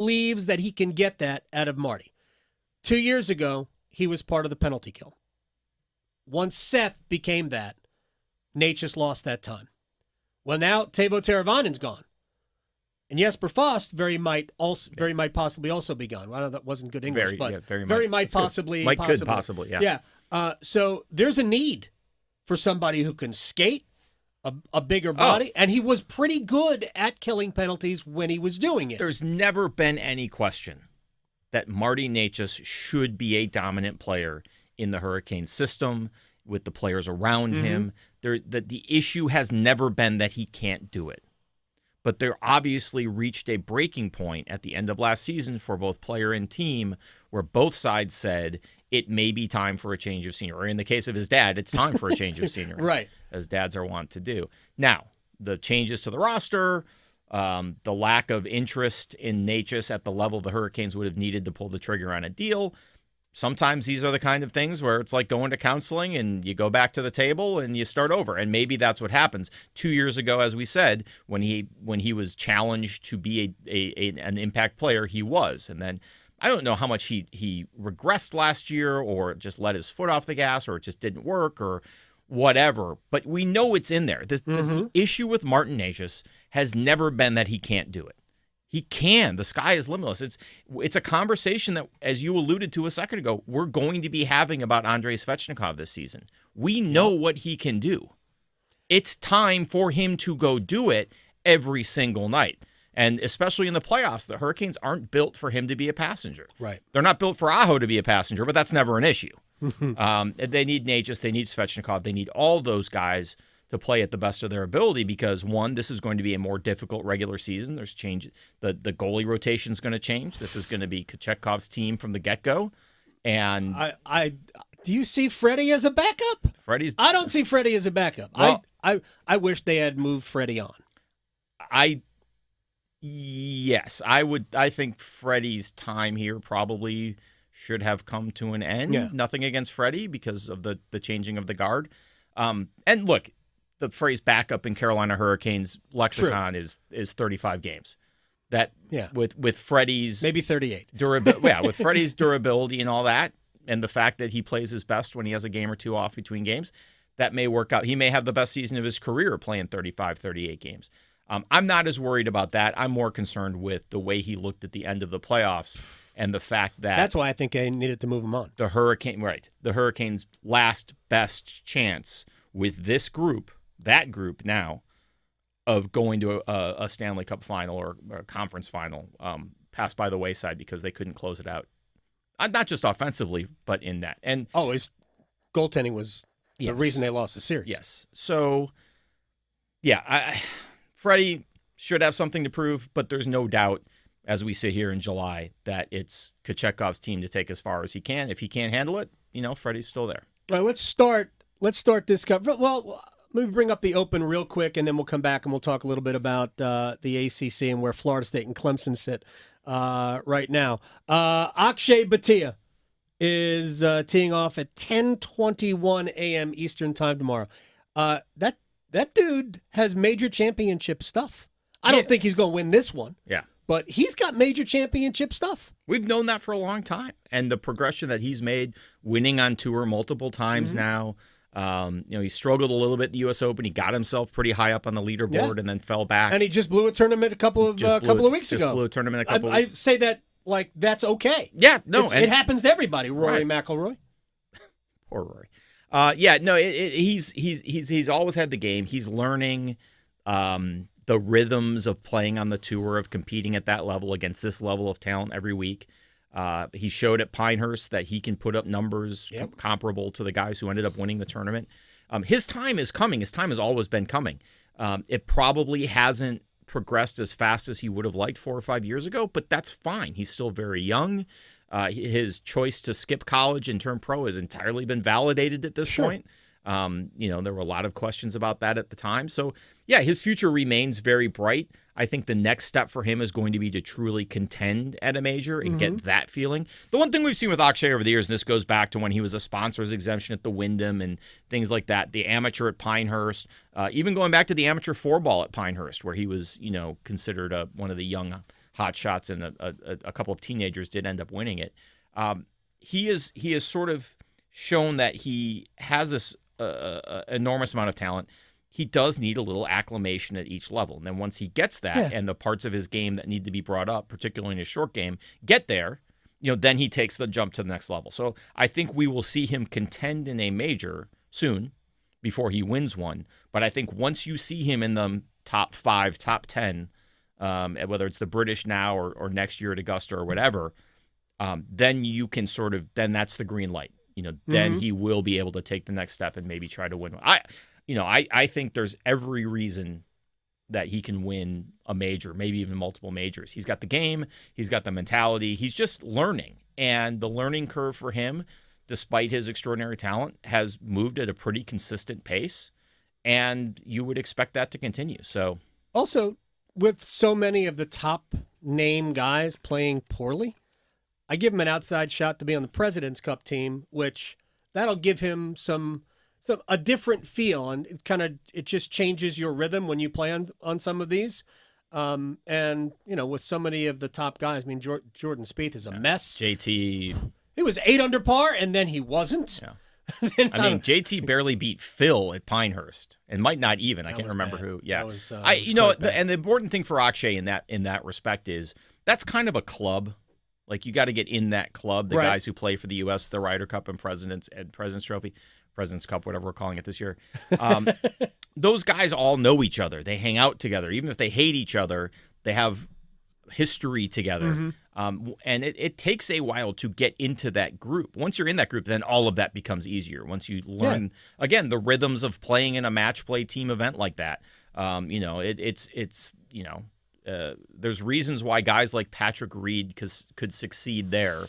believes that he can get that out of Marty. 2 years ago, he was part of the penalty kill. Once Seth became that, Nate just lost that time. Well, now Teuvo Teravainen's gone. And Jesper Fast very might possibly also be gone. Well, I know that wasn't good English, very might possibly. Could possibly, yeah. Yeah. So there's a need for somebody who can skate, a bigger body, and he was pretty good at killing penalties when he was doing it. There's never been any question that Marty Necas should be a dominant player in the Hurricanes system with the players around him. The issue has never been that he can't do it. But they obviously reached a breaking point at the end of last season for both player and team where both sides said it may be time for a change of scenery. In the case of his dad, it's time for a change of scenery, right? As dads are wont to do. Now, the changes to the roster, the lack of interest in Necas at the level the Hurricanes would have needed to pull the trigger on a deal. Sometimes these are the kind of things where it's like going to counseling and you go back to the table and you start over. And maybe that's what happens. 2 years ago, as we said, when he was challenged to be an impact player, he was. And then I don't know how much he regressed last year or just let his foot off the gas or it just didn't work or whatever. But we know it's in there. The issue with Martin Necas has never been that he can't do it. He can. The sky is limitless. It's a conversation that, as you alluded to a second ago, we're going to be having about Andrei Svechnikov this season. We know what he can do. It's time for him to go do it every single night. And especially in the playoffs, the Hurricanes aren't built for him to be a passenger. Right. They're not built for Aho to be a passenger, but that's never an issue. They need Necas. They need Svechnikov. They need all those guys to play at the best of their ability because, one, this is going to be a more difficult regular season. There's change. The goalie rotation is going to change. This is going to be Kochekov's team from the get-go. And do you see Freddie as a backup? I don't see Freddie as a backup. Well, I wish they had moved Freddie on. Yes, I would. I think Freddie's time here probably should have come to an end. Yeah. Nothing against Freddie because of the changing of the guard. And look, the phrase backup in Carolina Hurricanes lexicon is 35 games. That with Freddie's maybe 38 with Freddie's durability and all that, and the fact that he plays his best when he has a game or two off between games, that may work out. He may have the best season of his career playing 35, 38 games. I'm not as worried about that. I'm more concerned with the way he looked at the end of the playoffs and the fact that that's why I think they needed to move him on. The Hurricanes' last best chance with this group, that group now, of going to a Stanley Cup final or a conference final, passed by the wayside because they couldn't close it out. Not just offensively, but in that. And his goaltending was the reason they lost the series. Yes. So, Freddie should have something to prove, but there's no doubt, as we sit here in July, that it's Kochekov's team to take as far as he can. If he can't handle it, Freddie's still there. All right, let's start this cover. Well, let me bring up the Open real quick, and then we'll come back and we'll talk a little bit about the ACC and where Florida State and Clemson sit right now. Akshay Bhatia is teeing off at 10:21 a.m. Eastern time tomorrow. That dude has major championship stuff. I don't think he's going to win this one. Yeah. But he's got major championship stuff. We've known that for a long time. And the progression that he's made, winning on tour multiple times now. He struggled a little bit in the U.S. Open. He got himself pretty high up on the leaderboard and then fell back. And he just blew a tournament a couple of weeks ago. Just blew a tournament a couple I say that like that's okay. Yeah, no. It happens to everybody, Rory McIlroy. Poor Rory. He's always had the game. He's learning the rhythms of playing on the tour, of competing at that level against this level of talent every week. He showed at Pinehurst that he can put up numbers comparable to the guys who ended up winning the tournament. His time is coming. His time has always been coming. It probably hasn't progressed as fast as he would have liked 4 or 5 years ago, but that's fine. He's still very young. His choice to skip college and turn pro has entirely been validated at this point. There were a lot of questions about that at the time. So, his future remains very bright. I think the next step for him is going to be to truly contend at a major and get that feeling. The one thing we've seen with Akshay over the years, and this goes back to when he was a sponsor's exemption at the Wyndham and things like that, the amateur at Pinehurst, even going back to the amateur 4-ball at Pinehurst, where he was, considered one of the young hot shots and a couple of teenagers did end up winning it. He is sort of shown that he has this enormous amount of talent. He does need a little acclimation at each level. And then once he gets that and the parts of his game that need to be brought up, particularly in his short game, get there, then he takes the jump to the next level. So I think we will see him contend in a major soon before he wins one. But I think once you see him in the top 5, top 10, whether it's the British now or next year at Augusta or whatever, then you can then that's the green light. Then he will be able to take the next step and maybe try to win one. I think there's every reason that he can win a major, maybe even multiple majors. He's got the game. He's got the mentality. He's just learning. And the learning curve for him, despite his extraordinary talent, has moved at a pretty consistent pace. And you would expect that to continue. So, also, with so many of the top name guys playing poorly, I give him an outside shot to be on the President's Cup team, which that'll give him a different feel, and it just changes your rhythm when you play on some of these. And with so many of the top guys, I mean, Jordan Spieth is a mess. JT, he was 8 under par, and then he wasn't. Yeah. JT barely beat Phil at Pinehurst, and might not even. I can't remember who. Yeah, and the important thing for Akshay in that respect is that's kind of a club. Like, you got to get in that club. The guys who play for the U.S., the Ryder Cup and President's Trophy. President's Cup, whatever we're calling it this year. Those guys all know each other. They hang out together. Even if they hate each other, they have history together. And it takes a while to get into that group. Once you're in that group, then all of that becomes easier. Once you learn, again, the rhythms of playing in a match play team event like that. There's reasons why guys like Patrick Reed could succeed there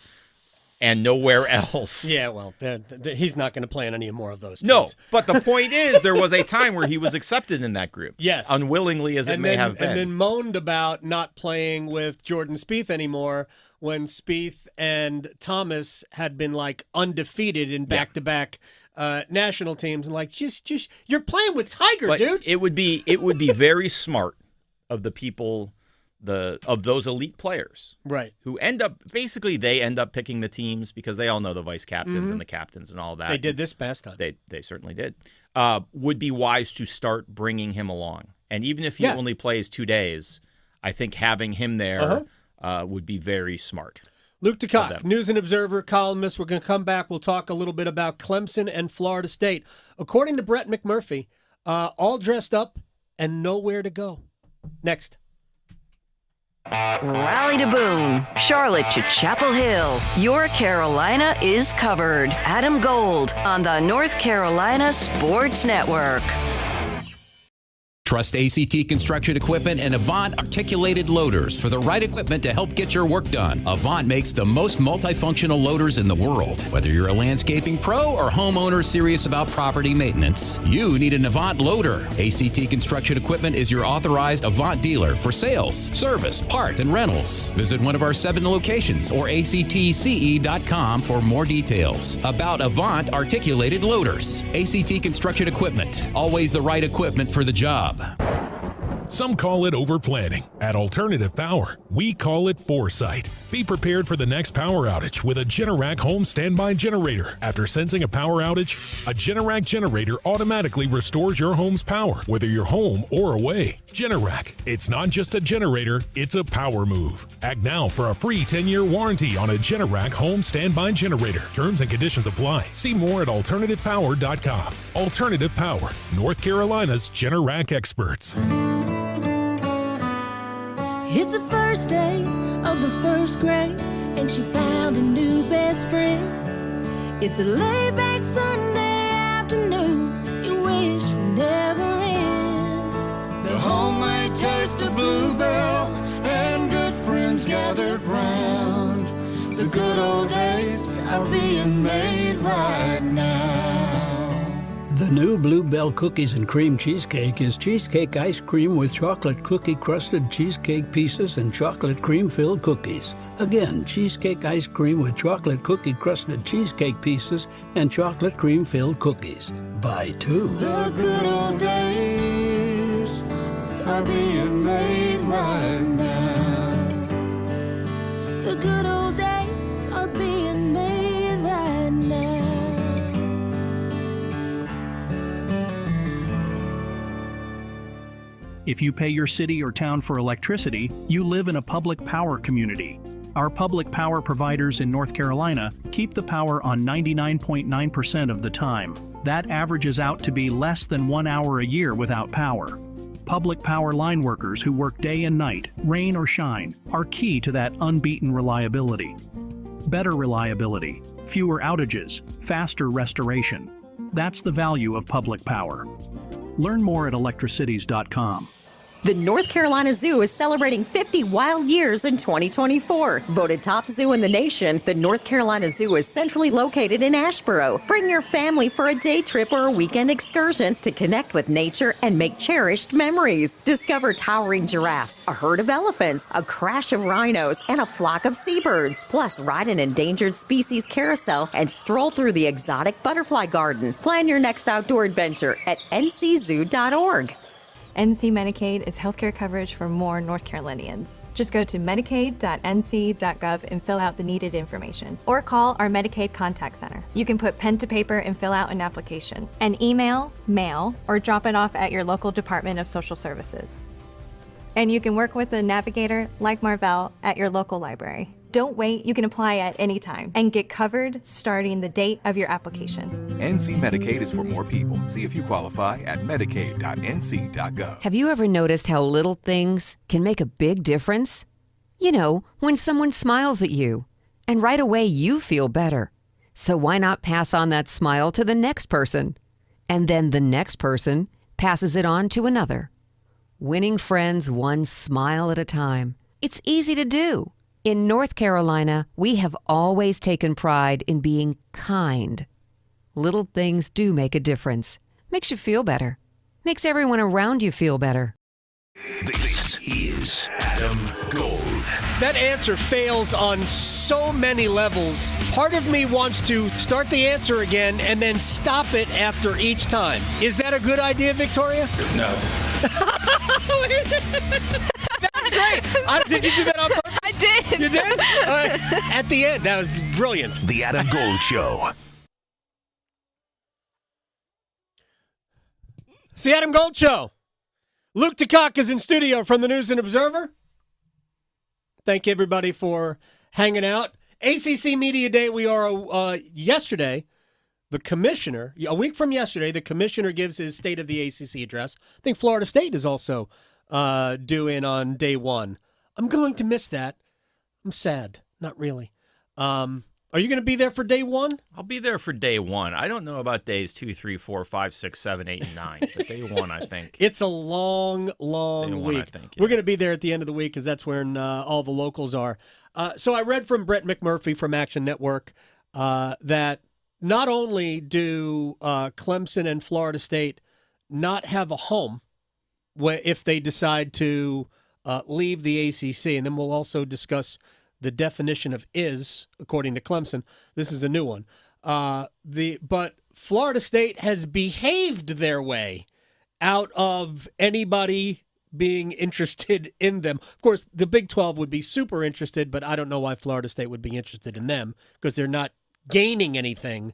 and nowhere else. Yeah, well, he's not going to play in any more of those teams. No, but the point is there was a time where he was accepted in that group. Yes. Unwillingly as it may have been. And then moaned about not playing with Jordan Spieth anymore when Spieth and Thomas had been undefeated in back-to-back national teams. And just you're playing with Tiger, dude. It would be very smart of the people of those elite players, right? Who end up picking the teams because they all know the vice captains and the captains and all that. They did this past time. They certainly did. Would be wise to start bringing him along, and even if he only plays 2 days, I think having him there would be very smart. Luke DeCock, News and Observer columnist. We're going to come back. We'll talk a little bit about Clemson and Florida State. According to Brett McMurphy, all dressed up and nowhere to go. Next. Raleigh to Boone, Charlotte to Chapel Hill. Your Carolina is covered. Adam Gold on the North Carolina Sports Network. Trust ACT Construction Equipment and Avant Articulated Loaders for the right equipment to help get your work done. Avant makes the most multifunctional loaders in the world. Whether you're a landscaping pro or homeowner serious about property maintenance, you need an Avant loader. ACT Construction Equipment is your authorized Avant dealer for sales, service, part, and rentals. Visit one of our 7 locations or actce.com for more details about Avant Articulated Loaders. ACT Construction Equipment, always the right equipment for the job. Some call it overplanning. At Alternative Power, we call it foresight. Be prepared for the next power outage with a Generac home standby generator. After sensing a power outage, a Generac generator automatically restores your home's power, whether you're home or away. Generac, it's not just a generator, it's a power move. Act now for a free 10-year warranty on a Generac home standby generator. Terms and conditions apply. See more at alternativepower.com. Alternative Power, North Carolina's Generac experts. It's the first day of the first grade, and she found a new best friend. It's a laid-back Sunday afternoon you wish would never end. The homemade taste of Bluebell and good friends gathered round. The good old days are being made right now. The new Bluebell Cookies and Cream Cheesecake is cheesecake ice cream with chocolate cookie-crusted cheesecake pieces and chocolate cream-filled cookies. Again, cheesecake ice cream with chocolate cookie-crusted cheesecake pieces and chocolate cream-filled cookies. Buy 2. The good old days are being made right now. The good old days are being made right now. If you pay your city or town for electricity, you live in a public power community. Our public power providers in North Carolina keep the power on 99.9% of the time. That averages out to be less than 1 hour a year without power. Public power line workers who work day and night, rain or shine, are key to that unbeaten reliability. Better reliability, fewer outages, faster restoration. That's the value of public power. Learn more at electricities.com. The North Carolina Zoo is celebrating 50 wild years in 2024. Voted top zoo in the nation, the North Carolina Zoo is centrally located in Asheboro. Bring your family for a day trip or a weekend excursion to connect with nature and make cherished memories. Discover towering giraffes, a herd of elephants, a crash of rhinos, and a flock of seabirds. Plus, ride an endangered species carousel and stroll through the exotic butterfly garden. Plan your next outdoor adventure at nczoo.org. NC Medicaid is healthcare coverage for more North Carolinians. Just go to medicaid.nc.gov and fill out the needed information. Or call our Medicaid contact center. You can put pen to paper and fill out an application. And email, mail, or drop it off at your local Department of Social Services. And you can work with a navigator like Marvell at your local library. Don't wait, you can apply at any time and get covered starting the date of your application. NC Medicaid is for more people. See if you qualify at medicaid.nc.gov. Have you ever noticed how little things can make a big difference? You know, when someone smiles at you, and right away you feel better. So why not pass on that smile to the next person? And then the next person passes it on to another. Winning friends one smile at a time. It's easy to do. In North Carolina, we have always taken pride in being kind. Little things do make a difference. Makes you feel better. Makes everyone around you feel better. This is Adam Gold. That answer fails on so many levels. Part of me wants to start the answer again and then stop it after each time. Is that a good idea, Victoria? No. That's great. Did you do that on purpose? I did. You did? At the end, that was brilliant. The Adam Gold Show. It's the Adam Gold Show. Luke DeCock is in studio from the News and Observer. Thank you, everybody, for hanging out. ACC Media Day, we are yesterday. The commissioner, a week from yesterday, the commissioner gives his State of the ACC address. I think Florida State is also due in on day one. I'm going to miss that. I'm sad. Not really. Are you going to be there for day one? I'll be there for day one. I don't know about days 2, 3, 4, 5, 6, 7, 8, and 9, but day one, I think. It's a long week. I think, yeah. We're going to be there at the end of the week because that's when all the locals are. So I read from Brett McMurphy from Action Network that not only do Clemson and Florida State not have a home if they decide to leave the ACC, and then we'll also discuss the definition of is, according to Clemson. This is a new one. But Florida State has behaved their way out of anybody being interested in them. Of course, the Big 12 would be super interested, but I don't know why Florida State would be interested in them because they're not gaining anything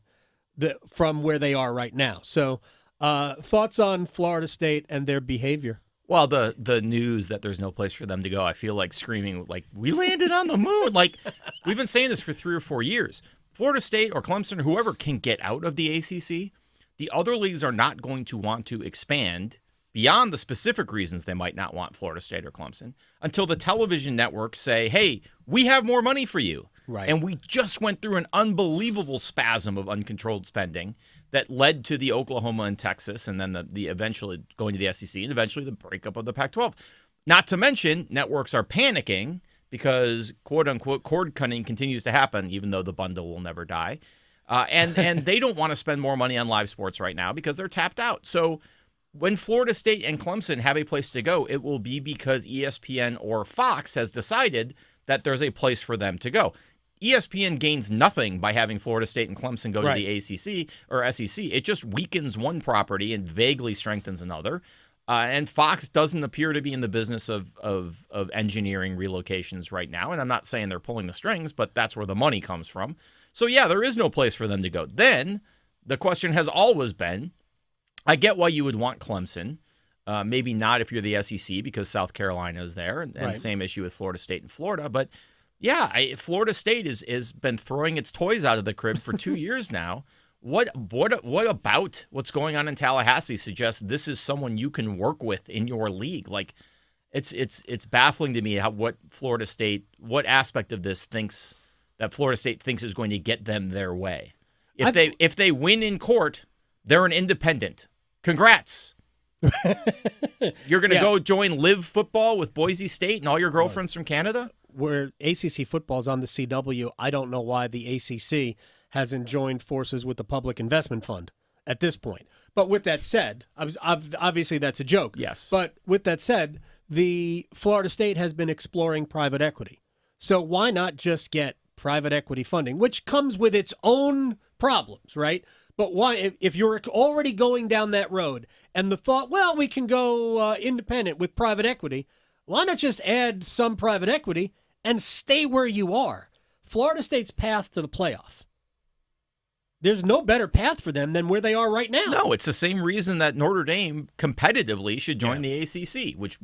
from where they are right now. So thoughts on Florida State and their behavior? Well, the news that there's no place for them to go, I feel like screaming, like, we landed on the moon. Like, we've been saying this for 3 or 4 years. Florida State or Clemson or whoever can get out of the ACC, the other leagues are not going to want to expand beyond the specific reasons they might not want Florida State or Clemson until the television networks say, hey, we have more money for you. Right. And we just went through an unbelievable spasm of uncontrolled spending that led to the Oklahoma and Texas, and then the eventually going to the SEC, and eventually the breakup of the Pac-12. Not to mention, networks are panicking because, quote-unquote, cord cutting continues to happen, even though the bundle will never die. And they don't want to spend more money on live sports right now because they're tapped out. So when Florida State and Clemson have a place to go, it will be because ESPN or Fox has decided that there's a place for them to go. ESPN gains nothing by having Florida State and Clemson go to the ACC or SEC. It just weakens one property and vaguely strengthens another. And Fox doesn't appear to be in the business of engineering relocations right now. And I'm not saying they're pulling the strings, but that's where the money comes from. So, yeah, there is no place for them to go. Then the question has always been, I get why you would want Clemson. Maybe not if you're the SEC because South Carolina is there. And Right. same issue with Florida State and Florida. But, yeah, Florida State is been throwing its toys out of the crib for 2 years now. What about what's going on in Tallahassee suggests this is someone you can work with in your league? Like, it's baffling to me what aspect of this thinks that Florida State thinks is going to get them their way. If they win in court, they're an independent. Congrats. You're going to go join Live Football with Boise State and all your girlfriends from Canada? Where ACC football is on the CW, I don't know why the ACC hasn't joined forces with the Public Investment Fund at this point. But with that said, obviously that's a joke. Yes. But with that said, the Florida State has been exploring private equity. So why not just get private equity funding, which comes with its own problems, right? But why, if you're already going down that road and the thought, well, we can go independent with private equity, why not just add some private equity and stay where you are? Florida State's path to the playoff. There's no better path for them than where they are right now. No, it's the same reason that Notre Dame competitively should join the ACC, which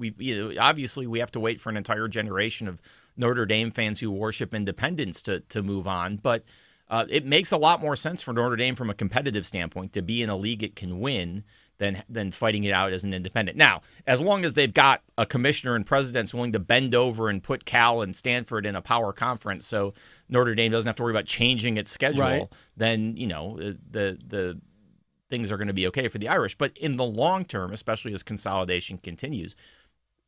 obviously we have to wait for an entire generation of Notre Dame fans who worship independence to move on. But it makes a lot more sense for Notre Dame from a competitive standpoint to be in a league it can win than fighting it out as an independent. Now, as long as they've got a commissioner and presidents willing to bend over and put Cal and Stanford in a power conference so Notre Dame doesn't have to worry about changing its schedule, right, then, the things are going to be okay for the Irish. But in the long term, especially as consolidation continues,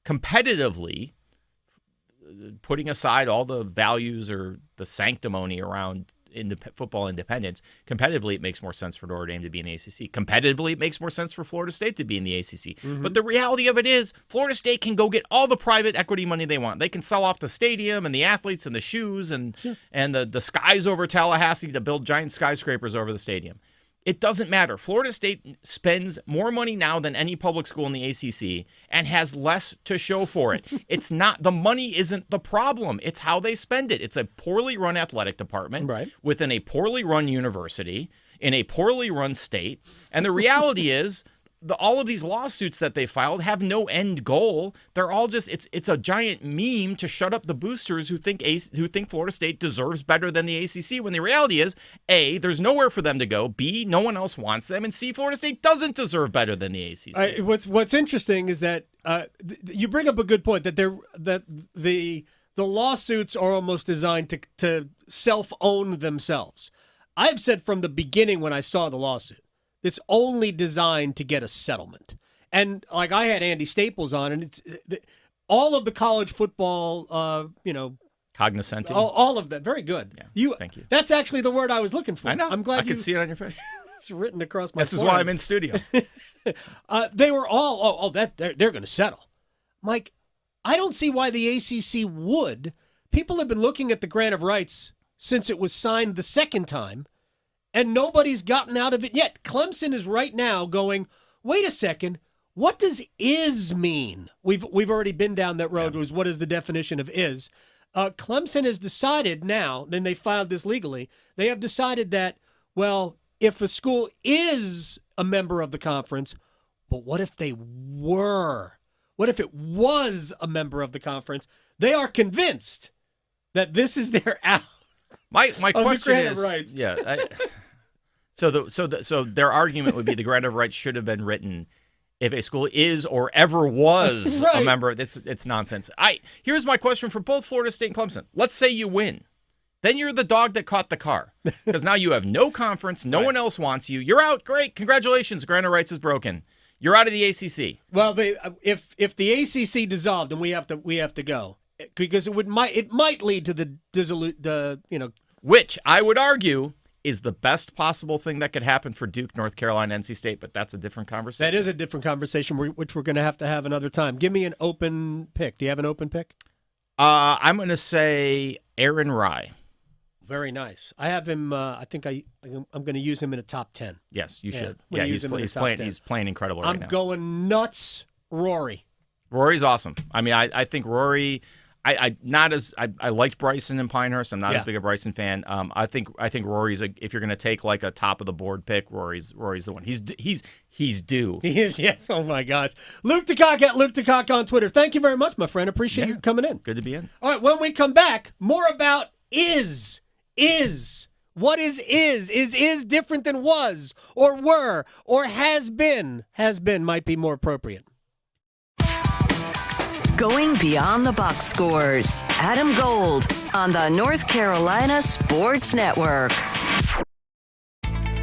competitively, putting aside all the values or the sanctimony around football independence, competitively it makes more sense for Notre Dame to be in the ACC. Competitively, it makes more sense for Florida State to be in the ACC. Mm-hmm. But the reality of it is, Florida State can go get all the private equity money they want. They can sell off the stadium and the athletes and the shoes and the skies over Tallahassee to build giant skyscrapers over the stadium. It doesn't matter. Florida State spends more money now than any public school in the ACC and has less to show for it. It's not, the money isn't the problem. It's how they spend it. It's a poorly run athletic department within a poorly run university in a poorly run state. And the reality is, all of these lawsuits that they filed have no end goal. They're all just, it's a giant meme to shut up the boosters who think Florida State deserves better than the ACC, when the reality is, A, there's nowhere for them to go, B, no one else wants them, and C, Florida State doesn't deserve better than the ACC. What's interesting is that you bring up a good point, that the lawsuits are almost designed to self-own themselves. I've said from the beginning when I saw the lawsuit, it's only designed to get a settlement. And like, I had Andy Staples on, and it's all of the college football, Cognoscenti. all of that. Very good. Yeah, thank you. That's actually the word I was looking for. I know. I'm glad I can see it on your face. It's written across my This is forehead. why I'm in studio. They were all, they're going to settle. Mike, I don't see why the ACC would. People have been looking at the grant of rights since it was signed the second time, and nobody's gotten out of it yet. Clemson is right now going, wait a second, what does is mean? We've already been down that road. Was what is the definition of is? Clemson has decided now, then they filed this legally, they have decided that, well, if a school is a member of the conference, but what if they were? What if it was a member of the conference? They are convinced that this is their out. My question is, rights. So their argument would be the grant of rights should have been written if a school is or ever was a member. It's nonsense. Here's my question for both Florida State and Clemson. Let's say you win. Then you're the dog that caught the car, because now you have no conference. No one else wants you. You're out. Great. Congratulations. Grant of rights is broken. You're out of the ACC. Well, if the ACC dissolved, then we have to go, because it might lead to the which I would argue is the best possible thing that could happen for Duke, North Carolina, NC State, but that's a different conversation. That is a different conversation, which we're going to have another time. Give me an open pick. Do you have an open pick? I'm going to say Aaron Rye. Very nice. I have him. I think I'm going to use him in a top 10. Yes, you should. Yeah, he's playing incredible right now. I'm going nuts Rory. Rory's awesome. I mean, I think Rory. I liked Bryson in Pinehurst. I'm not as big a Bryson fan. I think Rory's if you're going to take like a top of the board pick, Rory's the one. He's due. He is. Yes. Oh my gosh. Luke DeCock at Luke DeCock on Twitter. Thank you very much, my friend. Appreciate you coming in. Good to be in. All right. When we come back, more about is. What is? Is different than was or were or has been? Has been might be more appropriate. Going beyond the box scores. Adam Gold on the North Carolina Sports Network.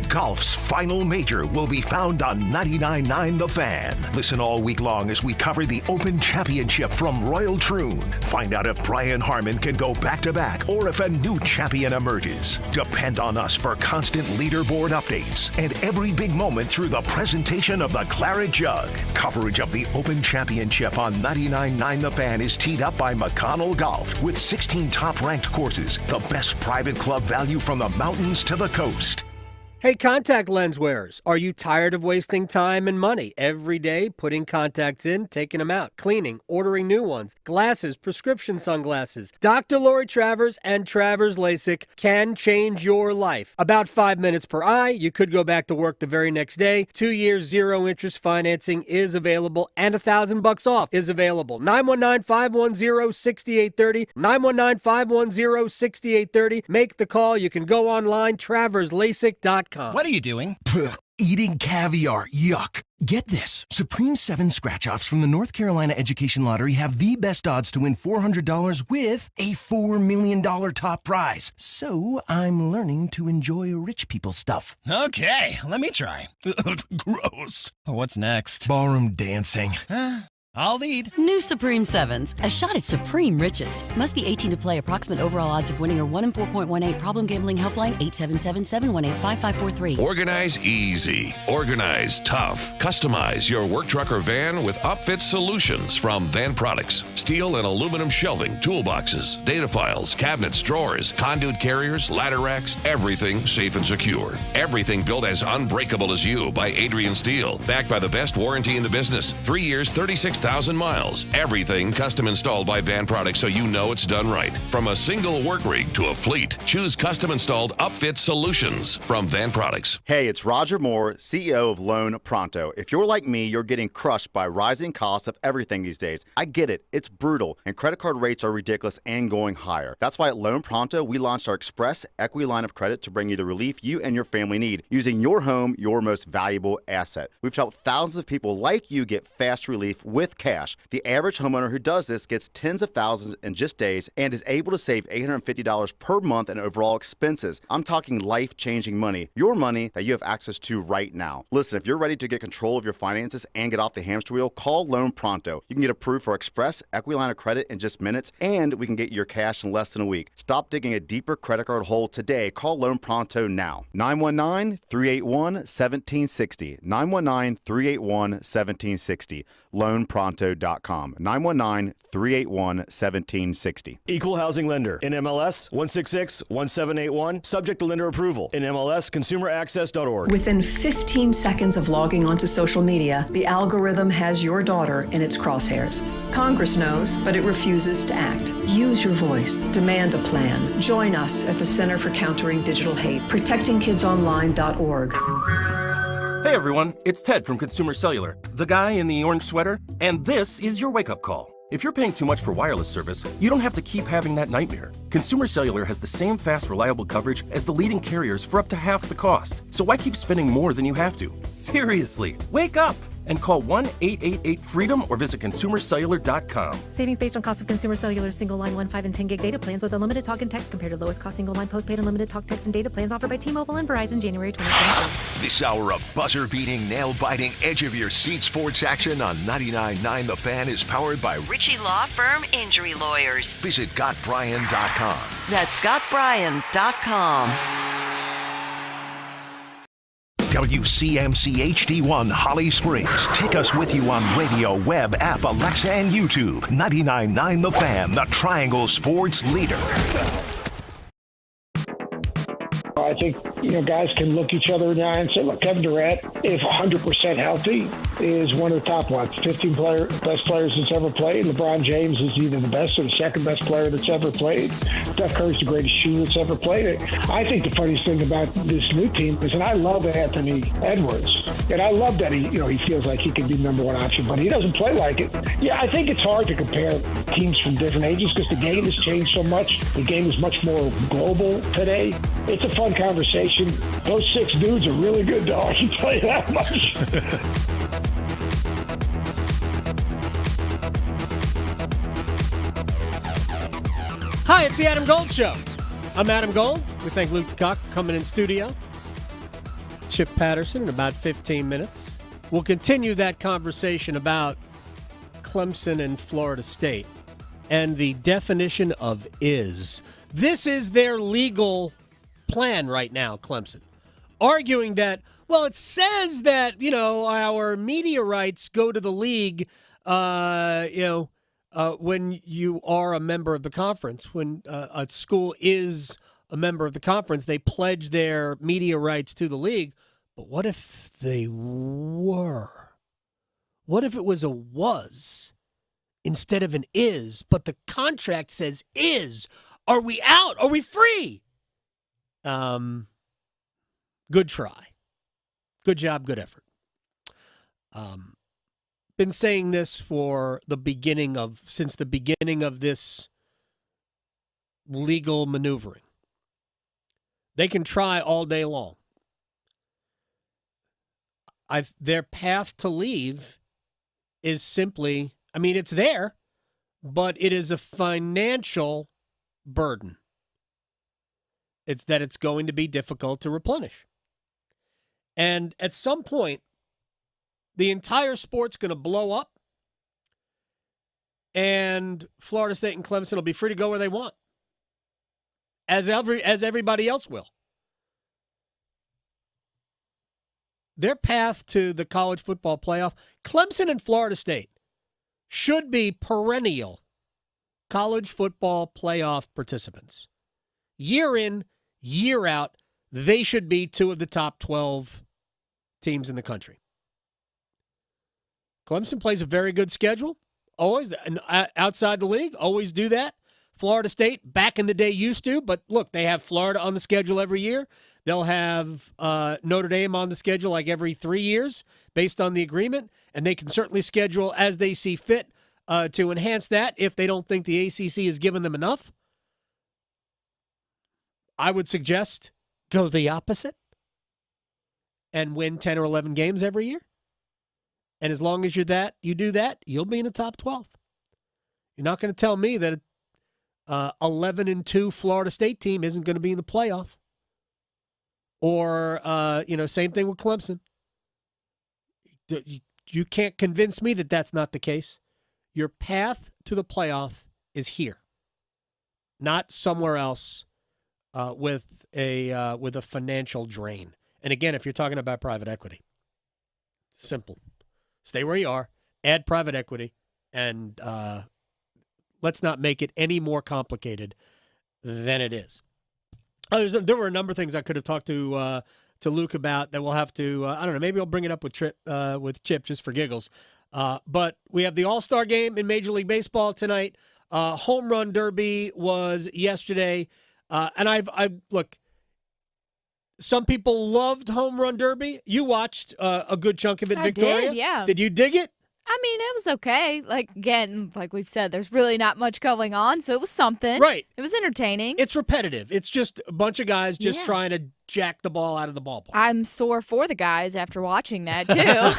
Golf's final major will be found on 99.9 The Fan. Listen all week long as we cover the Open Championship from Royal Troon. Find out if Brian Harmon can go back-to-back or if a new champion emerges. Depend on us for constant leaderboard updates and every big moment through the presentation of the Claret Jug. Coverage of the Open Championship on 99.9 The Fan is teed up by McConnell Golf with 16 top-ranked courses, the best private club value from the mountains to the coast. Hey, contact lens wearers, are you tired of wasting time and money every day putting contacts in, taking them out, cleaning, ordering new ones, glasses, prescription sunglasses? Dr. Lori Travers and Travers LASIK can change your life. About 5 minutes per eye. You could go back to work the very next day. 2 years, 0 interest financing is available, and $1,000 off is available. 919-510-6830. 919-510-6830. Make the call. You can go online, TraversLASIK.com. What are you doing? Eating caviar. Yuck. Get this. Supreme 7 scratch-offs from the North Carolina Education Lottery have the best odds to win $400 with a $4 million top prize. So I'm learning to enjoy rich people stuff. Okay, let me try. Gross. What's next? Ballroom dancing. I'll lead. New Supreme 7s, a shot at supreme riches. Must be 18 to play. Approximate overall odds of winning are 1 in 4.18. Problem gambling helpline 877-718-5543. Organize easy. Organize tough. Customize your work truck or van with upfit solutions from Van Products. Steel and aluminum shelving, toolboxes, data files, cabinets, drawers, conduit carriers, ladder racks, everything safe and secure. Everything built as unbreakable as you by Adrian Steel. Backed by the best warranty in the business. 3 years, 36,000 miles. Everything custom installed by Van Products so you know it's done right. From a single work rig to a fleet, choose custom installed upfit solutions from Van Products. Hey, it's Roger Moore, CEO of Loan Pronto. If you're like me, you're getting crushed by rising costs of everything these days. I get it. It's brutal, and credit card rates are ridiculous and going higher. That's why at Loan Pronto, we launched our Express Equity Line of Credit to bring you the relief you and your family need, using your home, your most valuable asset. We've helped thousands of people like you get fast relief with cash. The average homeowner who does this gets tens of thousands in just days and is able to save $850 per month in overall expenses. I'm talking life-changing money, your money that you have access to right now. Listen, if you're ready to get control of your finances and get off the hamster wheel, call Loan Pronto. You can get approved for Express Equity Line of Credit in just minutes, and we can get your cash in less than a week. Stop digging a deeper credit card hole today. Call Loan Pronto now. 919-381-1760. 919-381-1760. LoanPronto.com. 919-381-1760. Equal housing lender. NMLS 166-1781. Subject to lender approval. NMLS consumeraccess.org. Within 15 seconds of logging onto social media, the algorithm has your daughter in its crosshairs. Congress knows, but it refuses to act. Use your voice. Demand a plan. Join us at the Center for Countering Digital Hate. ProtectingKidsOnline.org. Hey everyone, it's Ted from Consumer Cellular, the guy in the orange sweater, and this is your wake-up call. If you're paying too much for wireless service, you don't have to keep having that nightmare. Consumer Cellular has the same fast, reliable coverage as the leading carriers for up to half the cost. So why keep spending more than you have to? Seriously, wake up and call 1-888-FREEDOM or visit consumercellular.com. Savings based on cost of Consumer Cellular single line 1, 5, and 10 gig data plans with unlimited talk and text compared to lowest cost single line postpaid unlimited talk, text, and data plans offered by T-Mobile and Verizon January 2023. This hour of buzzer-beating, nail-biting, edge-of-your-seat sports action on 99.9 The Fan is powered by Ritchie Law Firm Injury Lawyers. Visit GotBrian.com. That's GotBrian.com. WCMC HD1 Holly Springs. Take us with you on radio, web, app, Alexa, and YouTube. 99.9 The Fan, the Triangle Sports leader. I think, guys can look each other in the eye and say, look, Kevin Durant, if 100% healthy, is one of the top 15 best players that's ever played. LeBron James is either the best or the second best player that's ever played. Steph Curry's the greatest shooter that's ever played. I think the funniest thing about this new team is, and I love Anthony Edwards, and I love that he feels like he could be the number one option, but he doesn't play like it. Yeah, I think it's hard to compare teams from different ages because the game has changed so much. The game is much more global today. It's a fun conversation. Those 6 dudes are really good, though. I can tell you that much. Hi, it's the Adam Gold Show. I'm Adam Gold. We thank Luke DeCock for coming in studio. Chip Patterson in about 15 minutes. We'll continue that conversation about Clemson and Florida State and the definition of is. This is their legal plan right now, Clemson. Arguing that, well, it says that, our media rights go to the league, when you are a member of the conference. When a school is a member of the conference, they pledge their media rights to the league. But what if they were? What if it was a was instead of an is, but the contract says is? Are we out? Are we free? Good try. Good job, good effort. Been saying this since the beginning of this legal maneuvering. They can try all day long. Their path to leave is simply, it's there, but it is a financial burden. It's that it's going to be difficult to replenish. And at some point, the entire sport's going to blow up, and Florida State and Clemson will be free to go where they want, as everybody else will. Their path to the college football playoff, Clemson and Florida State should be perennial college football playoff participants. Year in, year out, they should be 2 of the top 12 teams in the country. Clemson plays a very good schedule, always, and outside the league, always do that. Florida State, back in the day, used to, but look, they have Florida on the schedule every year. They'll have Notre Dame on the schedule like every 3 years based on the agreement, and they can certainly schedule as they see fit to enhance that if they don't think the ACC has given them enough. I would suggest go the opposite and win 10 or 11 games every year. And as long as you do that, you'll be in the top 12. You're not going to tell me that 11-2 Florida State team isn't going to be in the playoff. Or, same thing with Clemson. You can't convince me that that's not the case. Your path to the playoff is here, not somewhere else with a financial drain. And again, if you're talking about private equity, simple. Stay where you are, add private equity, and let's not make it any more complicated than it is. There were a number of things I could have talked to Luke about that we'll have to, I don't know, maybe I'll bring it up with Chip just for giggles. But we have the All-Star game in Major League Baseball tonight. Home Run Derby was yesterday. And look, some people loved Home Run Derby. You watched a good chunk of it, Victoria. I did, yeah. Did you dig it? I mean, it was okay. Like we've said, there's really not much going on, so it was something. Right. It was entertaining. It's repetitive. It's just a bunch of guys just trying to jack the ball out of the ballpark. I'm sore for the guys after watching that, too. Yeah,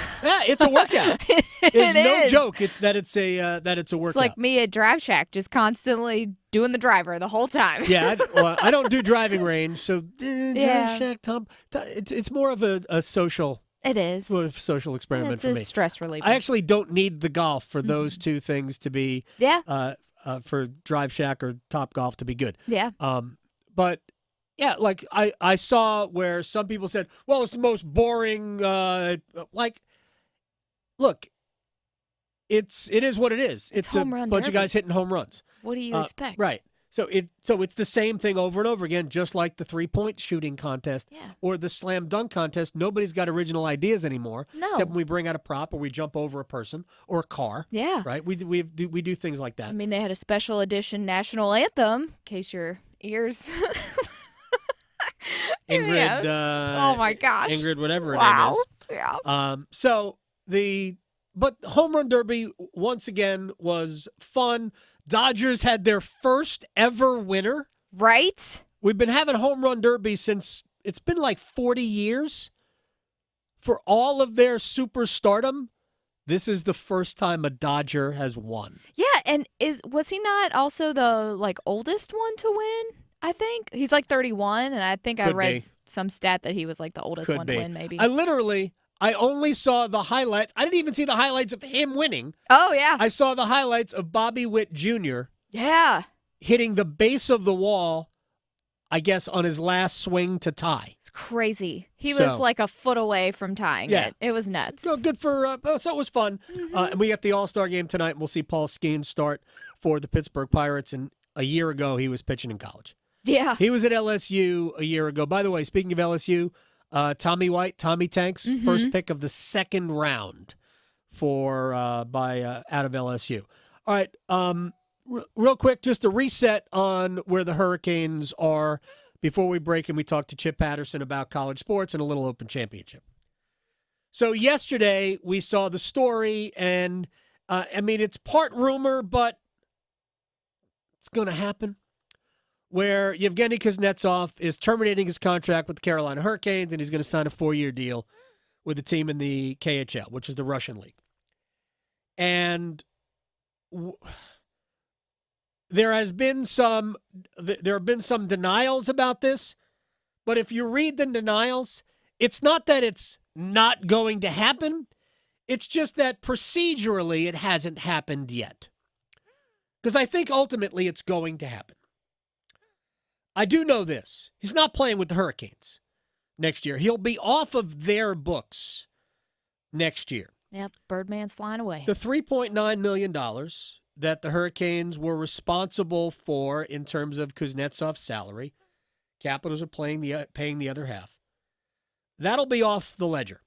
it's a workout. It's no joke. It's that it's a workout. It's like me at Drive Shack, just constantly doing the driver the whole time. Yeah, I don't do driving range, so Drive Shack, Tom. It's more of a social. It is. It's more of a social experiment for me. It's stress relief. I actually don't need the golf for those two things to be. Yeah. For Drive Shack or Top Golf to be good. Yeah. But. Yeah, like I saw where some people said, well, it's the most boring, look, it is what it is. It's a bunch of guys hitting home runs. What do you expect? Right. So it's the same thing over and over again, just like the 3-point shooting contest or the slam dunk contest. Nobody's got original ideas anymore, except when we bring out a prop or we jump over a person or a car. Yeah, right. We do things like that. I mean, they had a special edition national anthem, in case your ears. Ingrid. Oh my gosh. Ingrid, whatever her wow. name is. Yeah. But Home Run Derby once again was fun. Dodgers had their first ever winner. Right? We've been having Home Run Derby since it's been like 40 years. For all of their superstardom, this is the first time a Dodger has won. Yeah, and was he not also the oldest one to win? I think he's like 31, and I think I read some stat that he was like the oldest one to win. Maybe I only saw the highlights. I didn't even see the highlights of him winning. Oh, yeah. I saw the highlights of Bobby Witt Jr. Yeah. hitting the base of the wall, I guess, on his last swing to tie. It's crazy. He was like a foot away from tying it. It was nuts. So good for so it was fun. And we got the All-Star game tonight, and we'll see Paul Skeens start for the Pittsburgh Pirates. And a year ago, he was pitching in college. Yeah. He was at LSU a year ago. By the way, speaking of LSU, Tommy White, Tommy Tanks, first pick of the second round out of LSU. All right, real quick, just a reset on where the Hurricanes are before we break and we talk to Chip Patterson about college sports and a little Open Championship. So yesterday we saw the story, and it's part rumor, but it's going to happen, where Yevgeny Kuznetsov is terminating his contract with the Carolina Hurricanes, and he's going to sign a 4-year deal with the team in the KHL, which is the Russian league. And there have been some denials about this, but if you read the denials, it's not that it's not going to happen. It's just that procedurally it hasn't happened yet. Because I think ultimately it's going to happen. I do know this. He's not playing with the Hurricanes next year. He'll be off of their books next year. Yep, Birdman's flying away. The $3.9 million that the Hurricanes were responsible for in terms of Kuznetsov's salary, Capitals are paying the other half. That'll be off the ledger.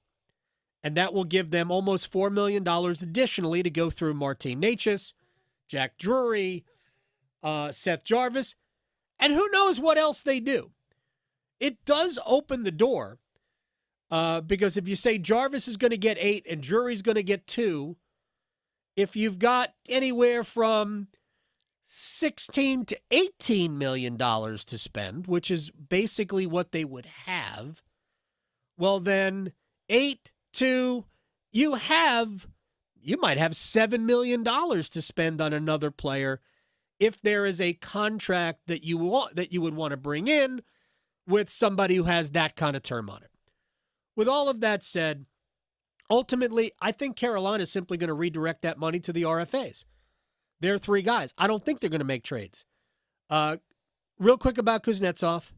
And that will give them almost $4 million additionally to go through Martin Necas, Jack Drury, Seth Jarvis, and who knows what else they do. It does open the door because if you say Jarvis is going to get 8 and Drury's going to get 2, if you've got anywhere from $16 to $18 million to spend, which is basically what they would have, well then 8, 2, you might have $7 million to spend on another player if there is a contract that you would want to bring in with somebody who has that kind of term on it. With all of that said, ultimately, I think Carolina is simply going to redirect that money to the RFAs. They're 3 guys. I don't think they're going to make trades. Real quick about Kuznetsov.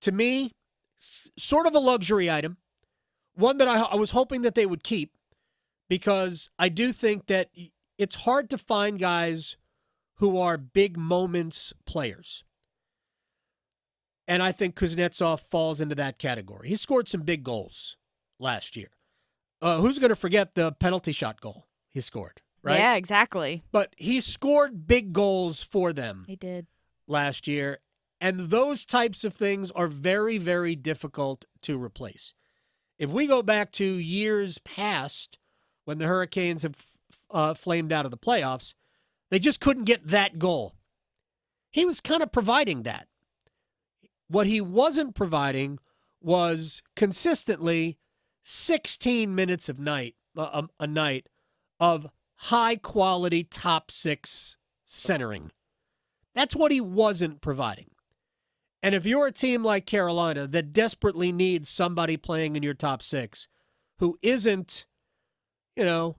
To me, sort of a luxury item. One that I was hoping that they would keep, because I do think that it's hard to find guys who are big moments players. And I think Kuznetsov falls into that category. He scored some big goals last year. Who's going to forget the penalty shot goal he scored, right? Yeah, exactly. But he scored big goals for them. He did. Last year. And those types of things are very, very difficult to replace. If we go back to years past when the Hurricanes have flamed out of the playoffs, they just couldn't get that goal. He was kind of providing that. What he wasn't providing was consistently 16 minutes a night of high-quality top 6 centering. That's what he wasn't providing. And if you're a team like Carolina that desperately needs somebody playing in your top 6 who isn't, 70%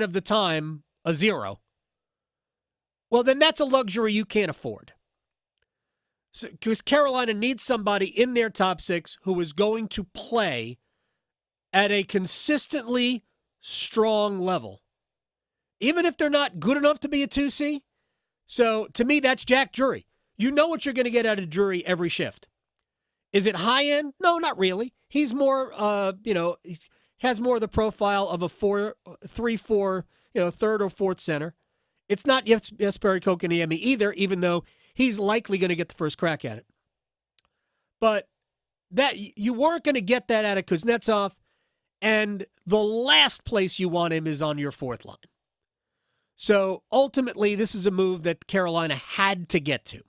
of the time a 0, well, then that's a luxury you can't afford. Because Carolina needs somebody in their top 6 who is going to play at a consistently strong level. Even if they're not good enough to be a 2C, So to me, that's Jack Drury. You know what you're going to get out of Drury every shift. Is it high end? No, not really. He's more, he has more of the profile of a 3-4, third or fourth center. It's not Jesperi Kotkaniemi either, even though he's likely going to get the first crack at it. But that you weren't going to get that out of Kuznetsov, and the last place you want him is on your fourth line. So ultimately, this is a move that Carolina had to get to.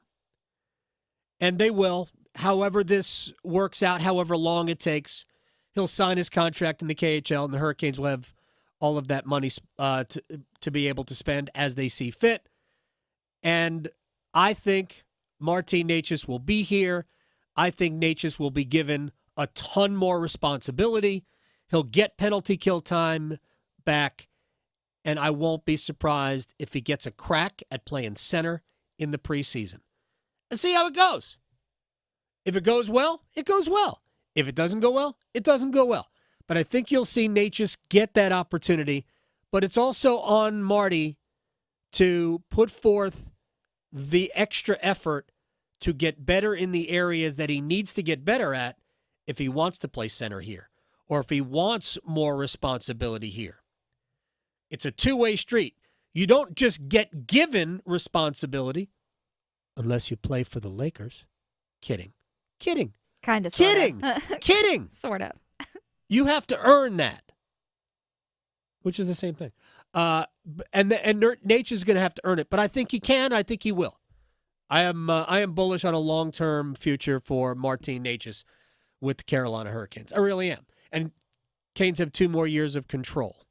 And they will. However this works out, however long it takes, he'll sign his contract in the KHL, and the Hurricanes will have all of that money to be able to spend as they see fit. And I think Martin Necas will be here. I think Necas will be given a ton more responsibility. He'll get penalty kill time back, and I won't be surprised if he gets a crack at playing center in the preseason. And see how it goes. If it goes well, it goes well. If it doesn't go well, it doesn't go well. But I think you'll see Necas get that opportunity. But it's also on Marty to put forth the extra effort to get better in the areas that he needs to get better at if he wants to play center here or if he wants more responsibility here. It's a two-way street. You don't just get given responsibility unless you play for the Lakers. Kidding. Kind of. Kidding. Sort of. You have to earn that, which is the same thing. And Nature's going to have to earn it, but I think he can. I think he will. I am bullish on a long-term future for Martin Necas with the Carolina Hurricanes. I really am. And Canes have 2 more years of control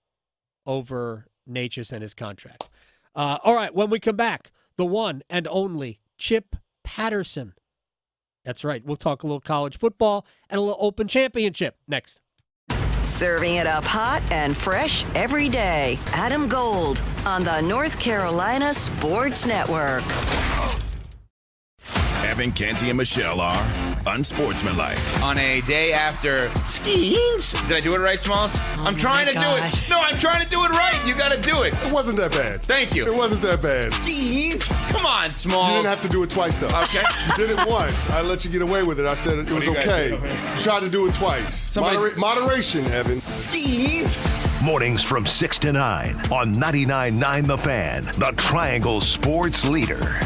over Necas and his contract. All right, when we come back, the one and only Chip Patterson. That's right. We'll talk a little college football and a little Open Championship next. Serving it up hot and fresh every day. Adam Gold on the North Carolina Sports Network. Evan, Canty, and Michelle are unsportsmanlike. On a day after skiings. Did I do it right, Smalls? I'm trying to do it. No, I'm trying to do it right. You got to do it. It wasn't that bad. Thank you. It wasn't that bad. Skiings? Come on, Smalls. You didn't have to do it twice, though. Okay. You did it once. I let you get away with it. I said it was okay. You tried to do it twice. Moderation, Evan. Skiings? Mornings from 6 to 9 on 99.9 The Fan, the Triangle Sports Leader.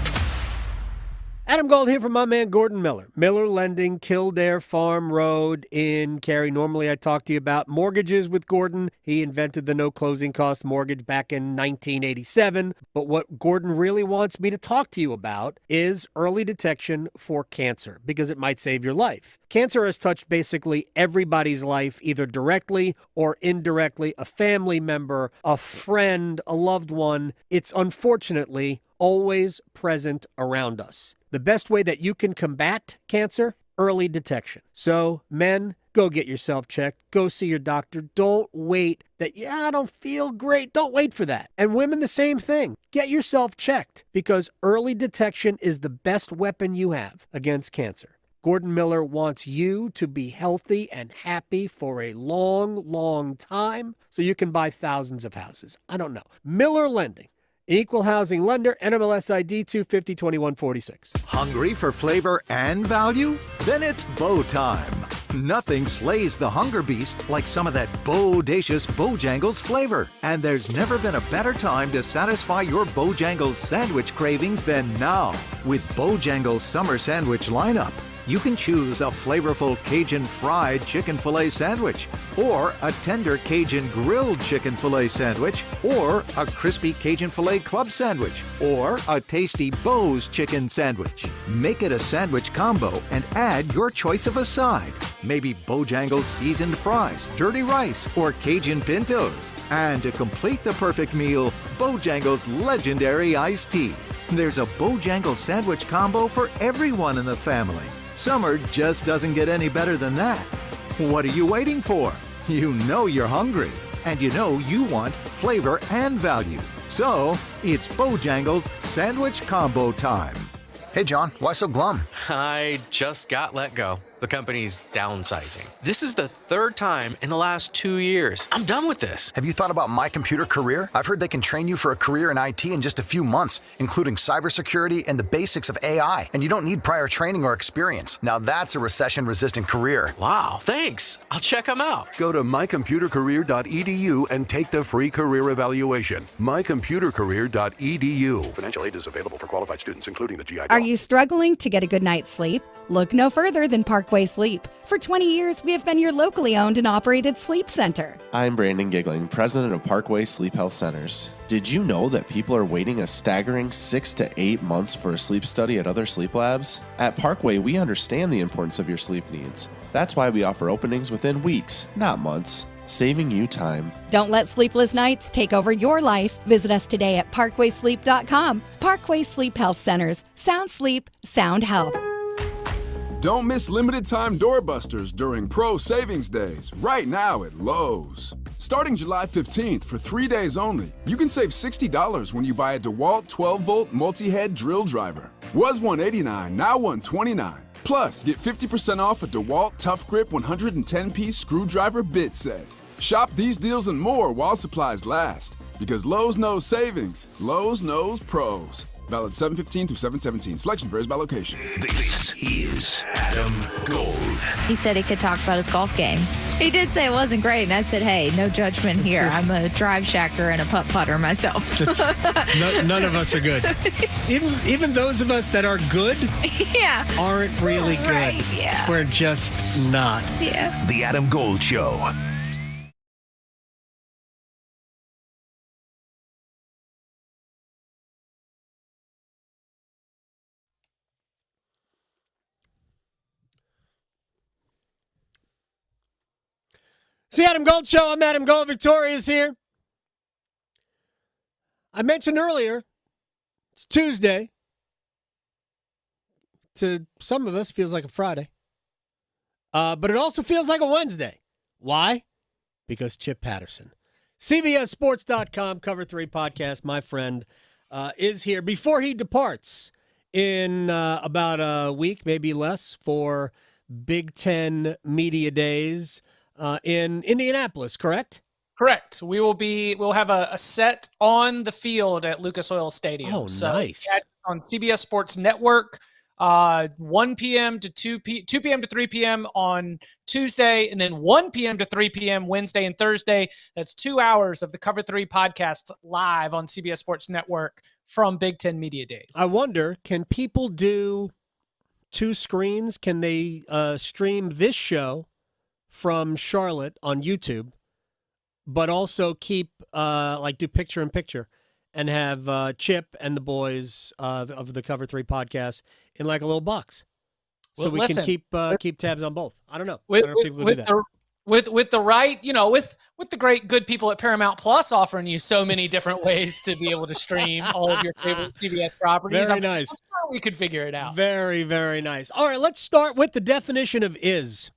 Adam Gold here from my man Gordon Miller. Miller Lending, Kildare Farm Road in Cary. Normally I talk to you about mortgages with Gordon. He invented the no closing cost mortgage back in 1987. But what Gordon really wants me to talk to you about is early detection for cancer, because it might save your life. Cancer has touched basically everybody's life, either directly or indirectly, a family member, a friend, a loved one. It's unfortunately always present around us. The best way that you can combat cancer, early detection. So, men, go get yourself checked. Go see your doctor. Don't wait that, I don't feel great. Don't wait for that. And women, the same thing. Get yourself checked, because early detection is the best weapon you have against cancer. Gordon Miller wants you to be healthy and happy for a long, long time so you can buy thousands of houses. I don't know. Miller Lending. Equal housing lender, NMLS ID 2502146. Hungry for flavor and value? Then it's Bo time. Nothing slays the hunger beast like some of that bodacious Bojangles flavor. And there's never been a better time to satisfy your Bojangles sandwich cravings than now. With Bojangles Summer Sandwich lineup, you can choose a flavorful Cajun fried chicken filet sandwich, or a tender Cajun grilled chicken filet sandwich, or a crispy Cajun filet club sandwich, or a tasty Bo's chicken sandwich. Make it a sandwich combo and add your choice of a side. Maybe Bojangles seasoned fries, dirty rice, or Cajun pintos. And to complete the perfect meal, Bojangles legendary iced tea. There's a Bojangles sandwich combo for everyone in the family. Summer just doesn't get any better than that. What are you waiting for? You know you're hungry, and you know you want flavor and value. So, it's Bojangles Sandwich Combo time. Hey, John, why so glum? I just got let go. The company's downsizing. This is the third time in the last 2 years. I'm done with this. Have you thought about My Computer Career? I've heard they can train you for a career in IT in just a few months, including cybersecurity and the basics of AI. And you don't need prior training or experience. Now that's a recession-resistant career. Wow, thanks. I'll check them out. Go to mycomputercareer.edu and take the free career evaluation. mycomputercareer.edu. Financial aid is available for qualified students, including the GI Bill. Are you struggling to get a good night's sleep? Look no further than Parkway Sleep. For 20 years, we have been your locally owned and operated sleep center. I'm Brandon Giggling, president of Parkway Sleep Health Centers. Did you know that people are waiting a staggering 6 to 8 months for a sleep study at other sleep labs? At Parkway, we understand the importance of your sleep needs. That's why we offer openings within weeks, not months, saving you time. Don't let sleepless nights take over your life. Visit us today at parkwaysleep.com. Parkway Sleep Health Centers. Sound sleep, sound health. Don't miss limited time doorbusters during Pro Savings Days, right now at Lowe's. Starting July 15th for 3 days only, you can save $60 when you buy a DeWalt 12-volt multi-head drill driver. Was $189, now $129. Plus, get 50% off a DeWalt Tough Grip 110-piece screwdriver bit set. Shop these deals and more while supplies last. Because Lowe's knows savings, Lowe's knows pros. Valid 7/15 through 7/17. Selection varies by location. This is Adam Gold. He said he could talk about his golf game. He did say it wasn't great, and I said, hey, no judgment here. I'm a drive shacker and a putt-putter myself. None of us are good. Even those of us that are good aren't really good. Right, yeah. We're just not. Yeah. The Adam Gold Show. It's the Adam Gold Show. I'm Adam Gold. Victoria's here. I mentioned earlier, it's Tuesday. To some of us, feels like a Friday. But it also feels like a Wednesday. Why? Because Chip Patterson. CBSSports.com, Cover 3 podcast, my friend, is here. Before he departs in about a week, maybe less, for Big Ten Media Days, in Indianapolis, correct? Correct. We'll have a set on the field at Lucas Oil Stadium. Oh, nice. On CBS Sports Network, 1 p.m. to 2 p.m. to 3 p.m. on Tuesday, and then 1 p.m. to 3 p.m. Wednesday and Thursday. That's 2 hours of the Cover 3 podcast live on CBS Sports Network from Big Ten Media Days. I wonder, can people do 2 screens? Can they stream this show from Charlotte on YouTube, but also keep do picture in picture and have Chip and the boys of the Cover 3 podcast in like a little box, so we can keep tabs on both. I don't know. I don't know if people do that. With the right, with the great good people at Paramount Plus offering you so many different ways to be able to stream all of your favorite CBS properties. Very nice. I'm sure we could figure it out. Very, very nice. All right, let's start with the definition of is.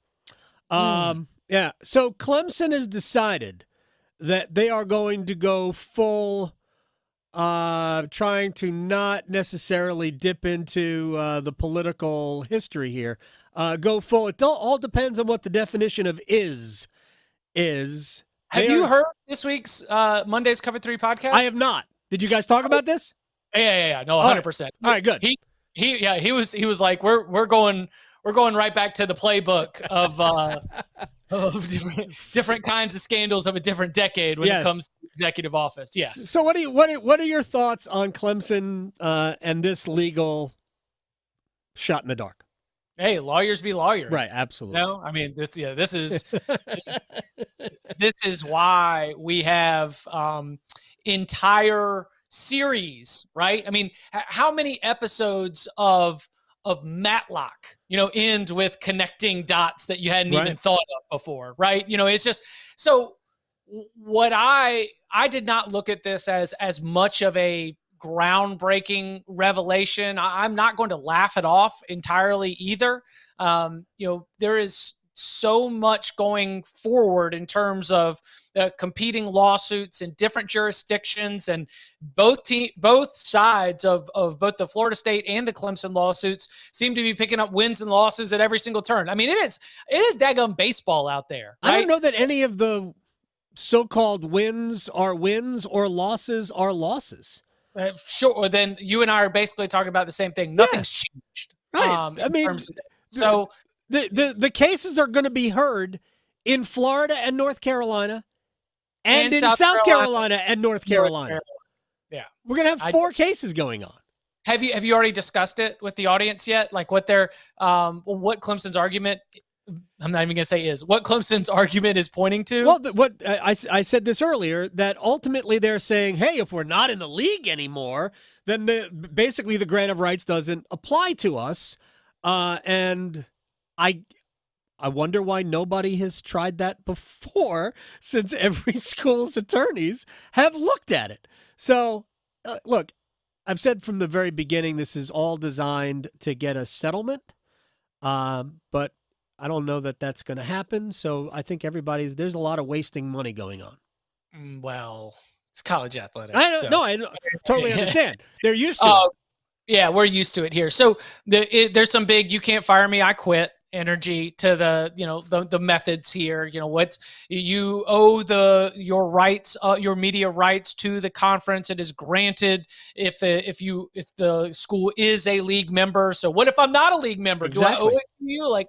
Yeah, so Clemson has decided that they are going to go full, trying to not necessarily dip into the political history here. Go full. It all depends on what the definition of is. Have you heard this week's Monday's Cover 3 podcast? I have not. Did you guys talk about this? Yeah. No, 100%. All right, good. He was like, we're going right back to the playbook of different kinds of scandals of a different decade when it comes to executive office. Yes. So what are your thoughts on Clemson and this legal shot in the dark? Hey, lawyers be lawyers. Right, absolutely. No, I mean this is why we have entire series, right? I mean, how many episodes of Matlock, end with connecting dots that you hadn't even thought of before, right? It's just so what I did not look at this as much of a groundbreaking revelation. I'm not going to laugh it off entirely either. There is so much going forward in terms of competing lawsuits in different jurisdictions, and both sides of both the Florida State and the Clemson lawsuits seem to be picking up wins and losses at every single turn. I mean, it is daggum baseball out there. Right? I don't know that any of the so-called wins are wins or losses are losses. Sure. Then you and I are basically talking about the same thing. Nothing's changed. Right. I mean, so the cases are going to be heard in Florida and North Carolina and in South Carolina and North Carolina. Yeah. We're going to have 4 cases going on. Have you already discussed it with the audience yet? Like what what Clemson's argument, I'm not even going to say what Clemson's argument is pointing to? Well, what I said this earlier, that ultimately they're saying, hey, if we're not in the league anymore, then basically the grant of rights doesn't apply to us. And I wonder why nobody has tried that before, since every school's attorneys have looked at it. So, look, I've said from the very beginning, this is all designed to get a settlement, but I don't know that that's going to happen. So I think there's a lot of wasting money going on. Well, it's college athletics. I totally understand. They're used to it. Yeah, we're used to it here. So there's some big, you can't fire me, I quit energy to the methods here. What you owe your rights, your media rights to the conference. It is granted if the school is a league member. So what if I'm not a league member? Exactly. Do I owe it to you? Like,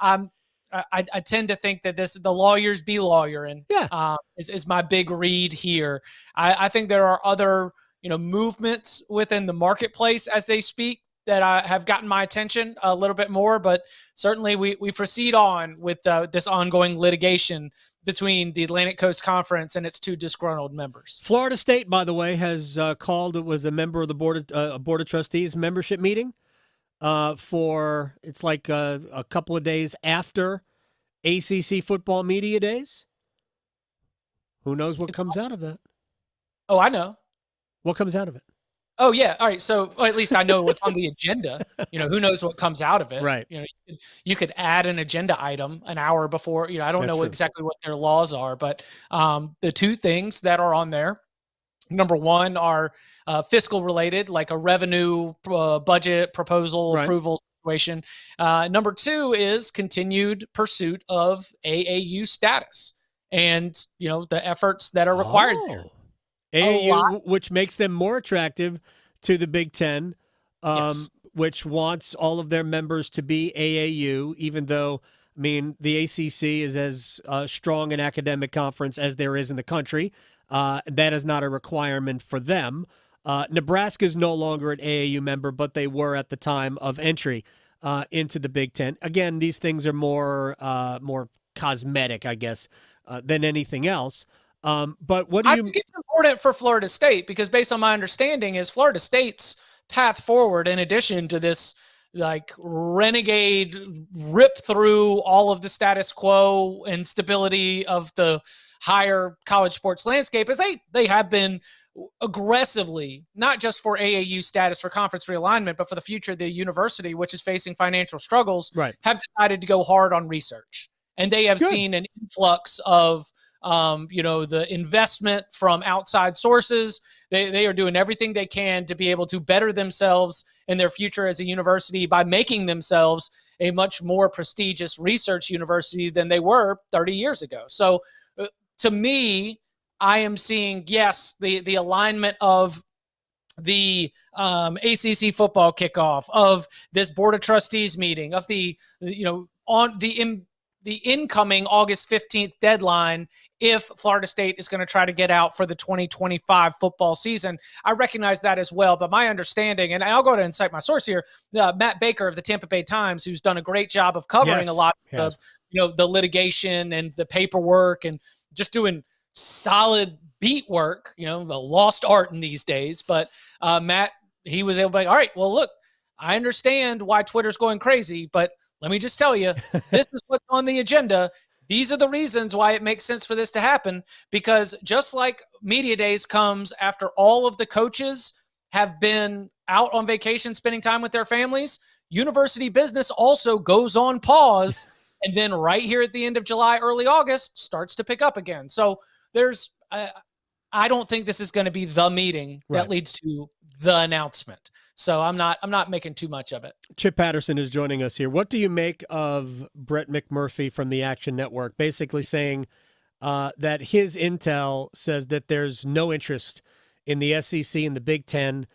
I tend to think that the lawyers be lawyering. Yeah. Is my big read here. I think there are other movements within the marketplace as they speak that have gotten my attention a little bit more, but certainly we proceed on with this ongoing litigation between the Atlantic Coast Conference and its 2 disgruntled members. Florida State, by the way, has called. It was a member of the board of trustees membership meeting. It's like a couple of days after ACC football media days. Who knows what comes out of that? Oh, I know. What comes out of it? Oh, yeah. All right. So at least I know what's on the agenda. Who knows what comes out of it. Right. You could add an agenda item an hour before. I don't know exactly what their laws are, but the 2 things that are on there, number 1 are fiscal related, like a revenue budget proposal approval situation. Number 2 is continued pursuit of AAU status and, the efforts that are required there. AAU, which makes them more attractive to the Big Ten, which wants all of their members to be AAU, even though, the ACC is as strong an academic conference as there is in the country. That is not a requirement for them. Nebraska is no longer an AAU member, but they were at the time of entry into the Big Ten. Again, these things are more cosmetic, I guess, than anything else. But what do you? I think it's important for Florida State because, based on my understanding, is Florida State's path forward. In addition to this, like renegade rip through all of the status quo and stability of the higher college sports landscape, as they have been aggressively, not just for AAU status for conference realignment, but for the future of the university, which is facing financial struggles, have decided to go hard on research, and they have seen an influx of the investment from outside sources. They are doing everything they can to be able to better themselves in their future as a university by making themselves a much more prestigious research university than they were 30 years ago. So to me, I am seeing, yes, the alignment of the ACC football kickoff, of this board of trustees meeting, of the incoming August 15th deadline if Florida State is going to try to get out for the 2025 football season. I recognize that as well, but my understanding, and I'll go ahead and cite my source here, Matt Baker of the Tampa Bay Times, who's done a great job of covering a lot of the litigation and the paperwork and just doing solid beat work, the lost art in these days. But Matt, he was able to be like, all right, well, look, I understand why Twitter's going crazy, but let me just tell you, this is what's on the agenda. These are the reasons why it makes sense for this to happen, because just like media days comes after all of the coaches have been out on vacation spending time with their families, university business also goes on pause And then right here at the end of July, early August, starts to pick up again. So there's, I don't think this is going to be the meeting that leads to the announcement. So I'm not making too much of it. Chip Patterson is joining us here. What do you make of Brett McMurphy from the Action Network basically saying that his intel says that there's no interest in the SEC and the Big Ten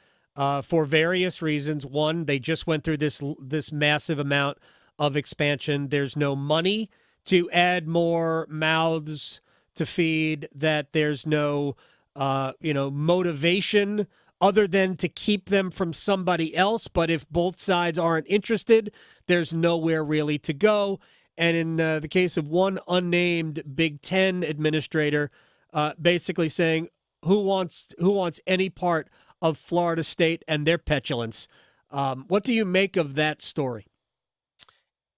for various reasons? One, they just went through this massive amount of expansion. There's no money to add more mouths to feed, that there's no motivation other than to keep them from somebody else. But if both sides aren't interested, there's nowhere really to go. And in the case of one unnamed Big Ten administrator, basically saying, who wants any part of Florida State and their petulance? What do you make of that story?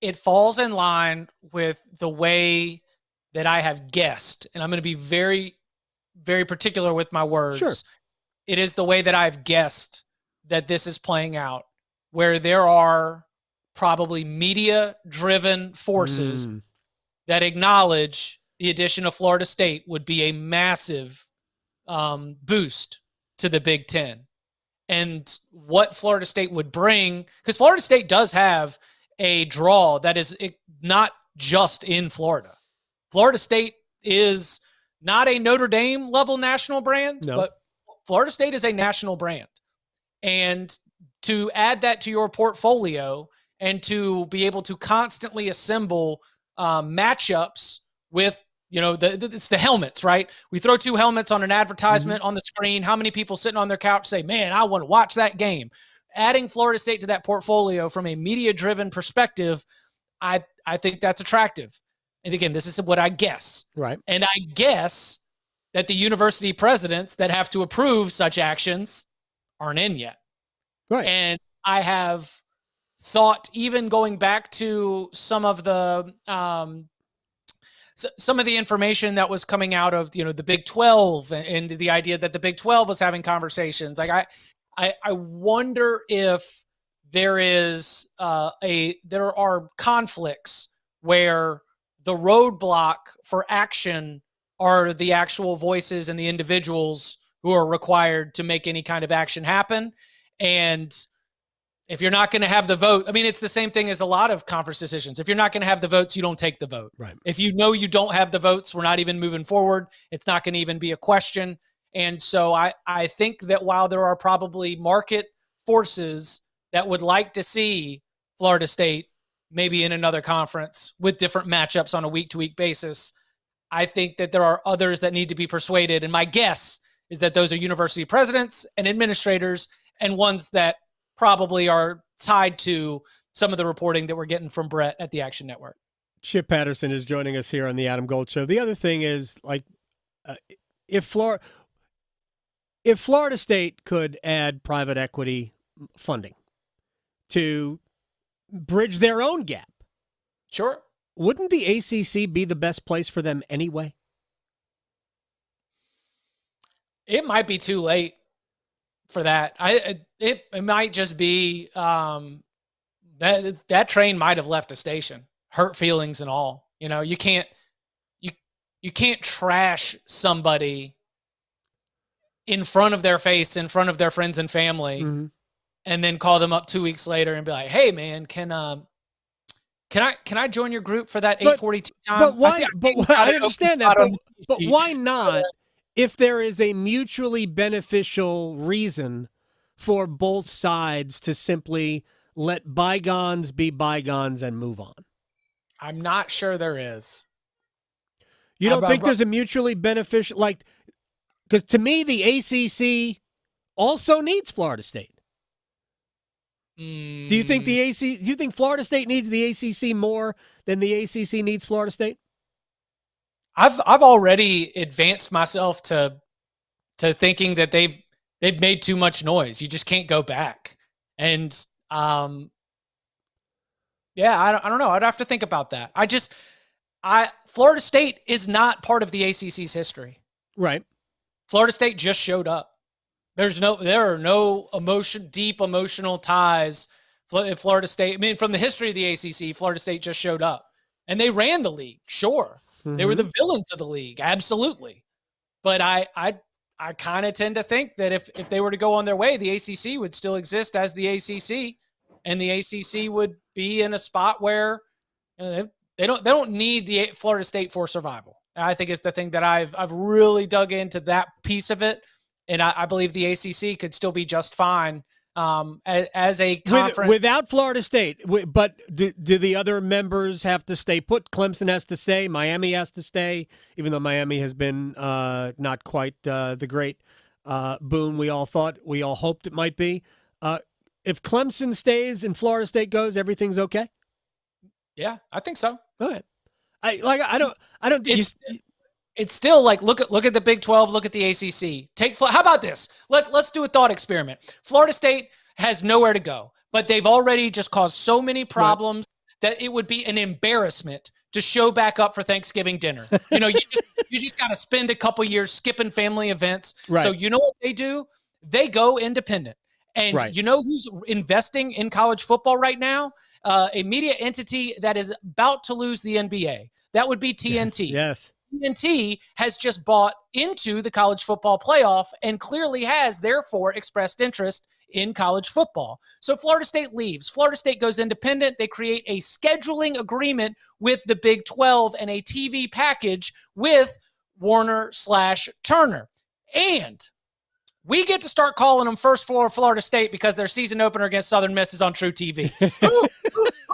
It falls in line with the way that I have guessed, and I'm going to be very, very particular with my words. Sure. It is the way that I've guessed that this is playing out, where there are probably media-driven forces that acknowledge the addition of Florida State would be a massive boost to the Big Ten. And what Florida State would bring, because Florida State does have a draw that is not just in Florida. Florida State is not a Notre Dame level national brand, but Florida State is a national brand. And to add that to your portfolio and to be able to constantly assemble matchups with, it's the helmets, right? We throw two helmets on an advertisement on the screen. How many people sitting on their couch say, man, I want to watch that game? Adding Florida State to that portfolio from a media-driven perspective, I think that's attractive. And again, this is what I guess. Right. And I guess that the university presidents that have to approve such actions aren't in yet. Right. And I have thought, even going back to some of the information that was coming out of the Big 12 and the idea that the Big 12 was having conversations. Like I wonder if there are conflicts where the roadblock for action are the actual voices and the individuals who are required to make any kind of action happen. And if you're not going to have the vote, I mean, it's the same thing as a lot of conference decisions. If you're not going to have the votes, you don't take the vote. Right. If you know you don't have the votes, we're not even moving forward. It's not going to even be a question. And so I think that while there are probably market forces that would like to see Florida State maybe in another conference with different matchups on a week-to-week basis, I think that there are others that need to be persuaded. And my guess is that those are university presidents and administrators and ones that probably are tied to some of the reporting that we're getting from Brett at the Action Network. Chip Patterson is joining us here on the Adam Gold Show. The other thing is, if Florida State could add private equity funding to bridge their own gap, sure, wouldn't the ACC be the best place for them anyway? It might be too late for that. It might just be that train might have left the station. Hurt feelings and all. You can't trash somebody in front of their face, in front of their friends and family, and then call them up 2 weeks later and be like, "Hey, man, can I join your group for that 8:42 time?" But why? I understand that, but why not? If there is a mutually beneficial reason for both sides to simply let bygones be bygones and move on. I'm not sure there is. You don't think there's a mutually beneficial, because to me, the ACC also needs Florida State. Do you think do you think Florida State needs the ACC more than the ACC needs Florida State? I've already advanced myself to thinking that they've made too much noise. You just can't go back. And I don't know. I'd have to think about that. Florida State is not part of the ACC's history. Right. Florida State just showed up. There are no deep emotional ties. Florida State, from the history of the ACC, Florida State just showed up. and they ran the league. Sure. They were the villains of the league. Absolutely. But I kind of tend to think that if they were to go on their way, the ACC would still exist as the ACC, and the ACC would be in a spot where they don't need the Florida State for survival. I think it's the thing that I've really dug into that piece of it, and I believe the ACC could still be just fine as a conference without Florida State. But do the other members have to stay put? Clemson has to stay. Miami has to stay, even though Miami has been not quite the great boon we all hoped it might be. If Clemson stays and Florida State goes, everything's okay. Yeah, I think so. All right. I don't. It's still like look at the Big 12, look at the ACC. How about this? Let's do a thought experiment. Florida State has nowhere to go, but they've already just caused so many problems that it would be an embarrassment to show back up for Thanksgiving dinner. You just got to spend a couple years skipping family events. Right. So you know what they do? They go independent. And you know who's investing in college football right now? A media entity that is about to lose the NBA. That would be TNT. Yes. TNT has just bought into the college football playoff and clearly has, therefore, expressed interest in college football. So Florida State leaves. Florida State goes independent. They create a scheduling agreement with the Big 12 and a TV package with Warner/Turner. And we get to start calling them first for Florida State because their season opener against Southern Miss is on True TV.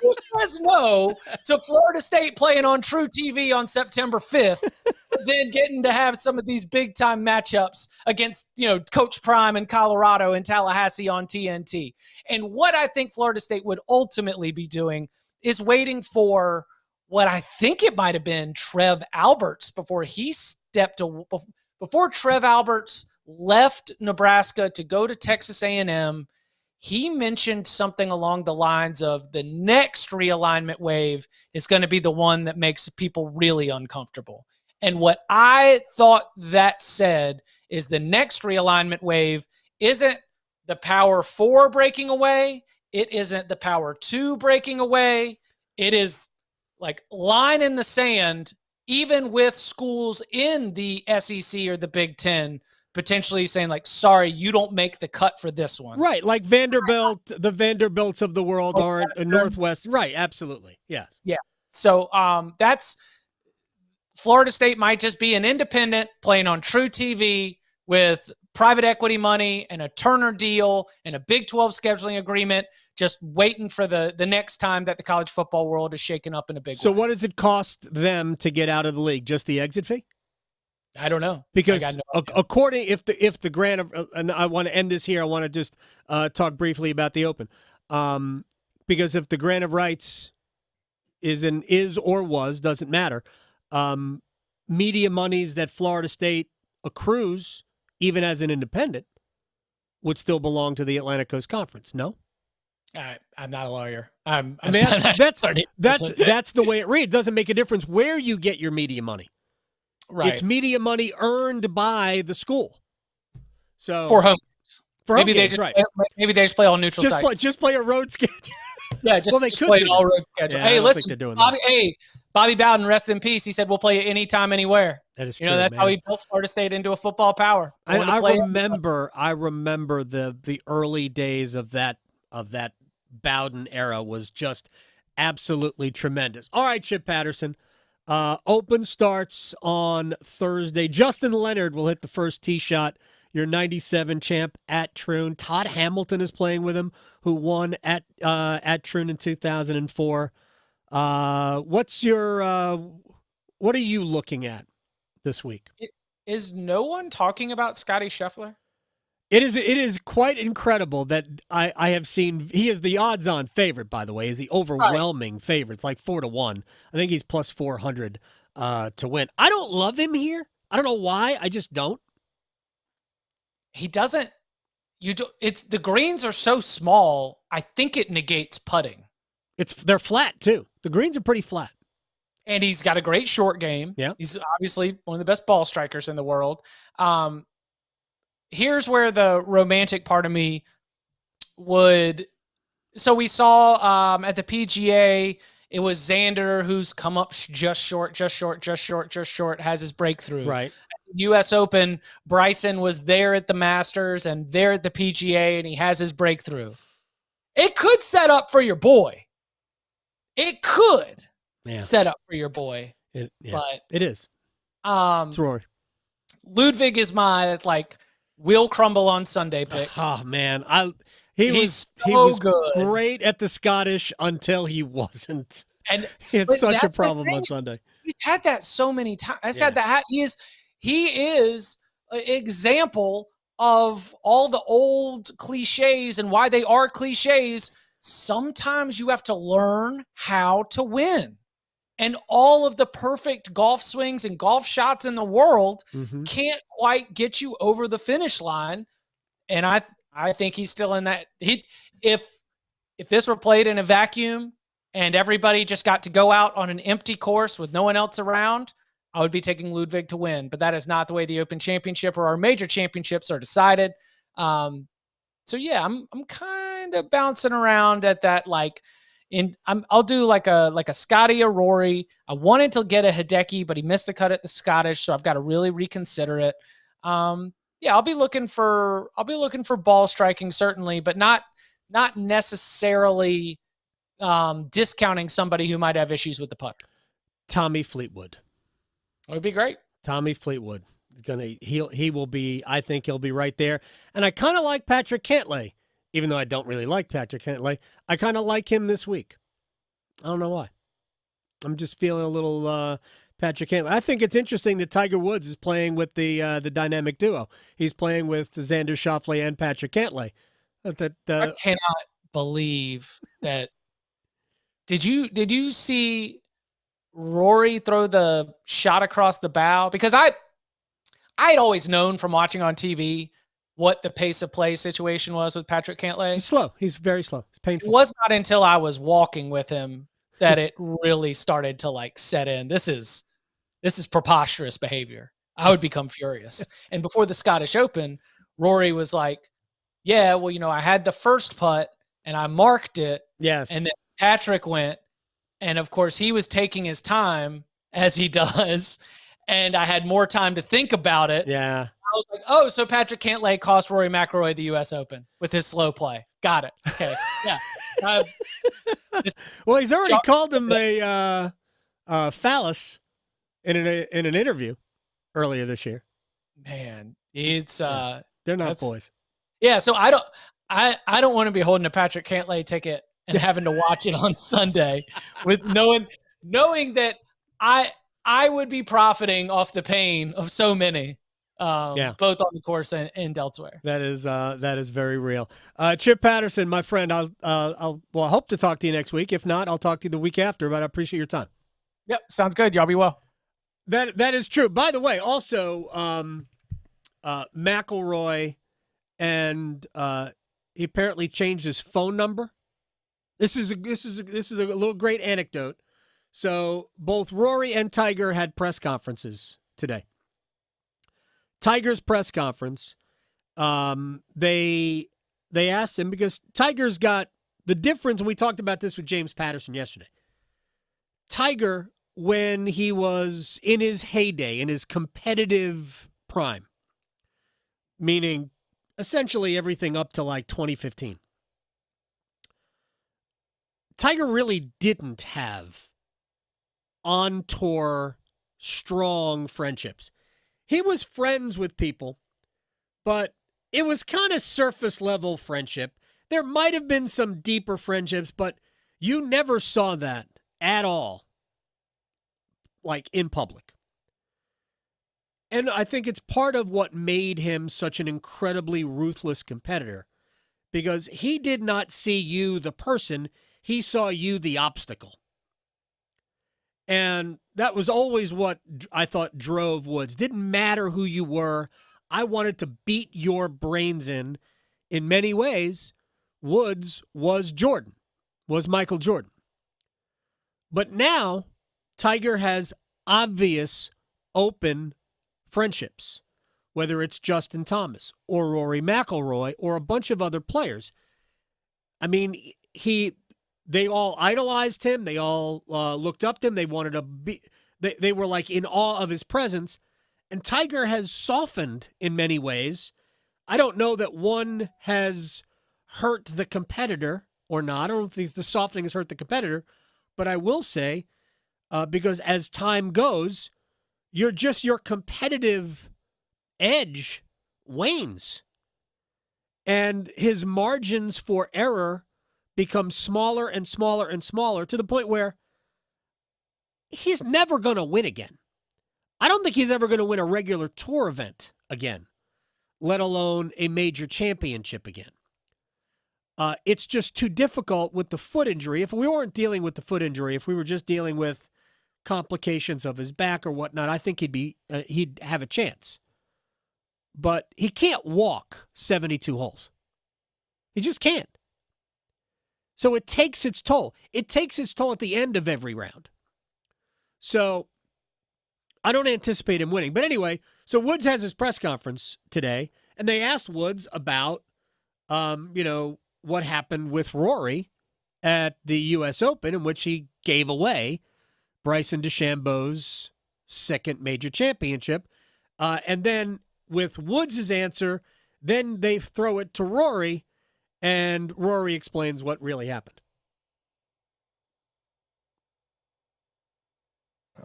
Who says no to Florida State playing on True TV on September 5th, then getting to have some of these big-time matchups against, Coach Prime in Colorado and Tallahassee on TNT? And what I think Florida State would ultimately be doing is waiting for what I think it might have been Trev Alberts before Trev Alberts left Nebraska to go to Texas A&M. He mentioned something along the lines of the next realignment wave is going to be the one that makes people really uncomfortable. And what I thought that said is the next realignment wave isn't the Power 4 breaking away. It isn't the Power 2 breaking away. It is like line in the sand, even with schools in the SEC or the Big Ten potentially saying like, sorry, you don't make the cut for this one. Right. Like Vanderbilt, the Vanderbilts of the world aren't Northwest. Right. Absolutely. Yes. Yeah. So that's Florida State might just be an independent playing on True TV with private equity money and a Turner deal and a Big 12 scheduling agreement, just waiting for the next time that the college football world is shaken up in a big way. So what does it cost them to get out of the league? Just the exit fee? I don't know. Because according, if the grant of, and I want to end this here, I want to just talk briefly about the Open. Because if the grant of rights is or was, doesn't matter, media monies that Florida State accrues, even as an independent, would still belong to the Atlantic Coast Conference, no? I'm not a lawyer. That's the way it reads. It doesn't make a difference where you get your media money. Right. It's media money earned by the school. So for home games. Maybe they just play all neutral sites. Just play a road schedule. Yeah, just play an all road schedule. Yeah, hey, listen, Bobby Bowden, rest in peace. He said we'll play it anytime, anywhere. That is true. That's how he built Florida State into a football power. I remember the early days of that Bowden era was just absolutely tremendous. All right, Chip Patterson. Open starts on Thursday. Justin Leonard will hit the first tee shot. Your 97 champ at Troon. Todd Hamilton is playing with him, who won at Troon in 2004. What are you looking at this week? Is no one talking about Scotty Scheffler? It is quite incredible that I have seen. He is the odds-on favorite, by the way. Is the overwhelming favorite. It's like 4-1. I think he's plus 400 to win. I don't love him here. I don't know why. I just don't. He doesn't. The greens are so small. I think it negates putting. They're flat too. The greens are pretty flat. And he's got a great short game. Yeah. He's obviously one of the best ball strikers in the world. Here's where the romantic part of me would. So we saw at the PGA It was Xander who's come up just short, has his breakthrough. Right. U.S. Open, Bryson was there at the Masters and there at the PGA, and he has his breakthrough. It could set up for your boy. It could set up for your boy. But it is. It's Rory. Ludwig is my will crumble on Sunday pick. Oh man, he was good. Great at the Scottish until he wasn't. And it's such a problem on Sunday. He's had that so many times. He is an example of all the old cliches and why they are cliches. Sometimes you have to learn how to win. And all of the perfect golf swings and golf shots in the world can't quite get you over the finish line. And I think he's still in that. If this were played in a vacuum and everybody just got to go out on an empty course with no one else around, I would be taking Ludwig to win. But that is not the way the Open Championship or our major championships are decided. I'm kind of bouncing around at that. I'll do like a Scotty or Rory. I wanted to get a Hideki, but he missed the cut at the Scottish, so I've got to really reconsider it. I'll be looking for ball striking certainly, but not necessarily discounting somebody who might have issues with the putter. Tommy Fleetwood. It would be great. Tommy Fleetwood. He will be, I think he'll be right there. And I kind of like Patrick Cantlay, even though I don't really like Patrick Cantlay. I kind of like him this week. I don't know why. I'm just feeling a little Patrick Cantlay. I think it's interesting that Tiger Woods is playing with the dynamic duo. He's playing with Xander Schauffele and Patrick Cantlay. I cannot believe that. Did you see Rory throw the shot across the bow? Because I'd always known from watching on TV what the pace of play situation was with Patrick Cantlay. He's slow. He's very slow. It's painful. It was not until I was walking with him that it really started to set in. This is preposterous behavior. I would become furious. And before the Scottish Open, Rory was like, yeah, well, I had the first putt and I marked it. Yes. And then Patrick went. And of course, he was taking his time as he does. And I had more time to think about it. Yeah. I was like, oh, so Patrick Cantlay cost Rory McIlroy the U.S. Open with his slow play. Got it. Okay. Yeah. Well, he's already called him a phallus in an interview earlier this year. Man, it's they're not boys. Yeah. So I don't want to be holding a Patrick Cantlay ticket and having to watch it on Sunday with knowing that I would be profiting off the pain of so many, both on the course and elsewhere. That is very real. Chip Patterson, my friend, I hope to talk to you next week. If not, I'll talk to you the week after, but I appreciate your time. Yep. Sounds good. Y'all be well. That is true. By the way, also, McIlroy and he apparently changed his phone number. This is a little great anecdote. So both Rory and Tiger had press conferences today. Tiger's press conference, they asked him because Tiger's got the difference, and we talked about this with James Patterson yesterday. Tiger, when he was in his heyday, in his competitive prime, meaning essentially everything up to 2015, Tiger really didn't have on-tour strong friendships. He was friends with people, but it was kind of surface-level friendship. There might have been some deeper friendships, but you never saw that at all, in public. And I think it's part of what made him such an incredibly ruthless competitor, because he did not see you, the person. He saw you, the obstacle. And that was always what I thought drove Woods. Didn't matter who you were. I wanted to beat your brains in. In many ways, Woods was Jordan, was Michael Jordan. But now, Tiger has obvious, open friendships, whether it's Justin Thomas or Rory McIlroy or a bunch of other players. I mean, They all idolized him. They all looked up to him. They wanted to be. They were like in awe of his presence. And Tiger has softened in many ways. I don't know that one has hurt the competitor or not. I don't think the softening has hurt the competitor. But I will say, because as time goes, your competitive edge wanes. And his margins for error become smaller and smaller and smaller to the point where he's never going to win again. I don't think he's ever going to win a regular tour event again, let alone a major championship again. It's just too difficult with the foot injury. If we weren't dealing with the foot injury, if we were just dealing with complications of his back or whatnot, I think he'd have a chance. But he can't walk 72 holes. He just can't. So it takes its toll. It takes its toll at the end of every round. So I don't anticipate him winning. But anyway, so Woods has his press conference today, and they asked Woods about, what happened with Rory at the U.S. Open, in which he gave away Bryce DeChambeau's second major championship. And then with Woods' answer, then they throw it to Rory, and Rory explains what really happened.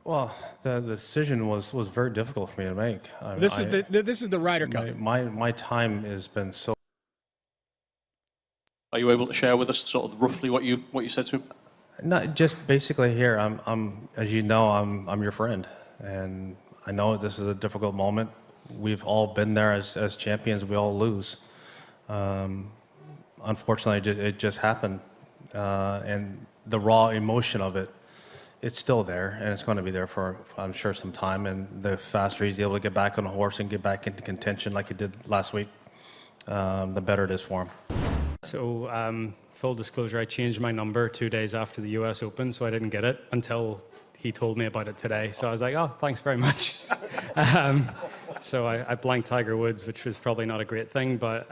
Well, the decision was very difficult for me to make. This is the Ryder Cup. My time has been so. Are you able to share with us sort of roughly what you said to him? Not just basically here. I'm as you know, I'm your friend, and I know this is a difficult moment. We've all been there as champions. We all lose. Unfortunately, it just happened, and the raw emotion of it. It's still there, and it's going to be there for, I'm sure, some time. And the faster he's able to get back on the horse and get back into contention like he did last week, the better it is for him. So, full disclosure, I changed my number 2 days after the U.S. Open, so I didn't get it until he told me about it today. So I was like, oh, thanks very much. So I blanked Tiger Woods, which was probably not a great thing, but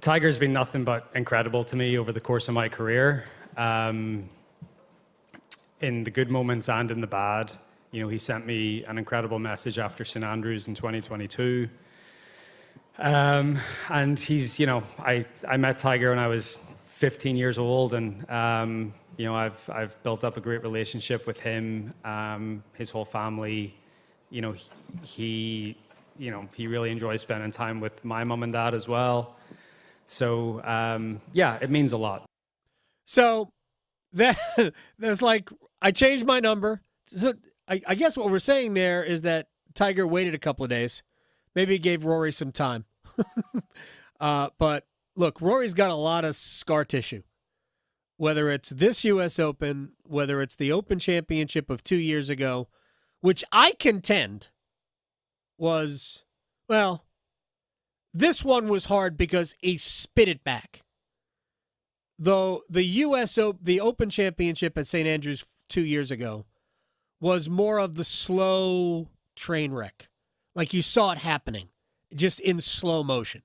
Tiger's been nothing but incredible to me over the course of my career. In the good moments and in the bad. He sent me an incredible message after St. Andrews in 2022. And he's, I met Tiger when I was 15 years old, and, I've built up a great relationship with him, his whole family. He really enjoys spending time with my mom and dad as well. So, it means a lot. So there's like, I changed my number. So I guess what we're saying there is that Tiger waited a couple of days. Maybe he gave Rory some time. But look, Rory's got a lot of scar tissue. Whether it's this U.S. Open, whether it's the Open Championship of 2 years ago, which I contend was, well, this one was hard because he spit it back. Though the Open Championship at St. Andrews 2 years ago was more of the slow train wreck. Like you saw it happening, just in slow motion.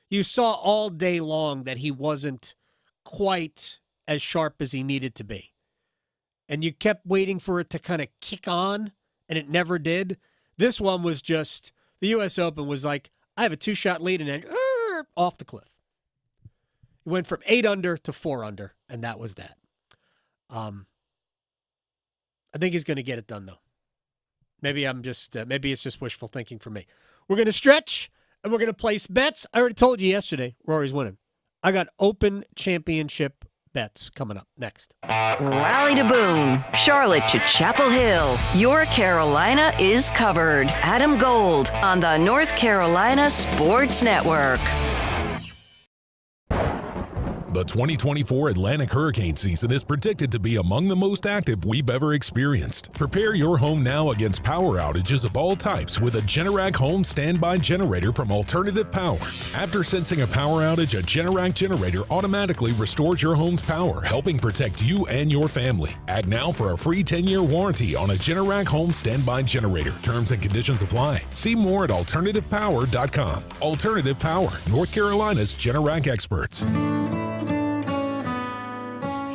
You saw all day long that he wasn't quite as sharp as he needed to be. And you kept waiting for it to kind of kick on, and it never did. This one was just, the U.S. Open was like, I have a 2-shot lead, and then off the cliff. It went from 8 under to 4 under, and that was that. I think he's going to get it done, though. Maybe it's just wishful thinking for me. We're going to stretch, and we're going to place bets. I already told you yesterday, Rory's winning. I got Open Championship bets coming up next. Raleigh to Boone, Charlotte to Chapel Hill. Your Carolina is covered. Adam Gold on the North Carolina Sports Network. The 2024 Atlantic hurricane season is predicted to be among the most active we've ever experienced. Prepare your home now against power outages of all types with a Generac home standby generator from Alternative Power. After sensing a power outage, a Generac generator automatically restores your home's power, helping protect you and your family. Act now for a free 10-year warranty on a Generac home standby generator. Terms and conditions apply. See more at alternativepower.com. Alternative Power, North Carolina's Generac experts.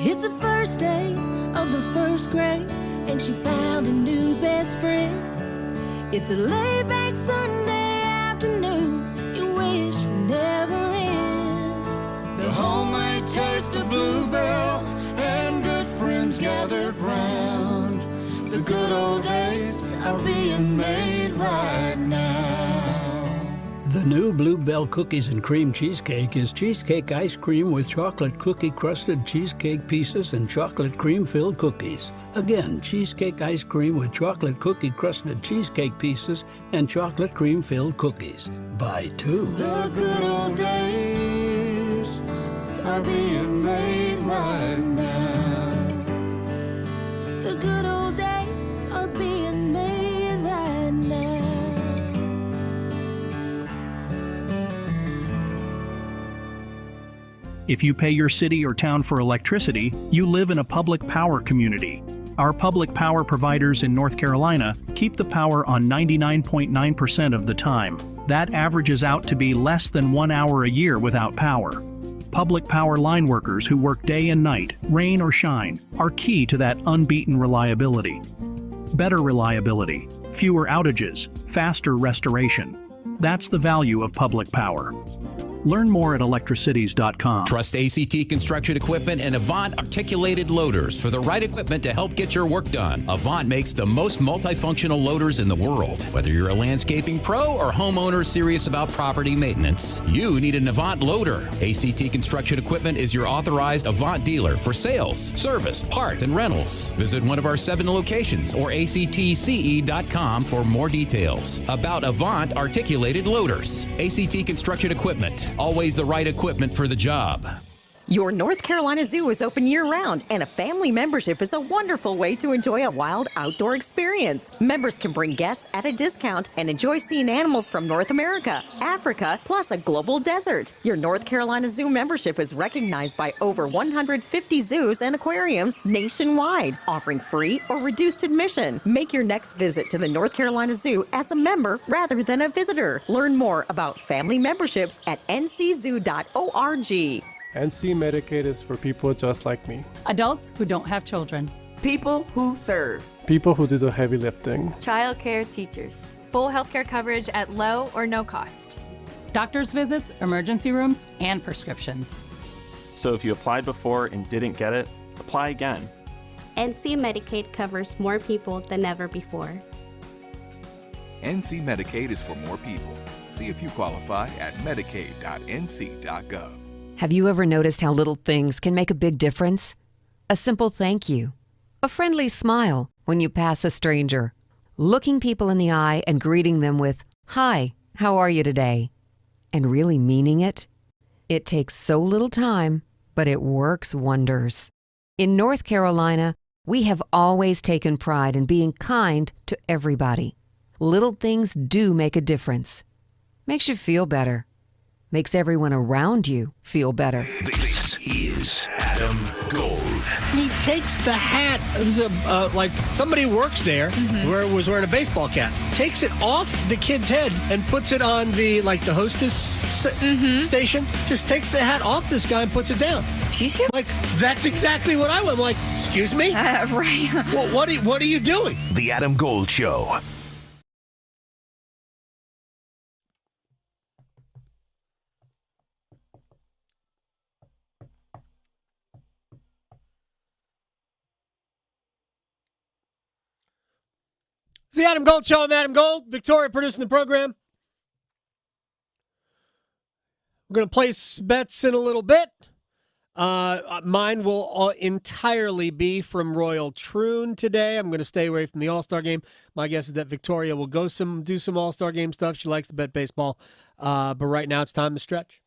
It's the first day of the first grade, and she found a new best friend. It's a laid-back Sunday afternoon you wish would never end. The homemade taste of Bluebell and good friends gathered round. The good old days are being made right now. The new Bluebell Cookies and Cream Cheesecake is cheesecake ice cream with chocolate cookie-crusted cheesecake pieces and chocolate cream-filled cookies. Again, cheesecake ice cream with chocolate cookie-crusted cheesecake pieces and chocolate cream-filled cookies. Buy two. The good old days are being made right now. The good old days are being made right now. If you pay your city or town for electricity, you live in a public power community. Our public power providers in North Carolina keep the power on 99.9% of the time. That averages out to be less than 1 hour a year without power. Public power line workers who work day and night, rain or shine, are key to that unbeaten reliability. Better reliability, fewer outages, faster restoration. That's the value of public power. Learn more at electricities.com. Trust ACT Construction Equipment and Avant Articulated Loaders for the right equipment to help get your work done. Avant makes the most multifunctional loaders in the world. Whether you're a landscaping pro or homeowner serious about property maintenance, you need an Avant loader. ACT Construction Equipment is your authorized Avant dealer for sales, service, part, and rentals. Visit one of our 7 locations or actce.com for more details about Avant Articulated Loaders. ACT Construction Equipment. Always the right equipment for the job. Your North Carolina Zoo is open year-round, and a family membership is a wonderful way to enjoy a wild outdoor experience. Members can bring guests at a discount and enjoy seeing animals from North America, Africa, plus a global desert. Your North Carolina Zoo membership is recognized by over 150 zoos and aquariums nationwide, offering free or reduced admission. Make your next visit to the North Carolina Zoo as a member rather than a visitor. Learn more about family memberships at nczoo.org. NC Medicaid is for people just like me. Adults who don't have children. People who serve. People who do the heavy lifting. Child care teachers. Full healthcare coverage at low or no cost. Doctor's visits, emergency rooms, and prescriptions. So if you applied before and didn't get it, apply again. NC Medicaid covers more people than ever before. NC Medicaid is for more people. See if you qualify at medicaid.nc.gov. Have you ever noticed how little things can make a big difference? A simple thank you, a friendly smile when you pass a stranger, looking people in the eye and greeting them with, "Hi, how are you today?" And really meaning it. It takes so little time, but it works wonders. In North Carolina, we have always taken pride in being kind to everybody. Little things do make a difference. Makes you feel better. Makes everyone around you feel better. This is Adam Gold. He takes the hat. It was like somebody who works there, was wearing a baseball cap. Takes it off the kid's head and puts it on the hostess station. Just takes the hat off this guy and puts it down. Excuse you? Like that's exactly what I went. I'm like, excuse me? Right. Well, what are you doing? The Adam Gold Show. It's the Adam Gold Show. I'm Adam Gold. Victoria producing the program. We're going to place bets in a little bit. Mine will entirely be from Royal Troon today. I'm going to stay away from the All-Star game. My guess is that Victoria will do some All-Star game stuff. She likes to bet baseball. But right now it's time to stretch.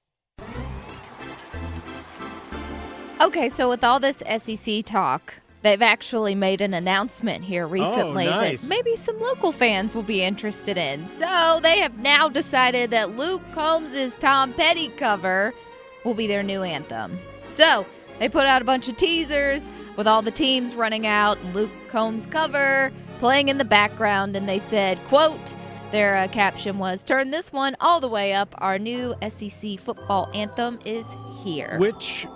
Okay, so with all this SEC talk, they've actually made an announcement here recently that maybe some local fans will be interested in. So they have now decided that Luke Combs' Tom Petty cover will be their new anthem. So they put out a bunch of teasers with all the teams running out, Luke Combs' cover playing in the background, and they said, quote, Their caption was, "Turn this one all the way up. Our new SEC football anthem is here." Which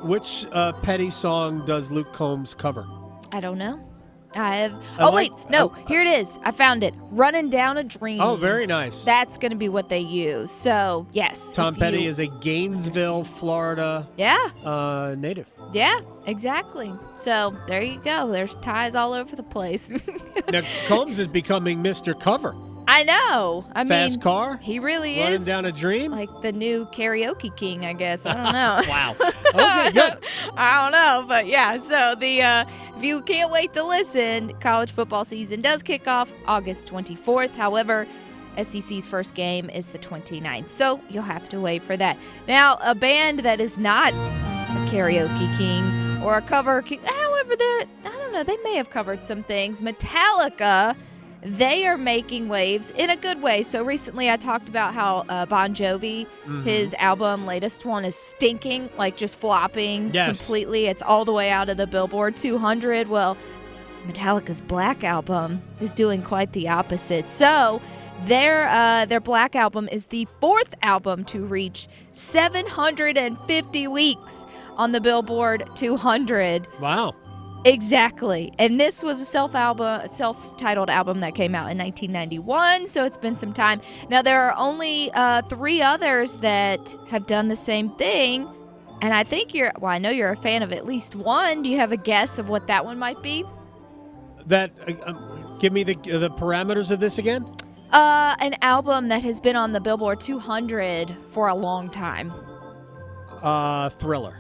Petty song does Luke Combs cover? I don't know. Here it is. I found it. "Running Down a Dream." Oh, very nice. That's going to be what they use. So, yes. Tom Petty is a Gainesville, Florida native. Yeah, exactly. So, there you go. There's ties all over the place. Now, Combs is becoming Mr. Cover. I know. Fast car? He really Running is. Down a Dream? Like the new karaoke king, I guess. I don't know. Wow. Okay, good. I don't know, but yeah. So if you can't wait to listen, college football season does kick off August 24th. However, SEC's first game is the 29th, so you'll have to wait for that. Now, a band that is not a karaoke king or a cover king, however, I don't know, they may have covered some things. Metallica. They are making waves in a good way. So recently I talked about how Bon Jovi, his latest one, is stinking, like just flopping completely. It's all the way out of the Billboard 200. Well, Metallica's Black Album is doing quite the opposite. So their Black Album is the 4th album to reach 750 weeks on the Billboard 200. Wow. Exactly. And this was a self-titled album that came out in 1991, so it's been some time. Now, there are only 3 others that have done the same thing, and I think I know you're a fan of at least one. Do you have a guess of what that one might be? Give me the parameters of this again? An album that has been on the Billboard 200 for a long time. Thriller.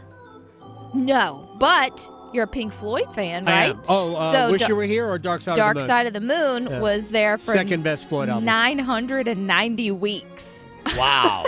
No, but... You're a Pink Floyd fan, right? I am. Oh, Wish You Were Here or Dark Side of the Moon? Dark Side of the Moon was there for second best Floyd album. 990 weeks. Wow.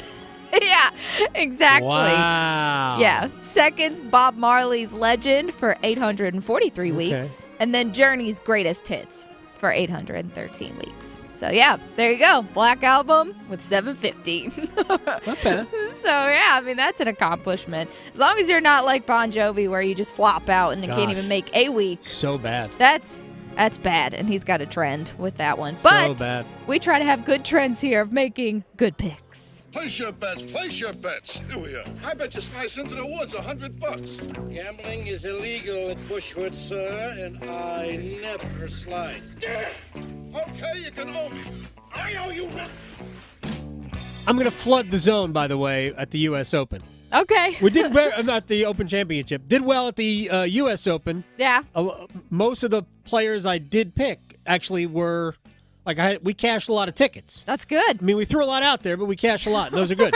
Yeah, exactly. Wow. Yeah. Second's Bob Marley's Legend for 843 weeks. And then Journey's Greatest Hits for 813 weeks. So, yeah, there you go. Black Album with 750. Not bad. So, yeah, I mean, that's an accomplishment. As long as you're not like Bon Jovi where you just flop out and can't even make a week. So bad. That's bad, and he's got a trend with that one. So But bad. we try to have good trends here of making good picks. Place your bets. Here we are. I bet you slice into the woods $100. Gambling is illegal at Bushwood, sir, and I never slide. Okay, you can owe me. I owe you. I'm going to flood the zone, by the way, at the U.S. Open. Okay. We did at the Open Championship. Did well at the U.S. Open. Yeah. Most of the players I did pick actually were... we cashed a lot of tickets. That's good. I mean, we threw a lot out there, but we cashed a lot. Those are good.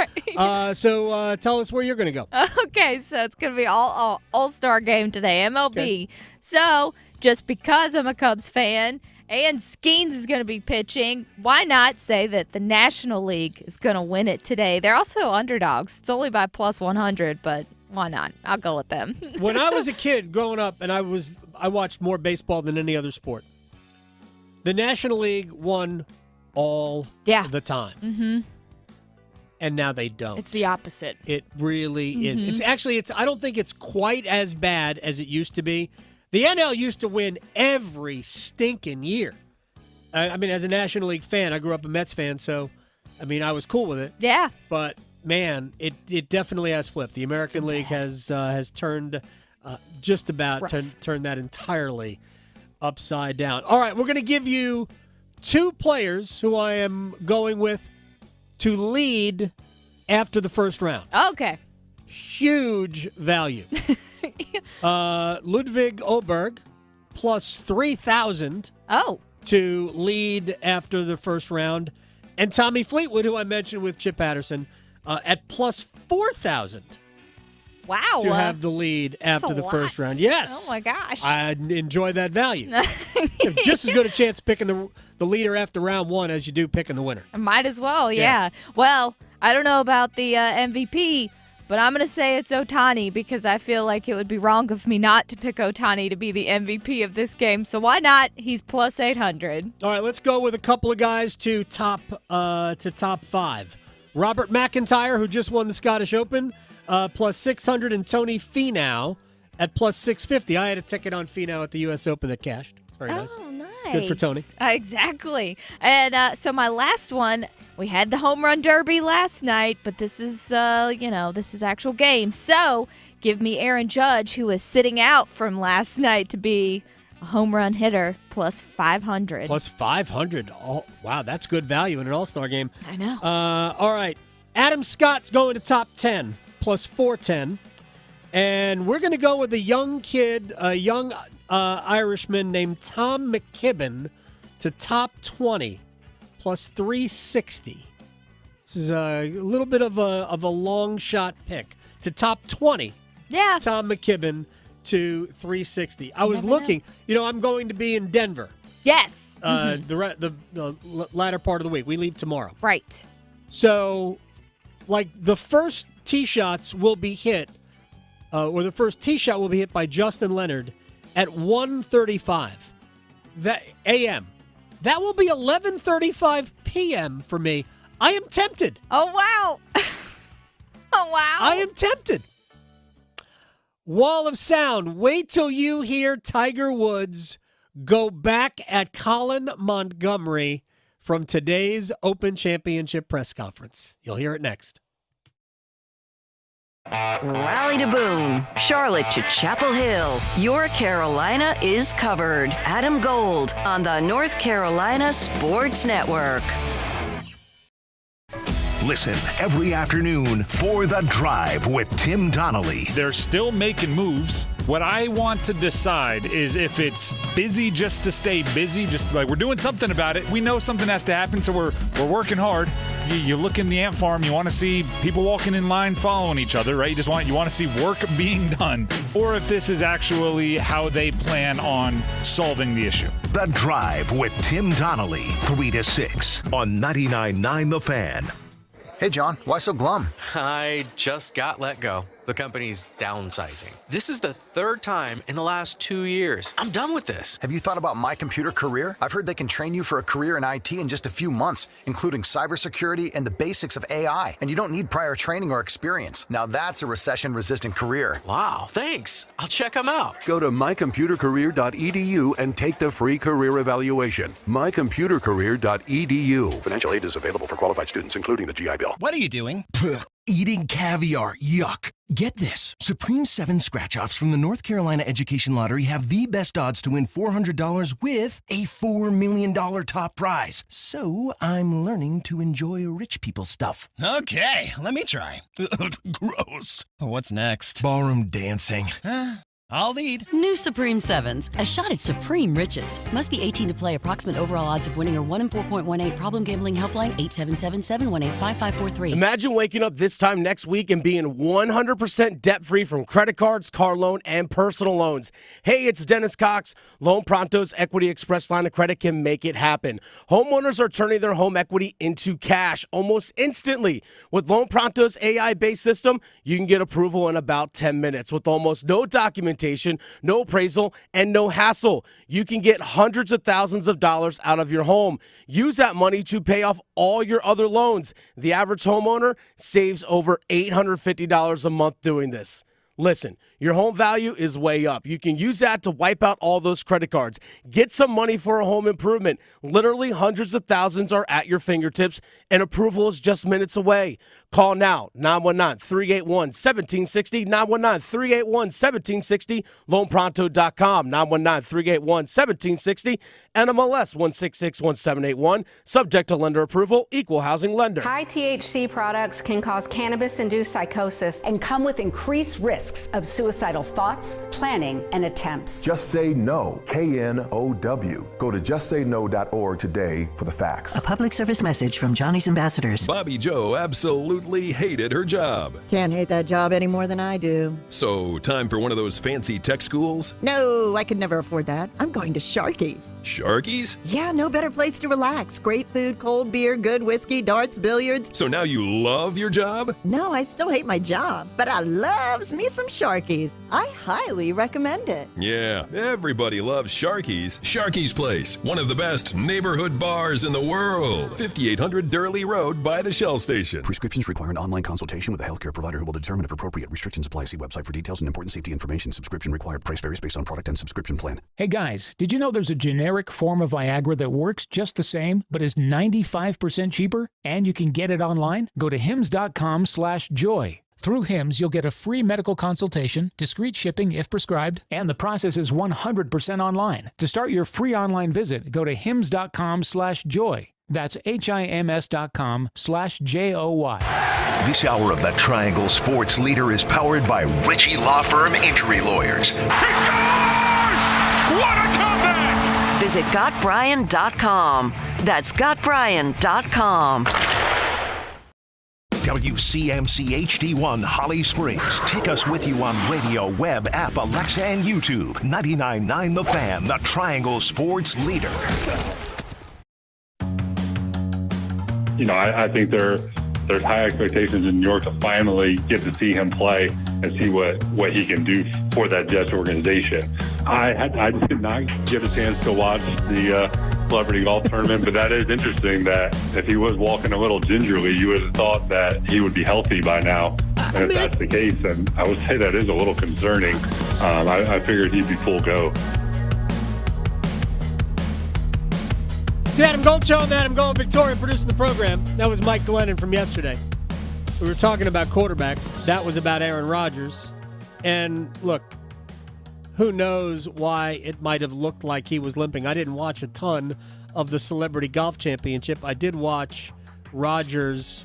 So tell us where you're going to go. Okay, so it's going to be all-star game today, MLB. Okay. So just because I'm a Cubs fan and Skeens is going to be pitching, why not say that the National League is going to win it today? They're also underdogs. It's only by plus 100, but why not? I'll go with them. When I was a kid growing up, and I watched more baseball than any other sport, the National League won all the time. Mm-hmm. And now they don't. It's the opposite. It really is. It's actually, I don't think it's quite as bad as it used to be. The NL used to win every stinking year. I mean, as a National League fan, I grew up a Mets fan, so, I mean, I was cool with it. Yeah. But, man, it definitely has flipped. The American League has turned just about turned that entirely upside down. All right, we're going to give you 2 players who I am going with to lead after the first round. Okay. Huge value. Ludwig Oberg plus 3,000 to lead after the first round. And Tommy Fleetwood, who I mentioned with Chip Patterson, at plus 4,000. Wow. To have the lead after the first round. Yes. Oh, my gosh. I enjoy that value. You have just as good a chance picking the leader after round 1 as you do picking the winner. Might as well, yeah. Yes. Well, I don't know about the MVP, but I'm going to say it's Ohtani because I feel like it would be wrong of me not to pick Ohtani to be the MVP of this game. So why not? He's plus 800. All right, let's go with a couple of guys to top 5. Robert McIntyre, who just won the Scottish Open, plus 600, and Tony Finau at plus 650. I had a ticket on Finau at the U.S. Open that cashed. Very nice. Oh, Good for Tony. Exactly. And so my last one, we had the home run derby last night, but this is, this is actual game. So give me Aaron Judge, who is sitting out from last night, to be a home run hitter, plus 500. Plus 500. Oh, wow, that's good value in an all-star game. I know. All right. Adam Scott's going to top 10, plus 410. And we're going to go with a young kid, a young Irishman named Tom McKibben to top 20, plus 360. This is a little bit of a long shot pick. To top 20, yeah, Tom McKibben to 360. I was looking. I'm going to be in Denver. Yes. The latter part of the week. We leave tomorrow. Right. So, the first tee shots will be hit, or the first tee shot will be hit by Justin Leonard at 1:35 a.m. That will be 11:35 p.m. for me. I am tempted. Oh, wow. Oh, wow. I am tempted. Wall of Sound. Wait till you hear Tiger Woods go back at Colin Montgomery from today's Open Championship press conference. You'll hear it next. Raleigh to Boone, Charlotte to Chapel Hill. Your Carolina is covered. Adam Gold on the North Carolina Sports Network. Listen every afternoon for The Drive with Tim Donnelly. They're still making moves. What I want to decide is if it's busy just to stay busy, just like we're doing something about it. We know something has to happen, so we're working hard. You look in the ant farm, you want to see people walking in lines following each other, right? You want to see work being done. Or if this is actually how they plan on solving the issue. The Drive with Tim Donnelly, 3 to 6 on 99.9 The Fan. Hey, John, why so glum? I just got let go. The company's downsizing. This is the third time in the last 2 years. I'm done with this. Have you thought about My Computer Career? I've heard they can train you for a career in IT in just a few months, including cybersecurity and the basics of AI. And you don't need prior training or experience. Now that's a recession-resistant career. Wow, thanks. I'll check them out. Go to mycomputercareer.edu and take the free career evaluation. mycomputercareer.edu. Financial aid is available for qualified students, including the GI Bill. What are you doing? Eating caviar. Yuck. Get this. Supreme 7 scratch-offs from the North Carolina Education Lottery have the best odds to win $400 with a $4 million top prize. So I'm learning to enjoy rich people stuff. Okay, let me try. Gross. What's next? Ballroom dancing. I'll lead. New Supreme 7s. A shot at supreme riches. Must be 18 to play. Approximate overall odds of winning are 1 in 4.18. Problem gambling helpline 877-718-5543. Imagine waking up this time next week and being 100% debt-free from credit cards, car loan, and personal loans. Hey, it's Dennis Cox. Loan Pronto's Equity Express line of credit can make it happen. Homeowners are turning their home equity into cash almost instantly. With Loan Pronto's AI-based system, you can get approval in about 10 minutes with almost no documentation, no appraisal, and no hassle. You can get hundreds of thousands of dollars out of your home. Use that money to pay off all your other loans. The average homeowner saves over $850 a month doing this. Listen, your home value is way up. You can use that to wipe out all those credit cards. Get some money for a home improvement. Literally hundreds of thousands are at your fingertips, and approval is just minutes away. Call now, 919-381-1760, 919-381-1760, loanpronto.com, 919-381-1760, NMLS 1661781, subject to lender approval, equal housing lender. High THC products can cause cannabis-induced psychosis and come with increased risks of suicidal thoughts, planning, and attempts. Just Say No, KNOW. Go to justsayno.org today for the facts. A public service message from Johnny's Ambassadors. Bobby Joe absolutely hated her job. Can't hate that job any more than I do. So, time for one of those fancy tech schools? No, I could never afford that. I'm going to Sharky's. Sharky's? Yeah, no better place to relax. Great food, cold beer, good whiskey, darts, billiards. So now you love your job? No, I still hate my job, but I loves me some Sharky's. Sharky's. I highly recommend it. Yeah, everybody loves Sharky's. Sharky's Place, one of the best neighborhood bars in the world. 5800 Durley Road by the Shell Station. Prescriptions require an online consultation with a healthcare provider who will determine if appropriate. Restrictions apply. See website for details and important safety information. Subscription required. Price varies based on product and subscription plan. Hey guys, did you know there's a generic form of Viagra that works just the same, but is 95% cheaper? And you can get it online? Go to hims.com/joy. Through Hims, you'll get a free medical consultation, discreet shipping if prescribed, and the process is 100% online. To start your free online visit, go to hims.com/joy. That's HIMS.com/JOY. This hour of the Triangle Sports Leader is powered by Ritchie Law Firm Injury Lawyers. Visit GotBryan.com. That's GotBryan.com. WCMC HD1 Holly Springs. Take us with you on radio, web, app, Alexa, and YouTube. 99.9 The Fan, the Triangle Sports Leader. I think there's high expectations in New York to finally get to see him play and see what he can do for that Jets organization. I did not get a chance to watch the celebrity golf tournament, but that is interesting that if he was walking a little gingerly, you would have thought that he would be healthy by now. And if that's the case, then I would say that is a little concerning. I figured he'd be full go. It's the Adam Gold Show. I'm Adam Gold, Victoria producing the program. That was Mike Glennon from yesterday. We were talking about quarterbacks. That was about Aaron Rodgers. And look, who knows why it might have looked like he was limping. I didn't watch a ton of the Celebrity Golf Championship. I did watch Rodgers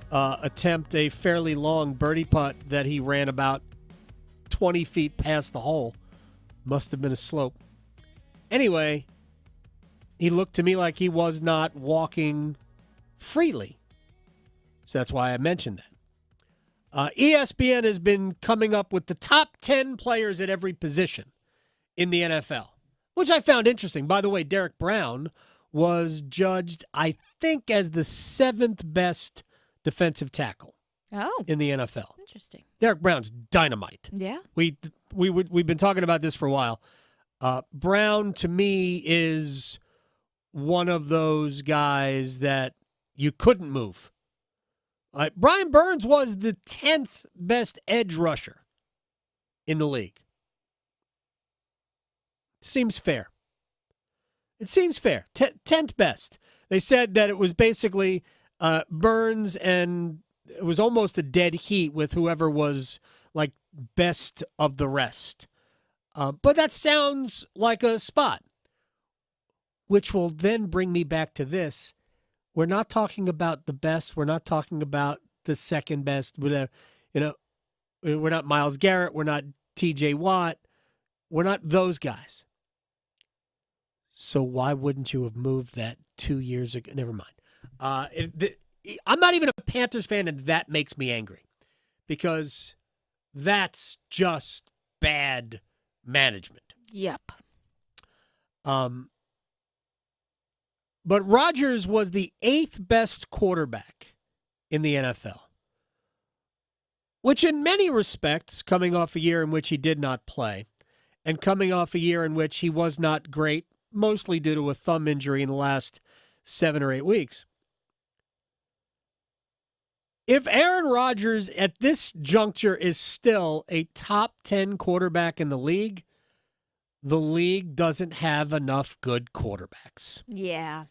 attempt a fairly long birdie putt that he ran about 20 feet past the hole. Must have been a slope. Anyway, he looked to me like he was not walking freely. So that's why I mentioned that. ESPN has been coming up with the top 10 players at every position in the NFL, which I found interesting. By the way, Derek Brown was judged, I think, as the 7th best defensive tackle in the NFL. Interesting. Derek Brown's dynamite. Yeah. We've been talking about this for a while. Brown, to me, is one of those guys that you couldn't move. Brian Burns was the 10th best edge rusher in the league. Seems fair. It seems fair. 10th best. They said that it was basically Burns, and it was almost a dead heat with whoever was like best of the rest. But that sounds like a spot, which will then bring me back to this. We're not talking about the best. We're not talking about the second best. Whatever. We're not Myles Garrett. We're not T.J. Watt. We're not those guys. So why wouldn't you have moved that 2 years ago? Never mind. I'm not even a Panthers fan, and that makes me angry because that's just bad management. Yep. But Rodgers was the 8th best quarterback in the NFL, which in many respects, coming off a year in which he did not play and coming off a year in which he was not great, mostly due to a thumb injury in the last 7 or 8 weeks. If Aaron Rodgers at this juncture is still a top 10 quarterback in the league doesn't have enough good quarterbacks. Yeah.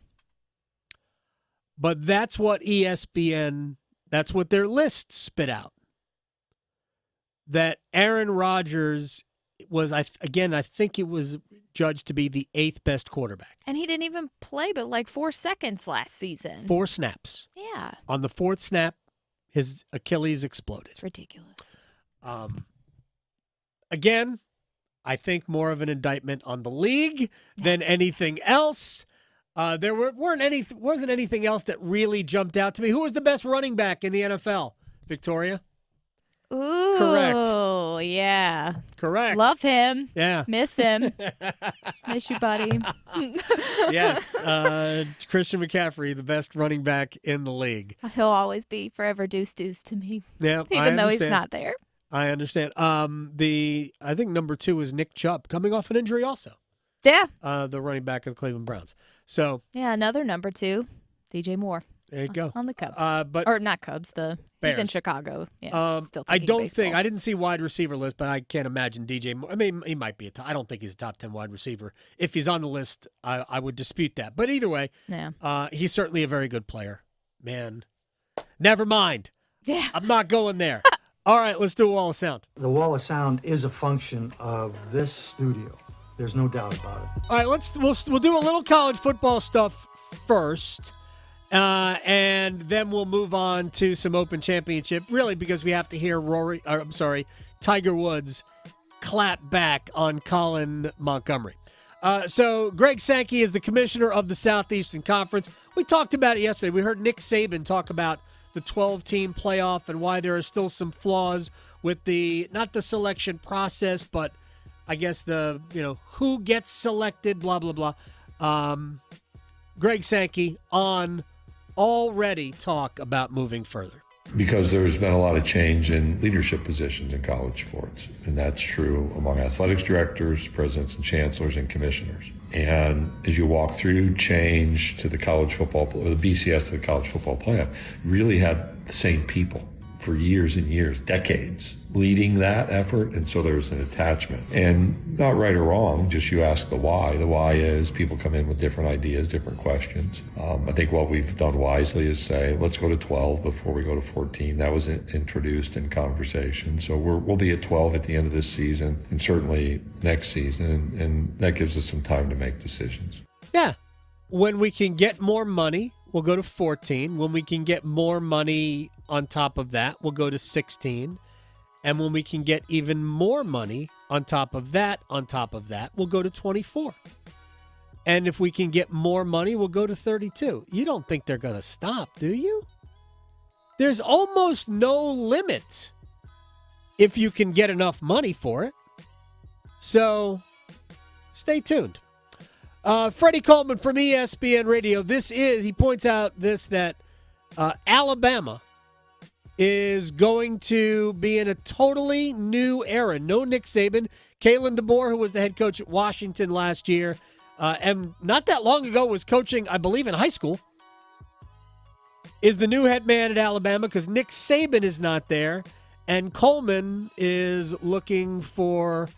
But that's what ESPN, that's what their list spit out. That Aaron Rodgers was, I think it was judged to be the 8th best quarterback. And he didn't even play but like 4 seconds last season. 4 snaps. Yeah. On the 4th snap, his Achilles exploded. It's ridiculous. Again, I think more of an indictment on the league than anything else. There wasn't anything else that really jumped out to me. Who was the best running back in the NFL? Victoria? Ooh. Correct. Yeah. Correct. Love him. Yeah. Miss him. Miss you, buddy. Yes. Christian McCaffrey, the best running back in the league. He'll always be forever deuce to me. Yeah, even though he's not there. I understand. I think number 2 is Nick Chubb, coming off an injury also. Yeah. The running back of the Cleveland Browns. So yeah, another number 2, DJ Moore. There you go. On the Cubs. Or not Cubs, Bears. He's in Chicago. Yeah, still I don't baseball. think, I didn't see wide receiver list, but I can't imagine DJ Moore. I mean, he might be I don't think he's a top 10 wide receiver. If he's on the list, I would dispute that. But either way, he's certainly a very good player. Man, never mind. Yeah. I'm not going there. All right, let's do a wall of sound. The wall of sound is a function of this studio. There's no doubt about it. All right, we'll do a little college football stuff first. And then we'll move on to some Open Championship, really because we have to hear Tiger Woods clap back on Colin Montgomery. So Greg Sankey is the commissioner of the Southeastern Conference. We talked about it yesterday. We heard Nick Saban talk about the 12-team playoff and why there are still some flaws with not the selection process, but I guess who gets selected, blah, blah, blah. Greg Sankey on already talk about moving further. Because there's been a lot of change in leadership positions in college sports, and that's true among athletics directors, presidents and chancellors, and commissioners. And as you walk through change to the college football, or the BCS to the college football playoff, really had the same people for years and years, decades, leading that effort, and so there's an attachment. And not right or wrong, just you ask the why. The why is people come in with different ideas, different questions. I think what we've done wisely is say, let's go to 12 before we go to 14. That was introduced in conversation. So we'll be at 12 at the end of this season, and certainly next season, and that gives us some time to make decisions. Yeah. When we can get more money, we'll go to 14. When we can get more money on top of that, we'll go to 16. And when we can get even more money on top of that, we'll go to 24. And if we can get more money, we'll go to 32. You don't think they're going to stop, do you? There's almost no limit if you can get enough money for it. So stay tuned. Freddie Coleman from ESPN Radio. He points out that Alabama is going to be in a totally new era. No Nick Saban. Kalen DeBoer, who was the head coach at Washington last year, and not that long ago was coaching, I believe, in high school, is the new head man at Alabama because Nick Saban is not there, and Coleman is looking for,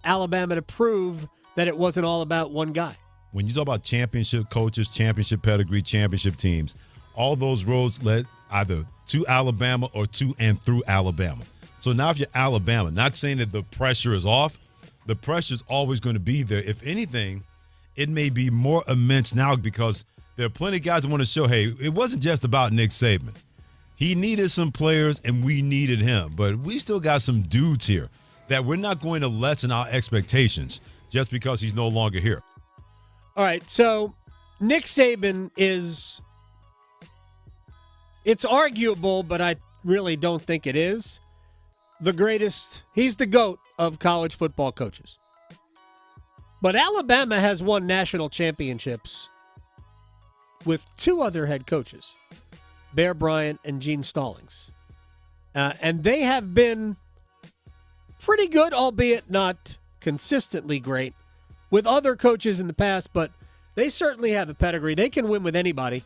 Alabama to prove that it wasn't all about one guy. When you talk about championship coaches, championship pedigree, championship teams, all those roads led either to Alabama or to and through Alabama. So now if you're Alabama, not saying that the pressure is off, the pressure is always going to be there. If anything, it may be more immense now because there are plenty of guys that want to show, hey, it wasn't just about Nick Saban. He needed some players and we needed him. But we still got some dudes here that we're not going to lessen our expectations just because he's no longer here. All right, so Nick Saban it's arguable, but I really don't think it is the greatest. He's the GOAT of college football coaches. But Alabama has won national championships with two other head coaches, Bear Bryant and Gene Stallings. And they have been pretty good, albeit not consistently great, with other coaches in the past, but they certainly have a pedigree. They can win with anybody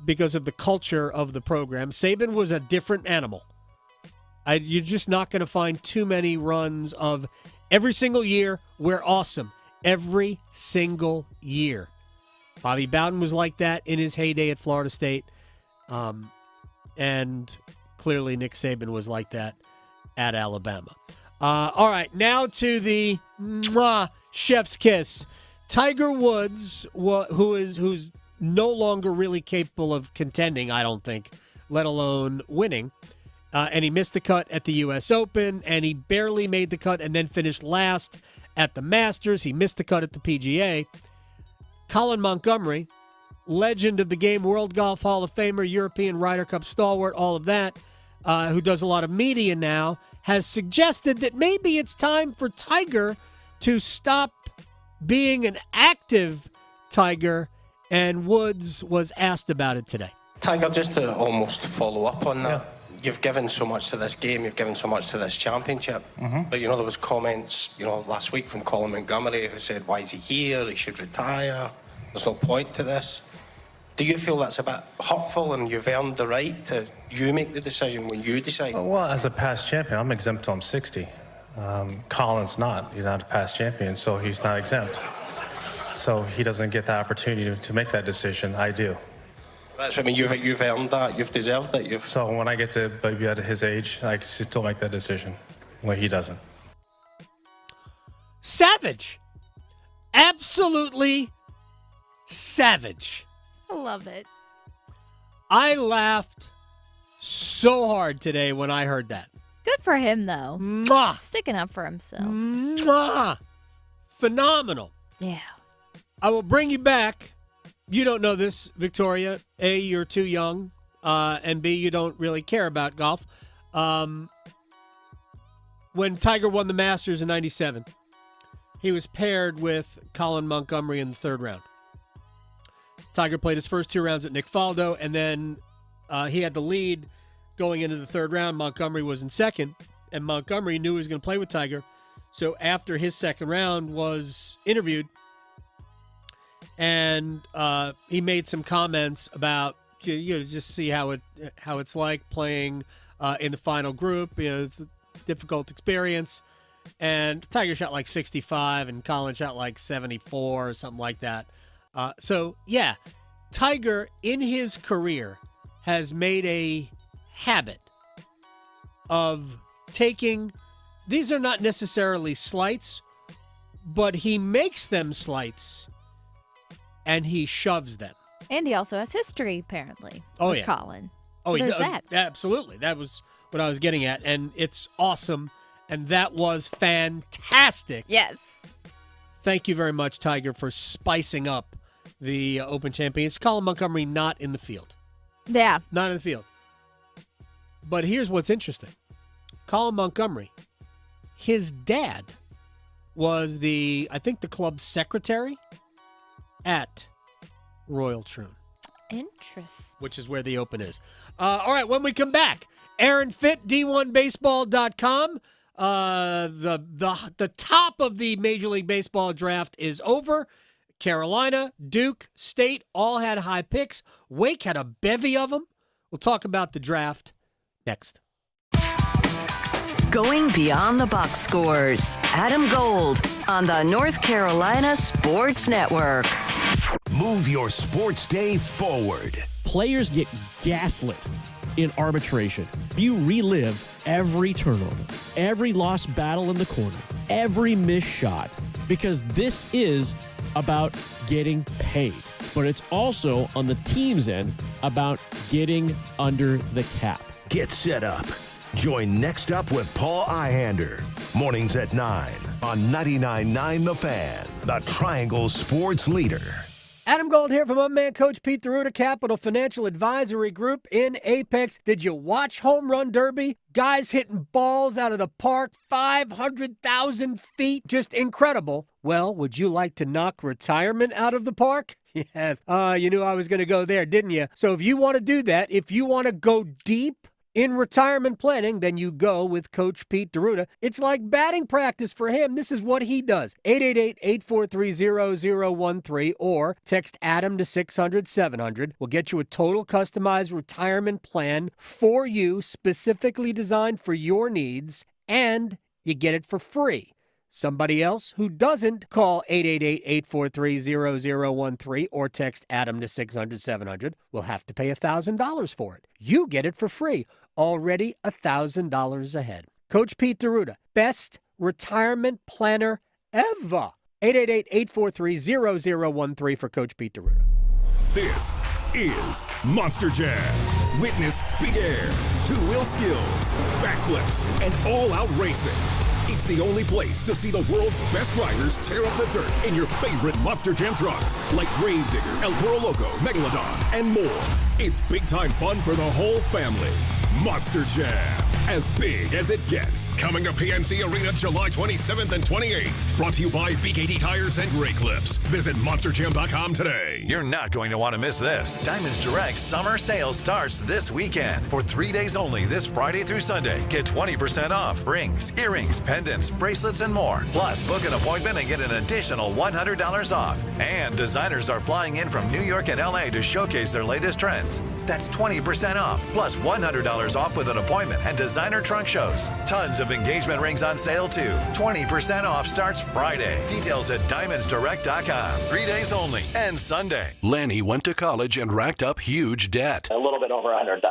because of the culture of the program. Saban was a different animal. You're just not going to find too many runs of every single year, we're awesome. Every single year. Bobby Bowden was like that in his heyday at Florida State. And clearly Nick Saban was like that at Alabama. All right, now to the chef's kiss. Tiger Woods, who's no longer really capable of contending, I don't think, let alone winning. And he missed the cut at the U.S. Open, and he barely made the cut and then finished last at the Masters. He missed the cut at the PGA. Colin Montgomery, legend of the game, World Golf Hall of Famer, European Ryder Cup stalwart, all of that, who does a lot of media now, has suggested that maybe it's time for Tiger to stop being an active Tiger, and Woods was asked about it today. Tiger, just to almost follow up on that, you've given so much to this game, you've given so much to this championship. But, there was comments, last week from Colin Montgomery who said, why is he here? He should retire. There's no point to this. Do you feel that's a bit hurtful and you've earned the right to you make the decision when you decide? Well, as a past champion, I'm exempt till I'm 60. Colin's not. He's not a past champion, so he's not exempt. So he doesn't get the opportunity to make that decision. I do. That's what I mean. You've earned that. You've deserved it. So when I get to be at his age, I can still make that decision when he doesn't. Savage. Absolutely savage. I love it. I laughed so hard today when I heard that. Good for him, though. Mwah! Sticking up for himself. Mwah! Phenomenal. Yeah. I will bring you back. You don't know this, Victoria. A, you're too young. And B, you don't really care about golf. When Tiger won the Masters in 97, he was paired with Colin Montgomery in the third round. Tiger played his first 2 rounds at Nick Faldo, and then he had the lead going into the third round. Montgomery was in second, and Montgomery knew he was going to play with Tiger. So after his second round was interviewed, and he made some comments about just see how it's like playing in the final group. It's a difficult experience, and Tiger shot like 65, and Colin shot like 74 or something like that. So yeah, Tiger in his career has made a habit of taking. These are not necessarily slights, but he makes them slights, and he shoves them. And he also has history, apparently, with Colin. So there's that. Absolutely. That was what I was getting at, and it's awesome, and that was fantastic. Yes. Thank you very much, Tiger, for spicing up the Open Champions. Colin Montgomery not in the field. Yeah. Not in the field. But here's what's interesting. Colin Montgomery, his dad was the club's secretary at Royal Troon. Interesting. Which is where the Open is. All right, when we come back, Aaron Fitt, D1Baseball.com. The top of the Major League Baseball draft is over. Carolina, Duke, State all had high picks. Wake had a bevy of them. We'll talk about the draft next. Going beyond the box scores. Adam Gold on the North Carolina Sports Network. Move your sports day forward. Players get gaslit in arbitration. You relive every turnover, every lost battle in the corner, every missed shot, because this is about getting paid. But it's also, on the team's end, about getting under the cap. Get set up. Join Next Up with Paul Ihander. Mornings at 9 on 99.9 The Fan, the Triangle Sports Leader. Adam Gold here from my man, Coach Pete DeRuta, Capital Financial Advisory Group in Apex. Did you watch Home Run Derby? Guys hitting balls out of the park, 500,000 feet. Just incredible. Well, would you like to knock retirement out of the park? Yes. You knew I was going to go there, didn't you? So if you want to do that, if you want to go deep in retirement planning, then you go with Coach Pete DeRuta. It's like batting practice for him. This is what he does. 888-843-0013 or text Adam to 600-700. We'll get you a total customized retirement plan for you, specifically designed for your needs, and you get it for free. Somebody else who doesn't, call 888-843-0013 or text Adam to 600-700 will have to pay $1,000 for it. You get it for free. Already $1,000 ahead. Coach Pete DeRuta, best retirement planner ever. 888-843-0013 for Coach Pete DeRuta. This is Monster Jam. Witness big air, two-wheel skills, backflips, and all-out racing. It's the only place to see the world's best drivers tear up the dirt in your favorite Monster Jam trucks, like Gravedigger, El Toro Loco, Megalodon, and more. It's big-time fun for the whole family. Monster Jam. as big as it gets. Coming to PNC Arena July 27th and 28th. Brought to you by BKT Tires and Great Clips. Visit monsterjam.com today. You're not going to want to miss this. Diamonds Direct summer sale starts this weekend. For 3 days only this Friday through Sunday. Get 20% off rings, earrings, pendants, bracelets, and more. Plus, book an appointment and get an additional $100 off. And designers are flying in from New York and LA to showcase their latest trends. That's 20% off, plus $100 off with an appointment and designer trunk shows. Tons of engagement rings on sale too. 20% off starts Friday. Details at diamondsdirect.com. 3 days only and Sunday. Lanny went to college and racked up huge debt. A little bit over $100,000.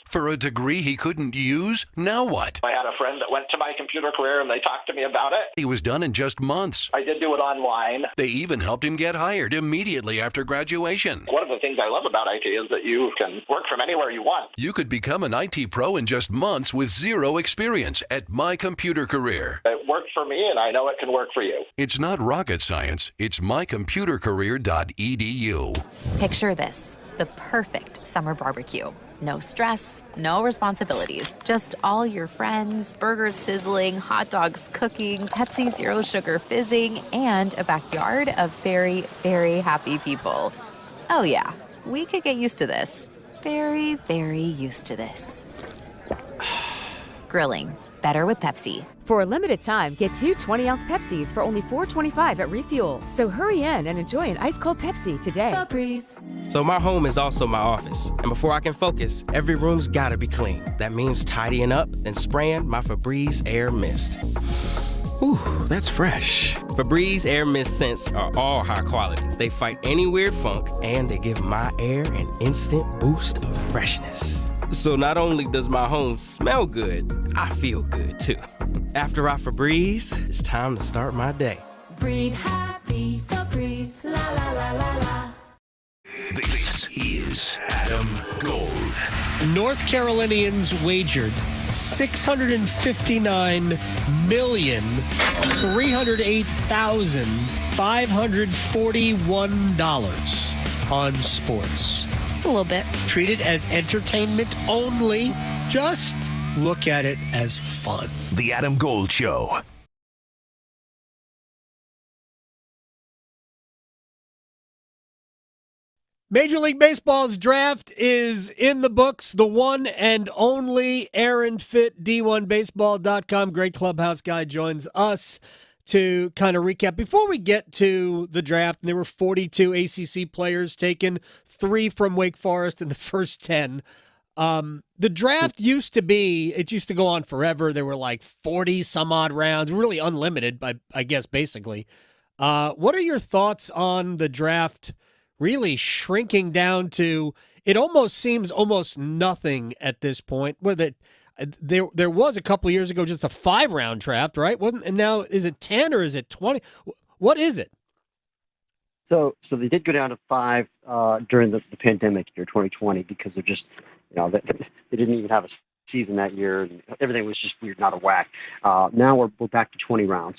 For a degree he couldn't use? Now what? I had a friend that went to my computer career and they talked to me about it. He was done in just months. I did do it online. They even helped him get hired immediately after graduation. One of the things I love about IT is that you can work from anywhere you want. You could become an IT pro in just months with zero experience at My Computer Career. It worked for me, and I know it can work for you. It's not rocket science. It's mycomputercareer.edu. Picture this, the perfect summer barbecue. No stress, no responsibilities, just all your friends, burgers sizzling, hot dogs cooking, Pepsi Zero Sugar fizzing, and a backyard of very, very happy people. Oh yeah, we could get used to this. Very, very used to this. Grilling, better with Pepsi. For a limited time, get 2 20-ounce Pepsis for only $4.25 at Refuel. So hurry in and enjoy an ice-cold Pepsi today. So my home is also my office. And before I can focus, every room's gotta be clean. That means tidying up, then spraying my Febreze Air Mist. Ooh, that's fresh. Febreze Air Mist scents are all high quality. They fight any weird funk, and they give my air an instant boost of freshness. So not only does my home smell good, I feel good too. After I Febreze, it's time to start my day. Breathe happy, Febreze, la la la la la. This is Adam Gold. North Carolinians wagered $659,308,541 on sports. It's a little bit. Treat it as entertainment only. Just look at it as fun. The Adam Gold Show. Major League Baseball's draft is in the books. The one and only Aaron Fitt, D1Baseball.com. Great clubhouse guy joins us to kind of recap. Before we get to the draft, there were 42 ACC players taken, 3 from Wake Forest in the first 10. The draft used to go on forever. There were like 40 some odd rounds, really unlimited, I guess, basically. What are your thoughts on the draft really shrinking down to, it almost seems almost nothing at this point, where there was a couple of years ago just a 5-round draft, right? And now is it 10 or is it 20? What is it? So they did go down to 5 during the pandemic year, 2020, because they're just, they didn't even have a season that year, and everything was just weird, not a whack. Now we're back to 20 rounds,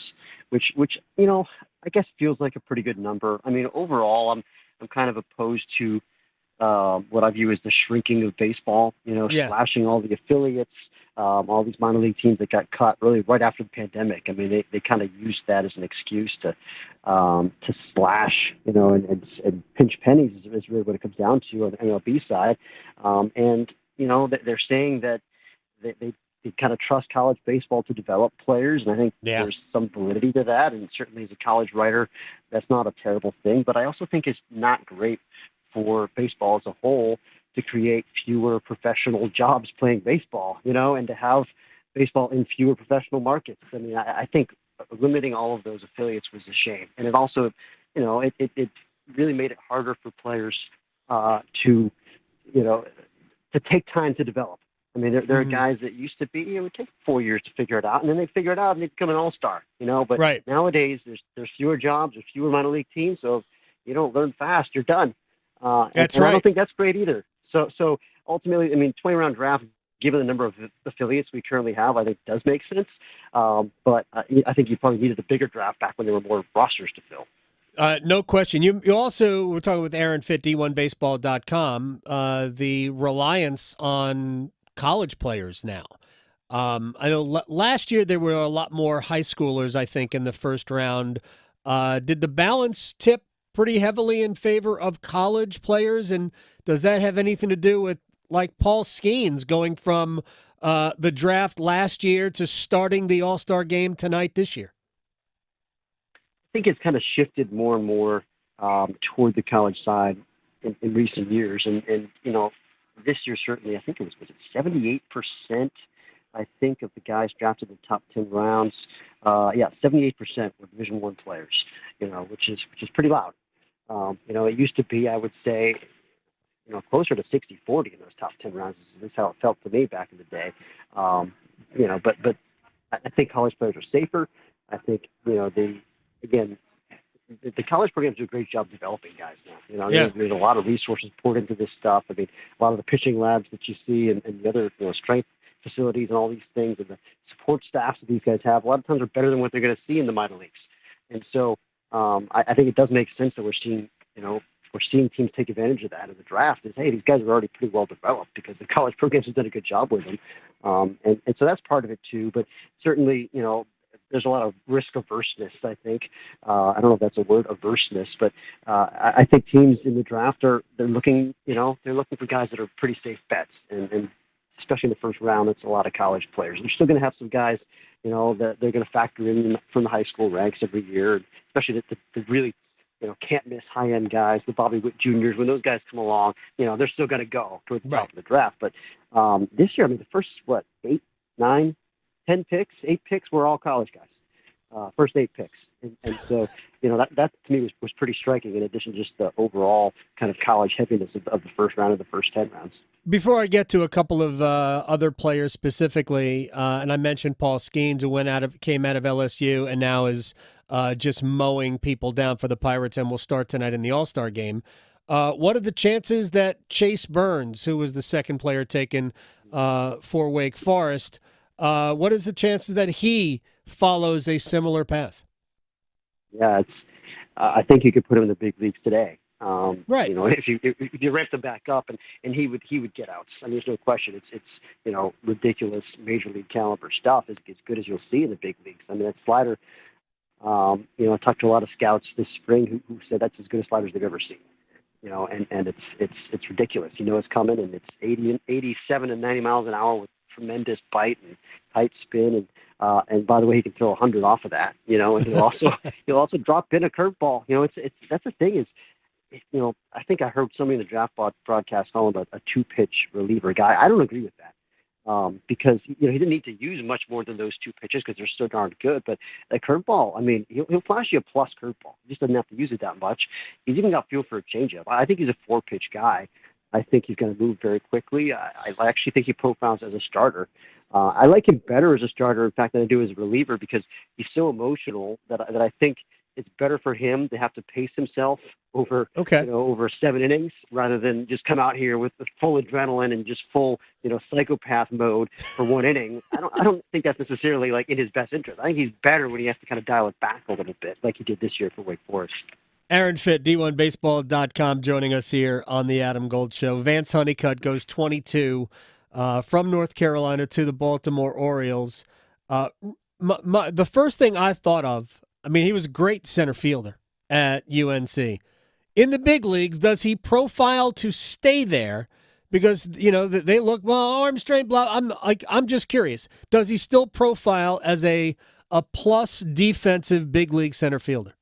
which I guess feels like a pretty good number. I mean, overall, I'm kind of opposed to what I view as the shrinking of baseball, slashing all the affiliates, all these minor league teams that got cut really right after the pandemic. I mean, they kind of used that as an excuse to slash, and pinch pennies is really what it comes down to on the MLB side. They're saying that they kind of trust college baseball to develop players, and I think there's some validity to that, and certainly as a college writer, that's not a terrible thing, but I also think it's not great for baseball as a whole to create fewer professional jobs playing baseball, and to have baseball in fewer professional markets. I mean, I think limiting all of those affiliates was a shame, and it also, it really made it harder for players to take time to develop. I mean, there are guys that used to be, it would take 4 years to figure it out, and then they figure it out and they become an all-star, but nowadays there's fewer jobs, there's fewer minor league teams, so if you don't learn fast, you're done. That's right. I don't think that's great either. So ultimately, I mean, 20-round draft, given the number of affiliates we currently have, I think does make sense. But I think you probably needed a bigger draft back when there were more rosters to fill. No question. You also were talking with Aaron Fitt, D1Baseball.com, the reliance on college players now. I know last year there were a lot more high schoolers, I think, in the first round. Did the balance tip pretty heavily in favor of college players, and does that have anything to do with, like, Paul Skeens going from the draft last year to starting the All-Star game tonight this year? I think it's kind of shifted more and more toward the college side in recent years. And, this year certainly, I think was it 78%, I think, of the guys drafted in the top 10 rounds. 78% were Division I players, which is pretty loud. It used to be, I would say, closer to 60-40 in those top 10 rounds. This is how it felt to me back in the day. But I think college players are safer. I think, the college programs do a great job developing guys now. There's a lot of resources poured into this stuff. I mean, a lot of the pitching labs that you see and the other strength facilities and all these things, and the support staffs that these guys have, a lot of times are better than what they're going to see in the minor leagues. And so I think it does make sense that we're seeing teams take advantage of that in the draft. Is, hey, these guys are already pretty well developed because the college programs have done a good job with them. And so that's part of it too. But certainly, there's a lot of risk averseness, I think. I don't know if that's a word, averseness, but I think teams in the draft they're looking for guys that are pretty safe bets, and especially in the first round, it's a lot of college players. They're still going to have some guys, that they're going to factor in from the high school ranks every year, especially the really, can't miss high-end guys, the Bobby Witt Juniors. When those guys come along, they're still going to go towards the top of the draft. But this year, the first, 8, 9, 10 picks, 8 picks were all college guys. First 8 picks. And so, that to me was pretty striking, in addition to just the overall kind of college heaviness of the first round of the first 10 rounds. Before I get to a couple of other players specifically, and I mentioned Paul Skeens, who came out of LSU and now is just mowing people down for the Pirates and will start tonight in the All-Star game. What are the chances that Chase Burns, who was the second player taken for Wake Forest, what is the chances that he follows a similar path? Yeah, I think you could put him in the big leagues today. Right. If you ramp them back up, and he would get outs. I mean, there's no question. It's ridiculous major league caliber stuff, as good as you'll see in the big leagues. I mean, that slider. I talked to a lot of scouts this spring who said that's as good a slider as they've ever seen. And it's ridiculous. It's coming, and it's 87 and 90 miles an hour with tremendous bite and tight spin, and by the way, he can throw 100 off of that. And he'll also drop in a curveball. That's the thing is. I think I heard somebody in the draft broadcast call him a 2-pitch reliever guy. I don't agree with that because he didn't need to use much more than those 2 pitches because they're so darn good. But a curveball, he'll flash you a plus curveball. He just doesn't have to use it that much. He's even got feel for a changeup. I think he's a 4-pitch guy. I think he's going to move very quickly. I actually think he profiles as a starter. I like him better as a starter, in fact, than I do as a reliever because he's so emotional that I think it's better for him to have to pace himself over 7 innings rather than just come out here with the full adrenaline and just full psychopath mode for 1 inning. I don't think that's necessarily in his best interest. I think he's better when he has to kind of dial it back a little bit, like he did this year for Wake Forest. Aaron Fitt, D1Baseball.com, joining us here on the Adam Gold Show. Vance Honeycutt goes 22 from North Carolina to the Baltimore Orioles. The first thing I thought of, he was a great center fielder at UNC. In the big leagues, does he profile to stay there? Because, they look, arm strength, blah. I'm just curious. Does he still profile as a plus defensive big league center fielder?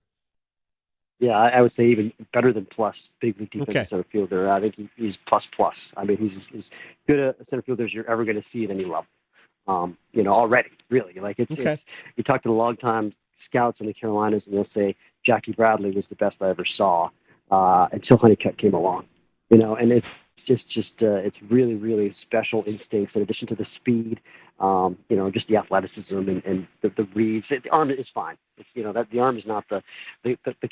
Yeah, I would say even better than plus big league defensive center fielder. I think he's plus. He's as good a center fielder as you're ever going to see at any level. Already, really. You talk to the longtime scouts in the Carolinas, and they'll say Jackie Bradley was the best I ever saw until Honeycutt came along. And it's it's really, really special instincts in addition to the speed, just the athleticism and the reads. The arm is fine. That the arm is not the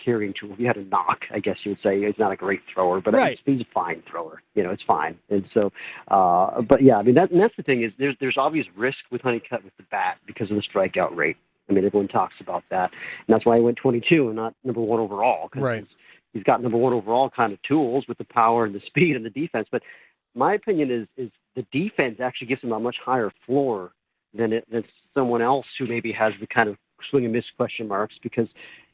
carrying tool. If you had a knock, I guess you would say he's not a great thrower, but he's a fine thrower. It's fine. And so, but yeah, that's the thing is there's obvious risk with Honeycutt with the bat because of the strikeout rate. Everyone talks about that, and that's why he went 22 and not number 1 overall. Right. He's got number 1 overall kind of tools with the power and the speed and the defense. But my opinion is the defense actually gives him a much higher floor than someone else who maybe has the kind of swing and miss question marks, because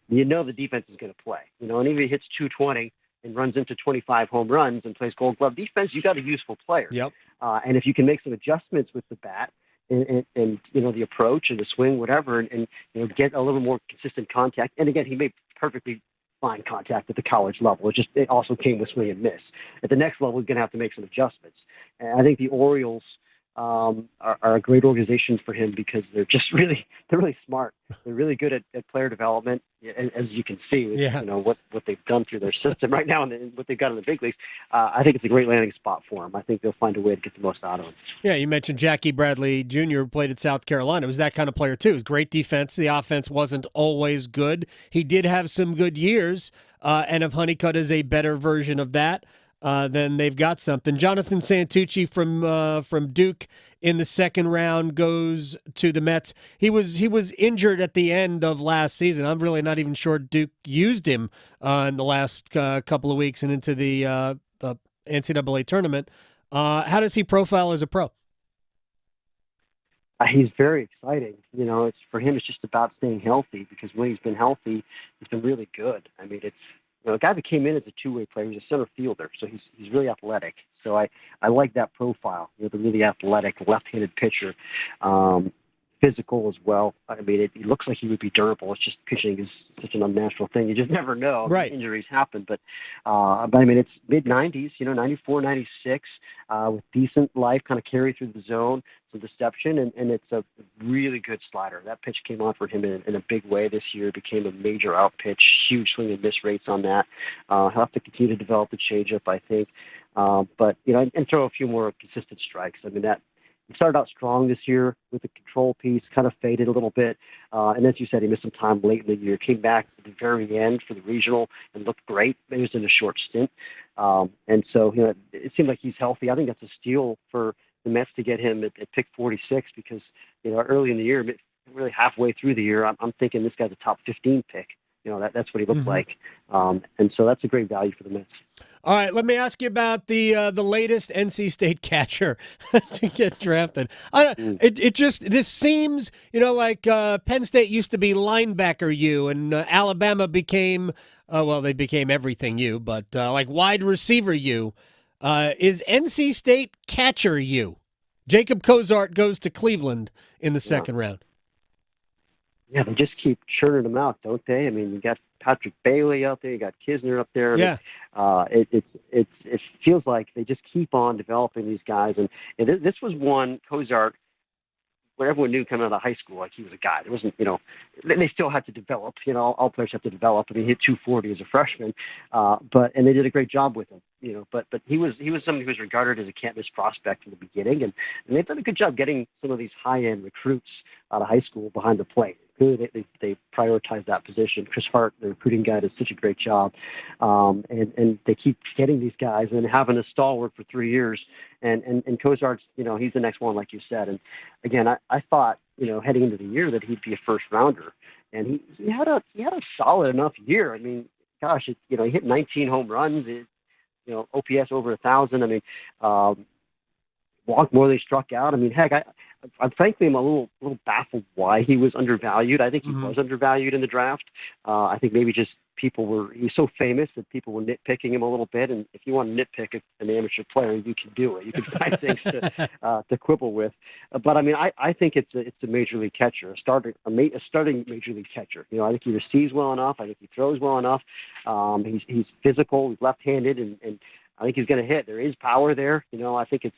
the defense is going to play. And even if he hits 220 and runs into 25 home runs and plays Gold Glove defense, you got a useful player. Yep. And if you can make some adjustments with the bat and the approach and the swing, whatever, and get a little more consistent contact. And again, he made perfectly fine contact at the college level. It also came with swing and miss. At the next level, he's going to have to make some adjustments. And I think the Orioles are a great organization for him, because they're really smart. They're really good at player development, as you can see with what they've done through their system right now and what they've got in the big leagues. I think it's a great landing spot for him. I think they'll find a way to get the most out of him. Yeah, you mentioned Jackie Bradley Jr., who played at South Carolina. It was that kind of player too. It was great defense. The offense wasn't always good. He did have some good years, and if Honeycutt is a better version of that, then they've got something. Jonathan Santucci from Duke in the second round goes to the Mets. He was injured at the end of last season. I'm really not even sure Duke used him in the last couple of weeks and into the NCAA tournament. How does he profile as a pro? He's very exciting. It's for him. It's just about staying healthy, because when he's been healthy, he's been really good. I mean, it's a guy that came in as a two-way player. He's a center fielder, so he's really athletic. So I like that profile. The really athletic left-handed pitcher, physical as well. I mean, it looks like he would be durable. It's just pitching is such an unnatural thing. You just never know. Right. Injuries happen, but I mean, it's mid-90s. 94, 96, with decent life, kind of carry through the zone, some deception, and it's a really good slider. That pitch came on for him in a big way this year. It became a major out pitch, huge swing and miss rates on that. He'll have to continue to develop the changeup, I think. But and throw a few more consistent strikes. I mean, that he started out strong this year with the control piece, kind of faded a little bit. And as you said, he missed some time late in the year, came back at the very end for the regional and looked great. It was in a short stint. And so, it seemed like he's healthy. I think that's a steal for the Mets to get him at pick 46, because, early in the year, really halfway through the year, I'm thinking this guy's a top 15 pick. That's what he looked like. And so that's a great value for the Mets. All right, let me ask you about the latest NC State catcher to get drafted. This seems, like Penn State used to be linebacker U, and Alabama became, they became everything U, but like wide receiver U. Is NC State catcher U? Jacob Cozart goes to Cleveland in the second round. Yeah, they just keep churning them out, don't they? I mean, you got Patrick Bailey out there, you got Kisner up there. Yeah. It feels like they just keep on developing these guys, and this was one Cozart where everyone knew coming out of high school, like he was a guy. There wasn't, they still had to develop. All players have to develop. I mean, he hit 240 as a freshman, and they did a great job with him. But he was somebody who was regarded as a can't miss prospect from the beginning, and they've done a good job getting some of these high end recruits out of high school behind the plate. They prioritize that position. Chris Hart, the recruiting guy, does such a great job, and they keep getting these guys and having a stalwart for 3 years. And Cozart's, he's the next one, like you said. And again, I thought, heading into the year that he'd be a first rounder, and he had a solid enough year. I mean, gosh, he hit 19 home runs. OPS over 1,000. I mean, walked more than he struck out. I mean, heck, I'm frankly, I'm a little baffled why he was undervalued. I think he was undervalued in the draft. I think maybe just he was so famous that people were nitpicking him a little bit. And if you want to nitpick an amateur player, you can do it. You can find things to quibble with. But I mean, I think it's a major league catcher, a starting major league catcher. I think he receives well enough. I think he throws well enough. He's physical. He's left-handed, and I think he's going to hit. There is power there. I think it's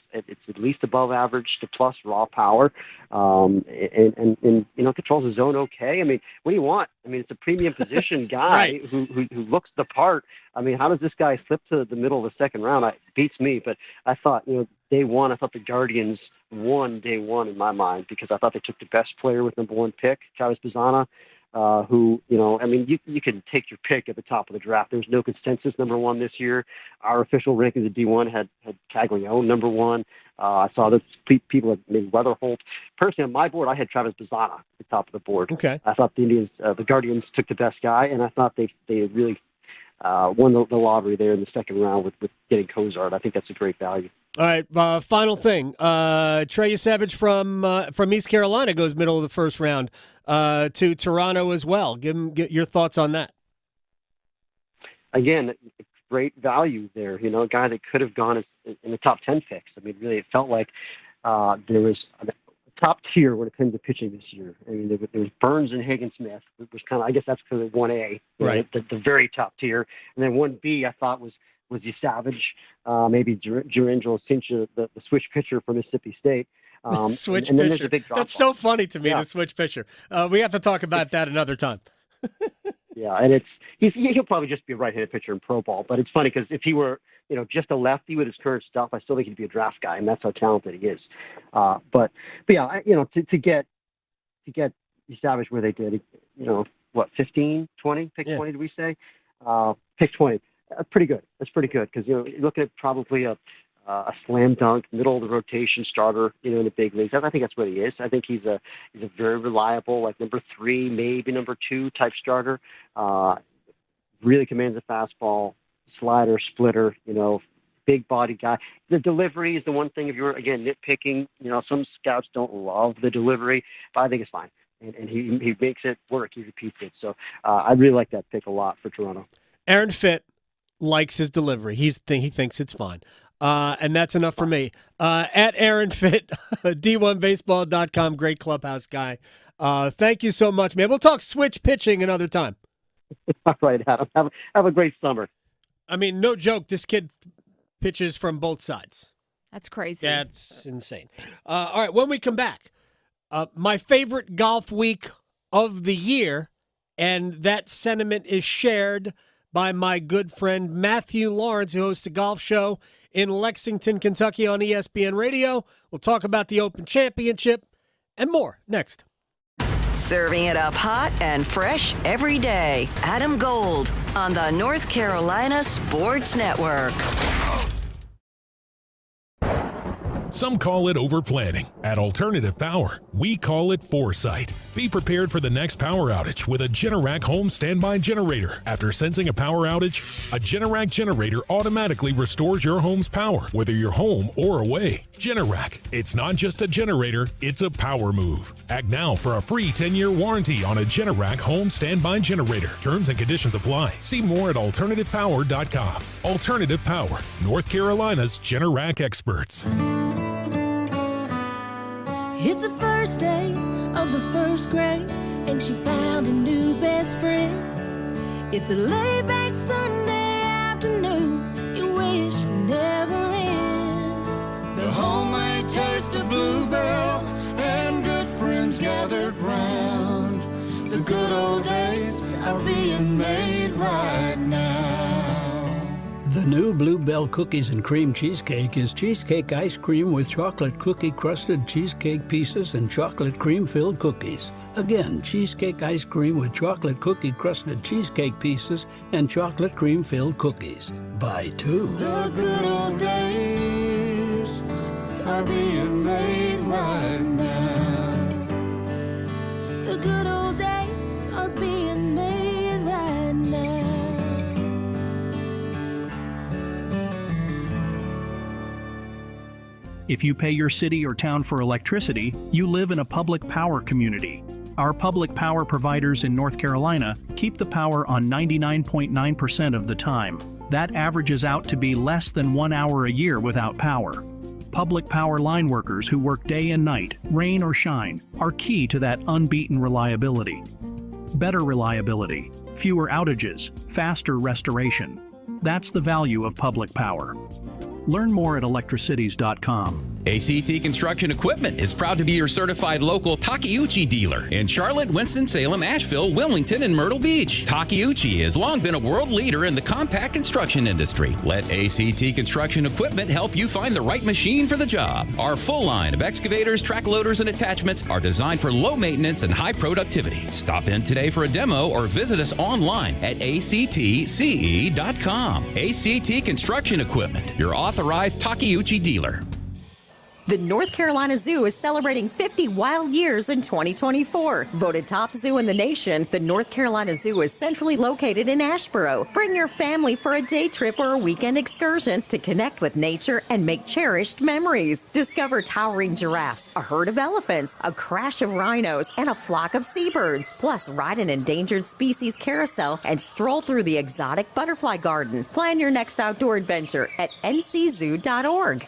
at least above average to plus raw power, and controls the zone okay. I mean, what do you want? I mean, it's a premium position guy Right. who looks the part. I mean, how does this guy slip to the middle of the second round? It beats me. But I thought, day one, I thought the Guardians won day one in my mind, because I thought they took the best player with number one pick, Travis Bazzana. Who, I mean, you can take your pick at the top of the draft. There's no consensus number one this year. Our official rankings at D1 had Caglione number one. I saw that people had made Weatherholt. Personally, on my board, I had Travis Bazzana at the top of the board. Okay. I thought the Guardians took the best guy, and I thought they really won the lottery there in the second round with getting Cozart. I think that's a great value. All right, final thing. Trey Savage from East Carolina goes middle of the first round to Toronto as well. Get your thoughts on that. Again, great value there. You know, a guy that could have gone in the top 10 picks. I mean, really, it felt like there was a top tier when it came to pitching this year. I mean, there was Burns and Higgins-Smith, which was kind of, I guess that's because of 1A, right? The very top tier, and then 1B I thought was Savage, maybe Jurangelo Cincha, the switch pitcher from Mississippi State. Switch and then pitcher. There's a big That's so funny to me, the switch pitcher. We have to talk about that another time. Yeah, and he'll probably just be a right-handed pitcher in pro ball. But it's funny because if he were, just a lefty with his current stuff, I still think he'd be a draft guy, and that's how talented he is. But yeah, to get Savage where they did, 15, 20, pick 20, did we say? Pick 20. Pretty good. That's pretty good because you're looking at probably a slam dunk, middle of the rotation starter, in the big leagues. I think that's what he is. I think he's a very reliable, like number 3, maybe number 2 type starter. Really commands a fastball, slider, splitter. Big body guy. The delivery is the one thing. If you're again nitpicking, some scouts don't love the delivery, but I think it's fine. And he makes it work. He repeats it. So I really like that pick a lot for Toronto. Aaron Fitt likes his delivery. He thinks it's fine. And that's enough for me. At Aaron Fitt, D1Baseball.com, great clubhouse guy. Thank you so much, man. We'll talk switch pitching another time. All right, Adam. Have a great summer. I mean, no joke, this kid pitches from both sides. That's crazy. That's insane. All right, when we come back, my favorite golf week of the year, and that sentiment is shared by my good friend Matthew Lawrence, who hosts a golf show in Lexington, Kentucky on ESPN Radio. We'll talk about the Open Championship and more next. Serving it up hot and fresh every day. Adam Gold on the North Carolina Sports Network. Some call it overplanning. At Alternative Power, we call it foresight. Be prepared for the next power outage with a Generac home standby generator. After sensing a power outage, a Generac generator automatically restores your home's power, whether you're home or away. Generac, it's not just a generator, it's a power move. Act now for a free 10-year warranty on a Generac home standby generator. Terms and conditions apply. See more at alternativepower.com. Alternative Power, North Carolina's Generac experts. It's the first day of the first grade, and she found a new best friend. It's a laid-back Sunday afternoon you wish would never end. The homemade taste of Bluebell and good friends gathered round. The good old days are being made right now. The new Bluebell Cookies and Cream Cheesecake is cheesecake ice cream with chocolate cookie-crusted cheesecake pieces and chocolate cream-filled cookies. Again, cheesecake ice cream with chocolate cookie-crusted cheesecake pieces and chocolate cream-filled cookies. Buy two. The good old days are being made right now. The good old days are being made right now. If you pay your city or town for electricity, you live in a public power community. Our public power providers in North Carolina keep the power on 99.9% of the time. That averages out to be less than 1 hour a year without power. Public power line workers who work day and night, rain or shine, are key to that unbeaten reliability. Better reliability, fewer outages, faster restoration. That's the value of public power. Learn more at electricities.com. ACT Construction Equipment is proud to be your certified local Takeuchi dealer in Charlotte, Winston-Salem, Asheville, Wilmington, and Myrtle Beach. Takeuchi has long been a world leader in the compact construction industry. Let ACT Construction Equipment help you find the right machine for the job. Our full line of excavators, track loaders, and attachments are designed for low maintenance and high productivity. Stop in today for a demo or visit us online at actce.com. ACT Construction Equipment, your authorized Takeuchi dealer. The North Carolina Zoo is celebrating 50 wild years in 2024. Voted top zoo in the nation, the North Carolina Zoo is centrally located in Asheboro. Bring your family for a day trip or a weekend excursion to connect with nature and make cherished memories. Discover towering giraffes, a herd of elephants, a crash of rhinos, and a flock of seabirds. Plus, ride an endangered species carousel and stroll through the exotic butterfly garden. Plan your next outdoor adventure at nczoo.org.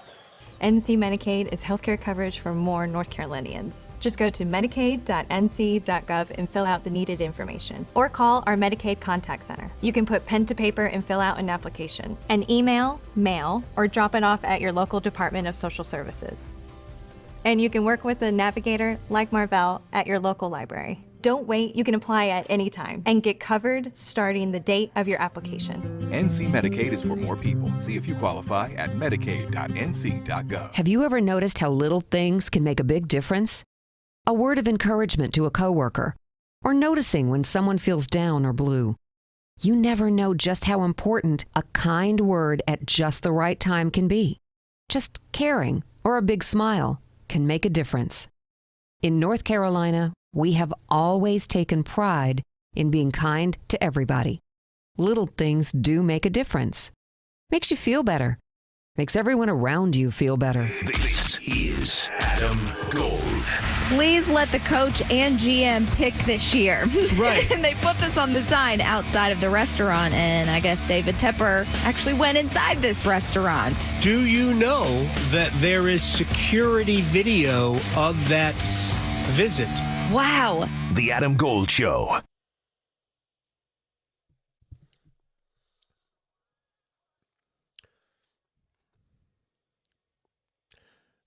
NC Medicaid is healthcare coverage for more North Carolinians. Just go to medicaid.nc.gov and fill out the needed information. Or call our Medicaid Contact Center. You can put pen to paper and fill out an application. And email, mail, or drop it off at your local Department of Social Services. And you can work with a navigator like Marvell at your local library. Don't wait, you can apply at any time and get covered starting the date of your application. NC Medicaid is for more people. See if you qualify at medicaid.nc.gov. Have you ever noticed how little things can make a big difference? A word of encouragement to a coworker, or noticing when someone feels down or blue. You never know just how important a kind word at just the right time can be. Just caring or a big smile can make a difference. In North Carolina, we have always taken pride in being kind to everybody. Little things do make a difference. Makes you feel better. Makes everyone around you feel better. This is Adam Gold. Please let the coach and GM pick this year. Right. And they put this on the sign outside of the restaurant, and I guess David Tepper actually went inside this restaurant. Do you know that there is security video of that visit? Wow. The Adam Gold Show.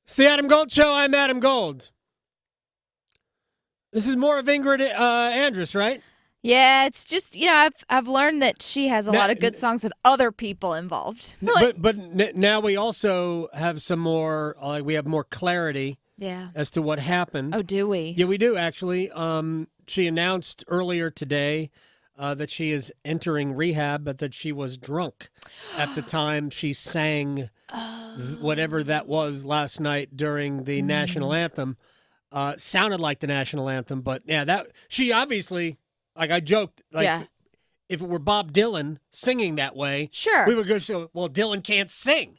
It's the Adam Gold Show. I'm Adam Gold. This is more of Ingrid Andress, right? Yeah, it's just, I've learned that she has a lot of good songs with other people involved. But now we also have some more, we have more clarity. Yeah. As to what happened. Oh, do we? Yeah, we do, actually. She announced earlier today that she is entering rehab, but that she was drunk at the time she sang whatever that was last night during the national anthem. Sounded like the national anthem, but yeah, she obviously, like I joked, if it were Bob Dylan singing that way, sure, we would go, well, Dylan can't sing.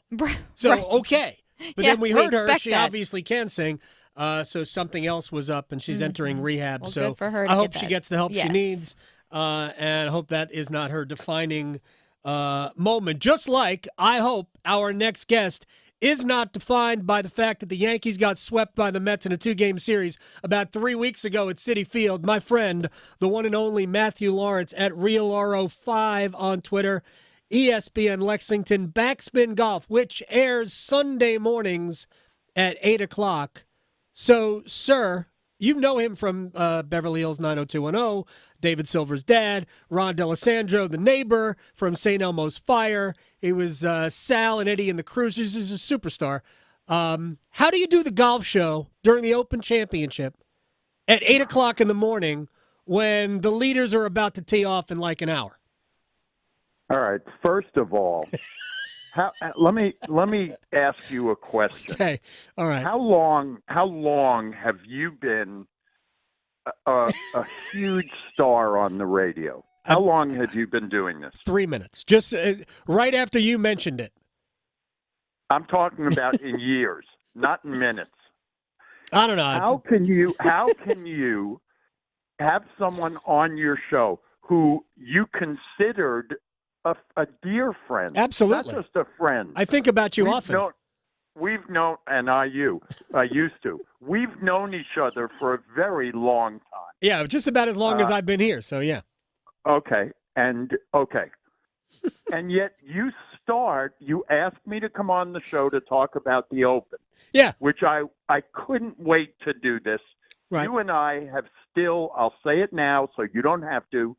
So, right. Okay. But then we heard her. She that. Obviously can sing. So something else was up, and she's entering rehab. Well, so good for her I hope she gets the help she needs, and I hope that is not her defining moment. Just like I hope our next guest is not defined by the fact that the Yankees got swept by the Mets in a 2-game series about 3 weeks ago at Citi Field. My friend, the one and only Matthew Lawrence at RealRO5 on Twitter. ESPN Lexington Backspin Golf, which airs Sunday mornings at 8 o'clock. So, sir, you know him from Beverly Hills 90210, David Silver's dad, Ron D'Alessandro, the neighbor from St. Elmo's Fire. He was Sal and Eddie and the Cruisers. He's a superstar. How do you do the golf show during the Open Championship at 8 o'clock in the morning when the leaders are about to tee off in like an hour? All right. First of all, let me ask you a question. Okay. All right. How long have you been a huge star on the radio? How long have you been doing this? 3 minutes. Just right after you mentioned it. I'm talking about in years, not in minutes. I don't know. How can you have someone on your show who you considered a dear friend? Absolutely. Not just a friend. I think about you often. We've known, and I used to. We've known each other for a very long time. Yeah, just about as long as I've been here, so yeah. Okay. And yet you asked me to come on the show to talk about the Open. Yeah. Which I couldn't wait to do this. Right. You and I have still, I'll say it now so you don't have to,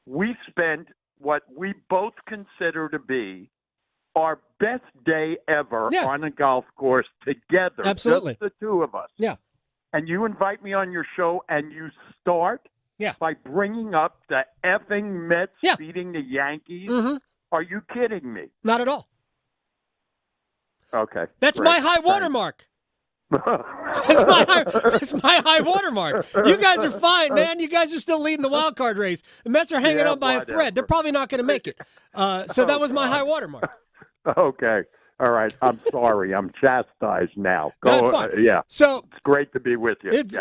we spent what we both consider to be our best day ever on a golf course together. Absolutely. Just the two of us. Yeah. And you invite me on your show and you start by bringing up the effing Mets beating the Yankees. Mm-hmm. Are you kidding me? Not at all. Okay. That's great. my high water mark. That's my high watermark. You guys are fine, man. You guys are still leading the wild card race. The Mets are hanging on by a thread. They're probably not going to make it. So that was my high watermark. Okay. All right. I'm sorry. I'm chastised now. That's fine. Yeah. So it's great to be with you. It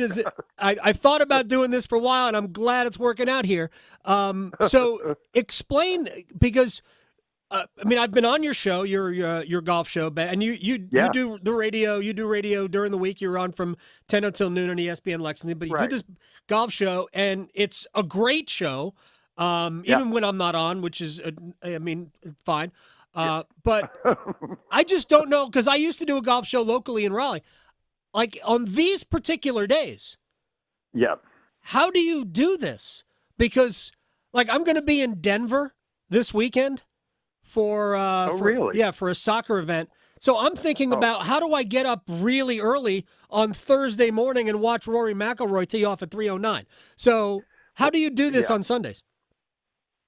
is. I thought about doing this for a while, and I'm glad it's working out here. So explain, because I've been on your show, your golf show, and you do the radio. You do radio during the week. You're on from 10 until noon on ESPN Lexington. But you do this golf show, and it's a great show. Even when I'm not on, which is, fine. But I just don't know, because I used to do a golf show locally in Raleigh. Like on these particular days. Yeah. How do you do this? Because I'm going to be in Denver this weekend for a soccer event. So I'm thinking about, how do I get up really early on Thursday morning and watch Rory McIlroy tee off at 3:09? So how do you do this on Sundays?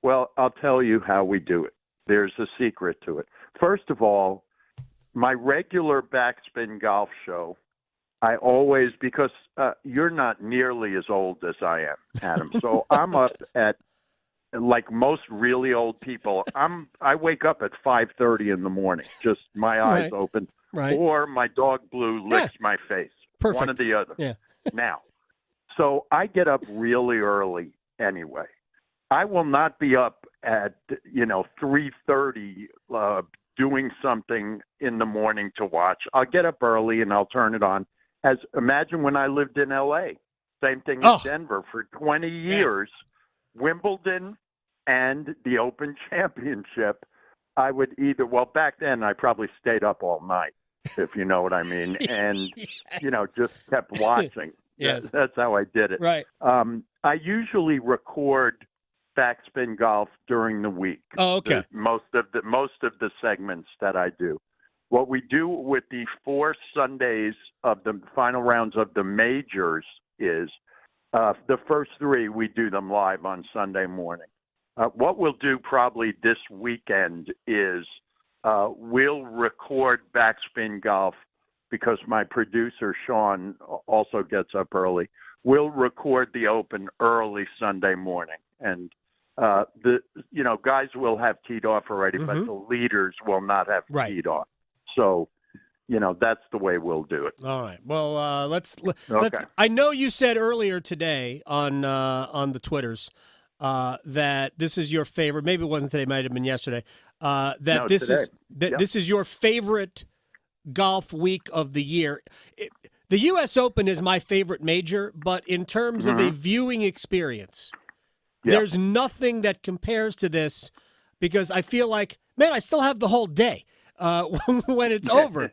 Well, I'll tell you how we do it. There's a secret to it. First of all, my regular backspin golf show, I always, because you're not nearly as old as I am, Adam. So I'm up at, like most really old people, I wake up at 5:30 in the morning, just my eyes open, or my dog Blue licks my face. Perfect. One or the other. Yeah. Now, so I get up really early anyway. I will not be up at 3:30 doing something in the morning to watch. I'll get up early and I'll turn it on. Imagine when I lived in L.A. Same thing in Denver for 20 years. Wimbledon and the Open Championship. I would back then I probably stayed up all night, if you know what I mean, and just kept watching. That's how I did it. Right. I usually record backspin golf during the week. Oh, okay. Most of the segments that I do. What we do with the 4 Sundays of the final rounds of the majors is the first 3 we do them live on Sunday morning. What we'll do probably this weekend is we'll record backspin golf, because my producer Sean also gets up early. We'll record the Open early Sunday morning, and guys will have teed off already, but the leaders will not have teed off. So, that's the way we'll do it. All right. Well, let's. I know you said earlier today on the Twitters that this is your favorite. Maybe it wasn't today. It might have been yesterday. This is your favorite golf week of the year. The U.S. Open is my favorite major, but in terms of a viewing experience, there's nothing that compares to this, because I feel like, man, I still have the whole day when it's over.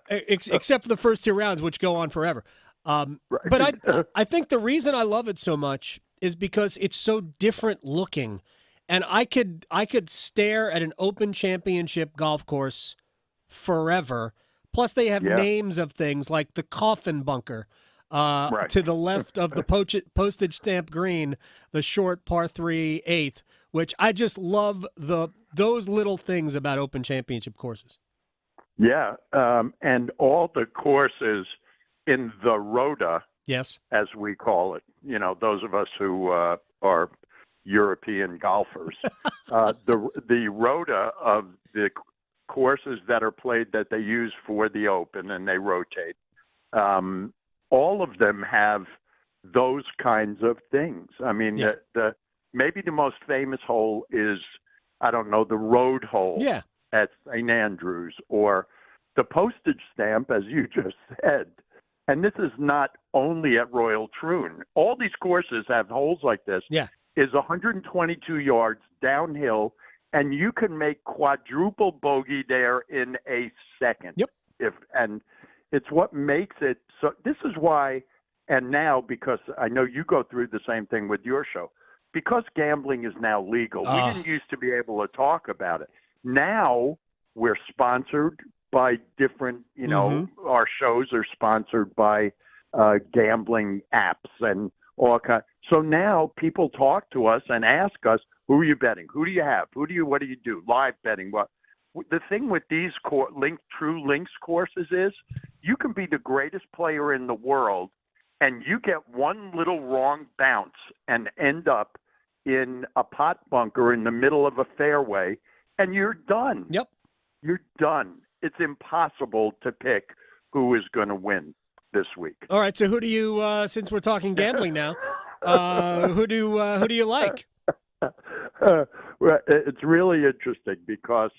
Except for the first 2 rounds, which go on forever. But I think the reason I love it so much is because it's so different looking, and I could stare at an Open Championship golf course forever. Plus, they have names of things like the Coffin Bunker to the left of the postage stamp green, the short par 3 8th, which I just love those little things about Open Championship courses. Yeah, and all the courses in the Rota, as we call it, those of us who are European golfers, the Rota of the courses that are played that they use for the Open, and they rotate. All of them have those kinds of things. I mean, maybe the most famous hole is, I don't know, the road hole at St. Andrews, or the postage stamp, as you just said. And this is not only at Royal Troon. All these courses have holes like this. Is 122 yards downhill, and you can make quadruple bogey there in a second. And it's what makes it so. This is why, and now, because I know you go through the same thing with your show, because gambling is now legal. We didn't used to be able to talk about it. Now we're sponsored by different, our shows are sponsored by gambling apps and all kinds. So now people talk to us and ask us, who are you betting? Who do you have? What do you do? Live betting. What? The thing with these True Links courses is You can be the greatest player in the world, and you get one little wrong bounce and end up in a pot bunker in the middle of a fairway, and you're done. Yep. You're done. It's impossible to pick who is going to win this week. All right, so who do you, since we're talking gambling now, who do you like? Well, it's really interesting because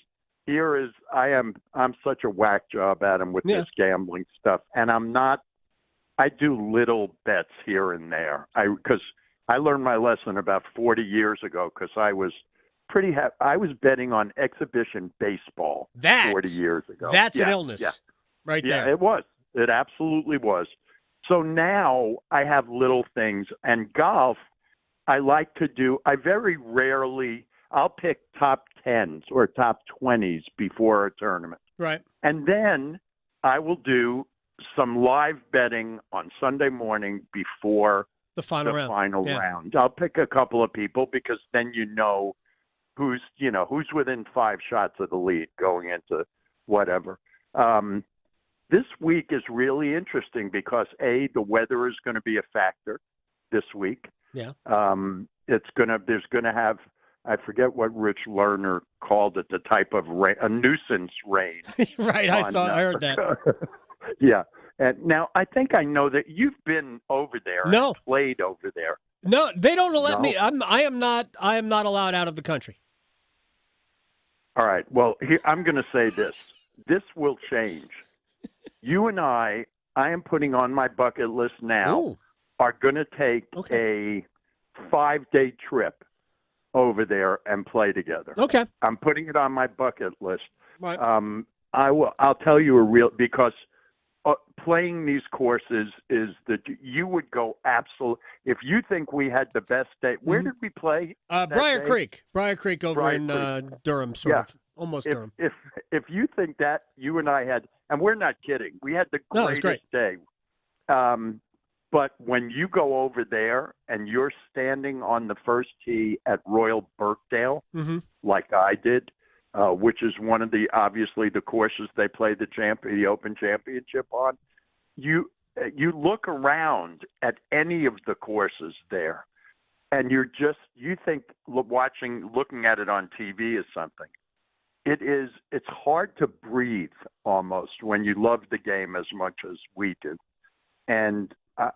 I'm such a whack job, Adam, with this gambling stuff, and I do little bets here and there. Because I learned my lesson about 40 years ago because I was I was betting on exhibition baseball 40 years ago. That's an illness right there. Yeah, it was. It absolutely was. So now I have little things. And golf, I like to do – I very rarely – I'll pick top 10s or top 20s before a tournament. Right. And then I will do some live betting on Sunday morning before the final round. I'll pick a couple of people because then you know who's within 5 shots of the lead going into whatever. This week is really interesting because the weather is going to be a factor this week. Yeah. There's going to have, I forget what Rich Lerner called it, the type of rain, a nuisance rain. Right. I heard that. Yeah. And now I think I know that you've been over there and played over there. No, they don't let me. I am not allowed out of the country. All right. Well, I'm going to say this. This will change. You and I am putting on my bucket list now, are going to take a 5-day trip over there and play together. Okay. I'm putting it on my bucket list. Right. I'll tell you because playing these courses is that you would go absolute. If you think we had the best day, where did we play? Briar Creek over in Durham, sort of, almost Durham. If you think that you and I had, and we're not kidding, we had the greatest day. But when you go over there and you're standing on the first tee at Royal Birkdale, like I did, which is one of obviously the courses they play the Open Championship on. You look around at any of the courses there, and you think looking at it on TV is something. It's hard to breathe almost when you love the game as much as we do, and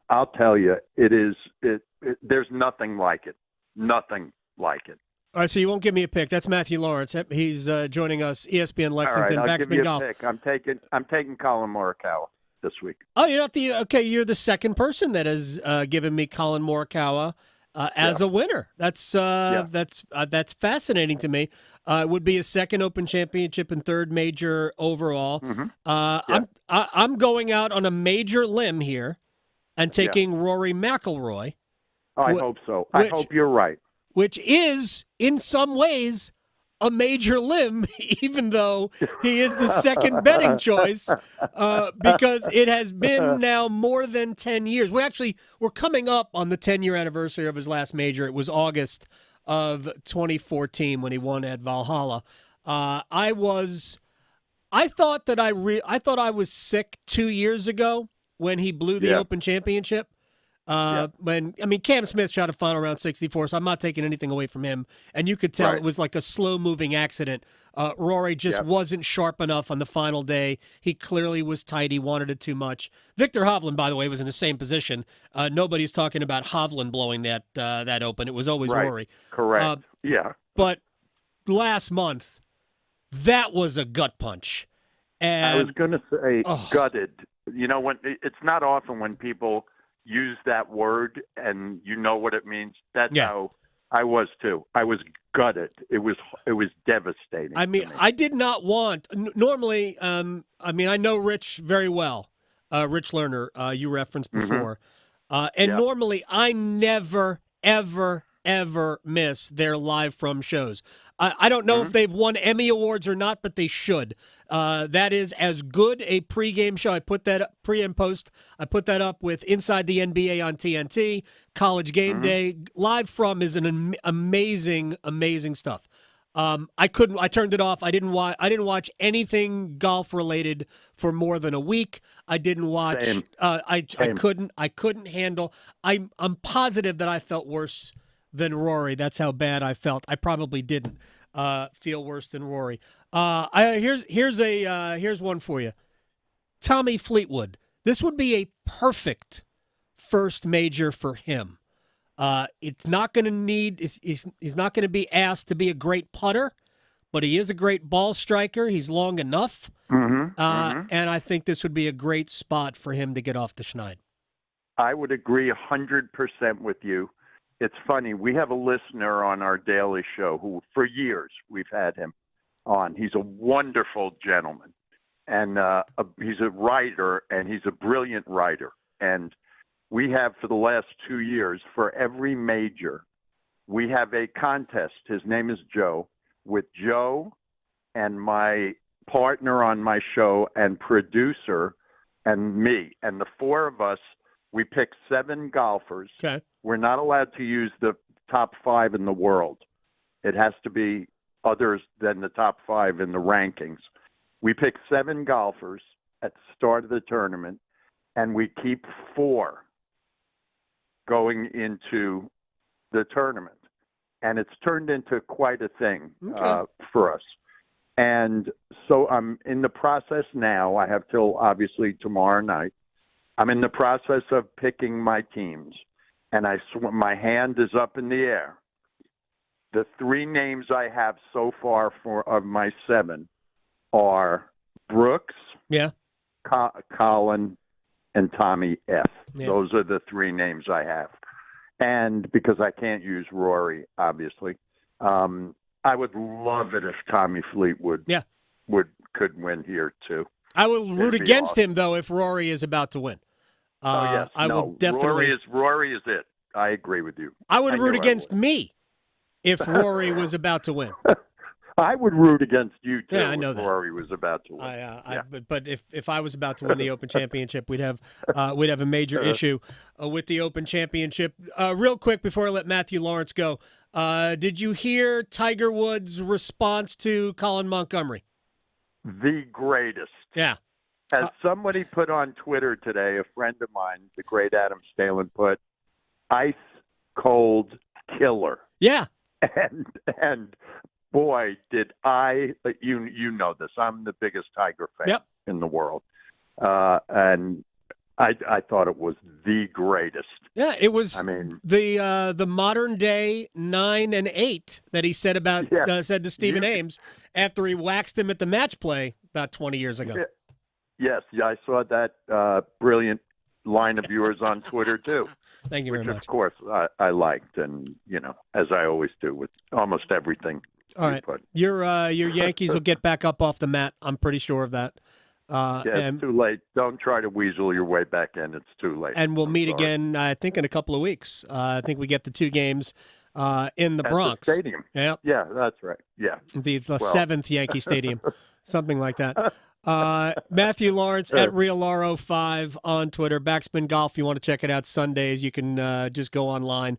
I'll tell you, there's nothing like it. Nothing like it. All right, so you won't give me a pick. That's Matthew Lawrence. He's joining us, ESPN Lexington. All right, I'll give you a Golf. pick. I'm taking Colin Morikawa this week. Oh, you're not you're the second person that has given me Colin Morikawa as a winner. That's fascinating to me. It would be his second Open Championship and third major overall. I'm going out on a major limb here and taking Rory McIlroy. I hope so. I hope you're right. Which is, in some ways, a major limb, even though he is the second betting choice, because it has been now more than 10 years. We're coming up on the 10-year anniversary of his last major. It was August of 2014 when he won at Valhalla. I thought I was sick 2 years ago when he blew the Open Championship. Cam Smith shot a final round 64, so I'm not taking anything away from him. And you could tell it was like a slow-moving accident. Rory just wasn't sharp enough on the final day. He clearly was tight. He wanted it too much. Victor Hovland, by the way, was in the same position. Nobody's talking about Hovland blowing that Open. It was always Rory. Correct. But last month, that was a gut punch. And I was going to say gutted. You know, when it's not often when people use that word and you know what it means. That's how I was too. I was gutted. It was devastating. I mean, I did not want normally. I know Rich very well. Rich Lerner, you referenced before, normally I never, ever miss their live from shows. I don't know if they've won Emmy Awards or not, but they should. That is as good a pregame show. I put that up, pre and post. I put that up with Inside the NBA on TNT, College Game Day. Live from is an amazing, amazing stuff. I couldn't. I turned it off. I didn't watch anything golf related for more than a week. I didn't watch. Same. I couldn't handle. I'm positive that I felt worse than Rory. That's how bad I felt. I probably didn't feel worse than Rory. Here's one for you. Tommy Fleetwood. This would be a perfect first major for him. It's not going to need. He's not going to be asked to be a great putter, but he is a great ball striker. He's long enough, and I think this would be a great spot for him to get off the schneid. I would agree 100% with you. It's funny. We have a listener on our daily show who, for years, we've had him on. He's a wonderful gentleman, and he's a writer, and he's a brilliant writer. And we have, for the last 2 years, for every major, we have a contest. His name is Joe, with Joe and my partner on my show and producer and me. And the four of us, we pick 7 golfers. Okay. We're not allowed to use the top 5 in the world. It has to be others than the top 5 in the rankings. We pick 7 golfers at the start of the tournament, and we keep 4 going into the tournament. And it's turned into quite a thing for us. And so I'm in the process now. I have till obviously tomorrow night. I'm in the process of picking my teams. And my hand is up in the air. The 3 names I have so far of my 7 are Brooks, Colin, and Tommy F. Yeah. Those are the 3 names I have. And because I can't use Rory, obviously, I would love it if Tommy Fleetwood could win here too. I will root against him though if Rory is about to win. Yes. I will definitely. Rory is it. I agree with you. I would root against me if Rory was about to win. I would root against you too. Yeah, I know if that. Rory was about to win. But if I was about to win the Open Championship, we'd have a major issue with the Open Championship. Real quick before I let Matthew Lawrence go, did you hear Tiger Woods' response to Colin Montgomery? The greatest. Yeah. As somebody put on Twitter today, a friend of mine, the great Adam Stalin, put, ice cold killer. Yeah. And boy, did you know this. I'm the biggest Tiger fan in the world. And I thought it was the greatest. Yeah, it was the modern day 9 and 8 that he said about said to Stephen Ames after he waxed him at the match play about 20 years ago. Yes, I saw that brilliant line of yours on Twitter too. Thank you very much. Which, of course, I liked, and as I always do with almost everything. All right, your Yankees will get back up off the mat. I'm pretty sure of that. It's too late. Don't try to weasel your way back in. It's too late. And we'll meet again, I think, in a couple of weeks. I think we get the 2 games in the Bronx. The stadium. Yep. Yeah, that's right. Yeah. The 7th Yankee Stadium, something like that. Matthew Lawrence at RealR05 on Twitter. Backspin Golf, you want to check it out Sundays, you can just go online,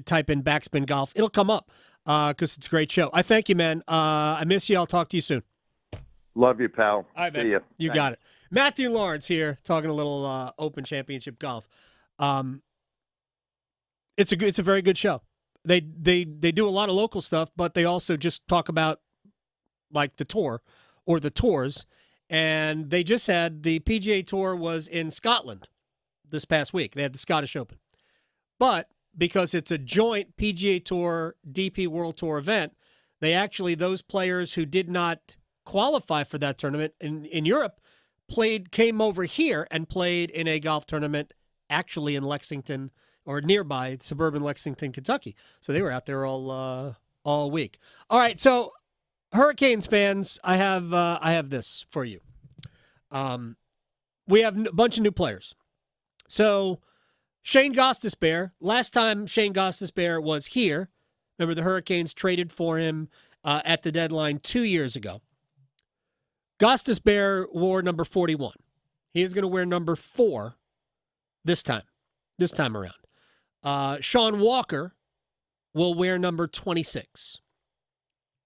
type in Backspin Golf. It'll come up because it's a great show. I thank you, man. I miss you. I'll talk to you soon. Love you, pal. All right, man. See you. You got it. Matthew Lawrence here talking a little Open Championship golf. It's a very good show. They do a lot of local stuff, but they also just talk about like the tour or the tours. And they just had the PGA Tour was in Scotland this past week. They had the Scottish Open. But because it's a joint PGA Tour DP World Tour event, they actually, those players who did not qualify for that tournament in Europe came over here and played in a golf tournament actually in Lexington or nearby suburban Lexington, Kentucky. So they were out there all week. All right, so Hurricanes fans, I have this for you. We have a bunch of new players. So Shane Gostisbehere, last time Shane Gostisbehere was here, remember the Hurricanes traded for him at the deadline 2 years ago. Gostisbehere wore number 41. He is going to wear number 4 this time around. Sean Walker will wear number 26.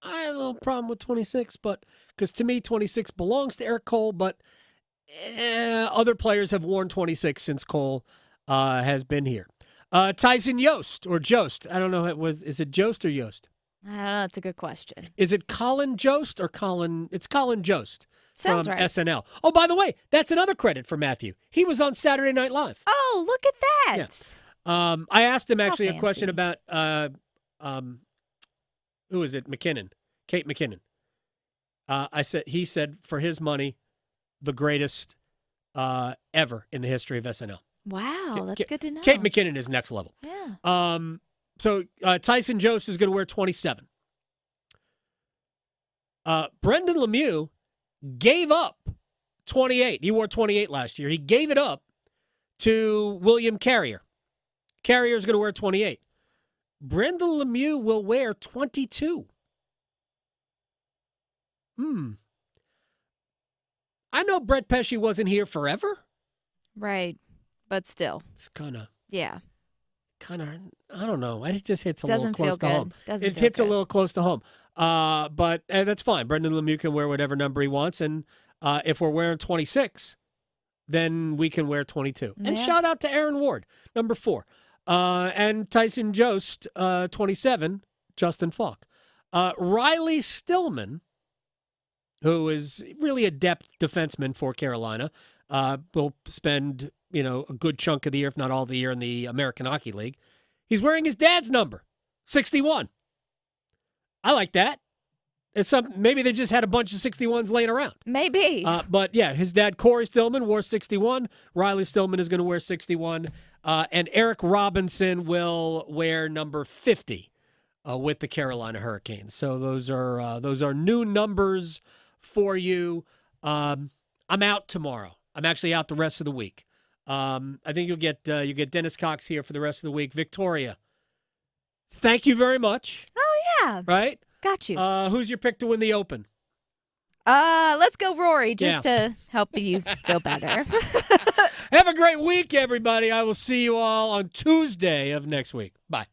I have a little problem with 26, but because to me, 26 belongs to Eric Cole, but other players have worn 26 since Cole has been here. Tyson Yost, or Jost. I don't know. Is it Jost or Yost? I don't know. That's a good question. Is it Colin Jost or Colin? It's Colin Jost. Sounds from right. SNL. Oh, by the way, that's another credit for Matthew. He was on Saturday Night Live. Oh, look at that. Yeah. I asked him actually How a question fancy. about who is it? McKinnon, Kate McKinnon. He said for his money, the greatest ever in the history of SNL. Wow, that's good to know. Kate McKinnon is next level. Yeah. So Tyson Jost is going to wear 27. Brendan Lemieux gave up 28. He wore 28 last year. He gave it up to William Carrier. Carrier's going to wear 28. Brendan Lemieux will wear 22. I know Brett Pesci wasn't here forever. Right. But still. It's kind of, Yeah. I don't know. It just hits a Doesn't little close feel to good. home. Doesn't It feel hits a good. little close to home. But that's fine. Brendan Lemieux can wear whatever number he wants. And if we're wearing 26, then we can wear 22. And Yeah. shout out to Aaron Ward, number 4. And Tyson Jost, 27, Justin Falk. Riley Stillman, who is really a depth defenseman for Carolina, will spend, a good chunk of the year, if not all the year, in the American Hockey League. He's wearing his dad's number, 61. I like that. Maybe they just had a bunch of 61s laying around. Maybe. But yeah, his dad, Corey Stillman, wore 61. Riley Stillman is going to wear 61. And Eric Robinson will wear number 50 with the Carolina Hurricanes. So those are new numbers for you. I'm out tomorrow. I'm actually out the rest of the week. I think you'll get Dennis Cox here for the rest of the week. Victoria, thank you very much. Oh, yeah. Right? Got you. Who's your pick to win the Open? Let's go Rory, just to help you feel better. Have a great week, everybody. I will see you all on Tuesday of next week. Bye.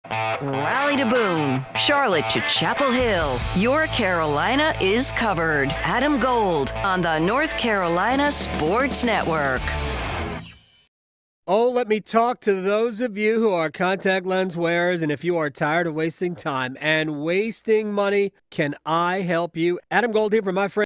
Raleigh to Boone, Charlotte to Chapel Hill. Your Carolina is covered. Adam Gold on the North Carolina Sports Network. Oh, let me talk to those of you who are contact lens wearers, and if you are tired of wasting time and wasting money, can I help you? Adam Gold here from my friend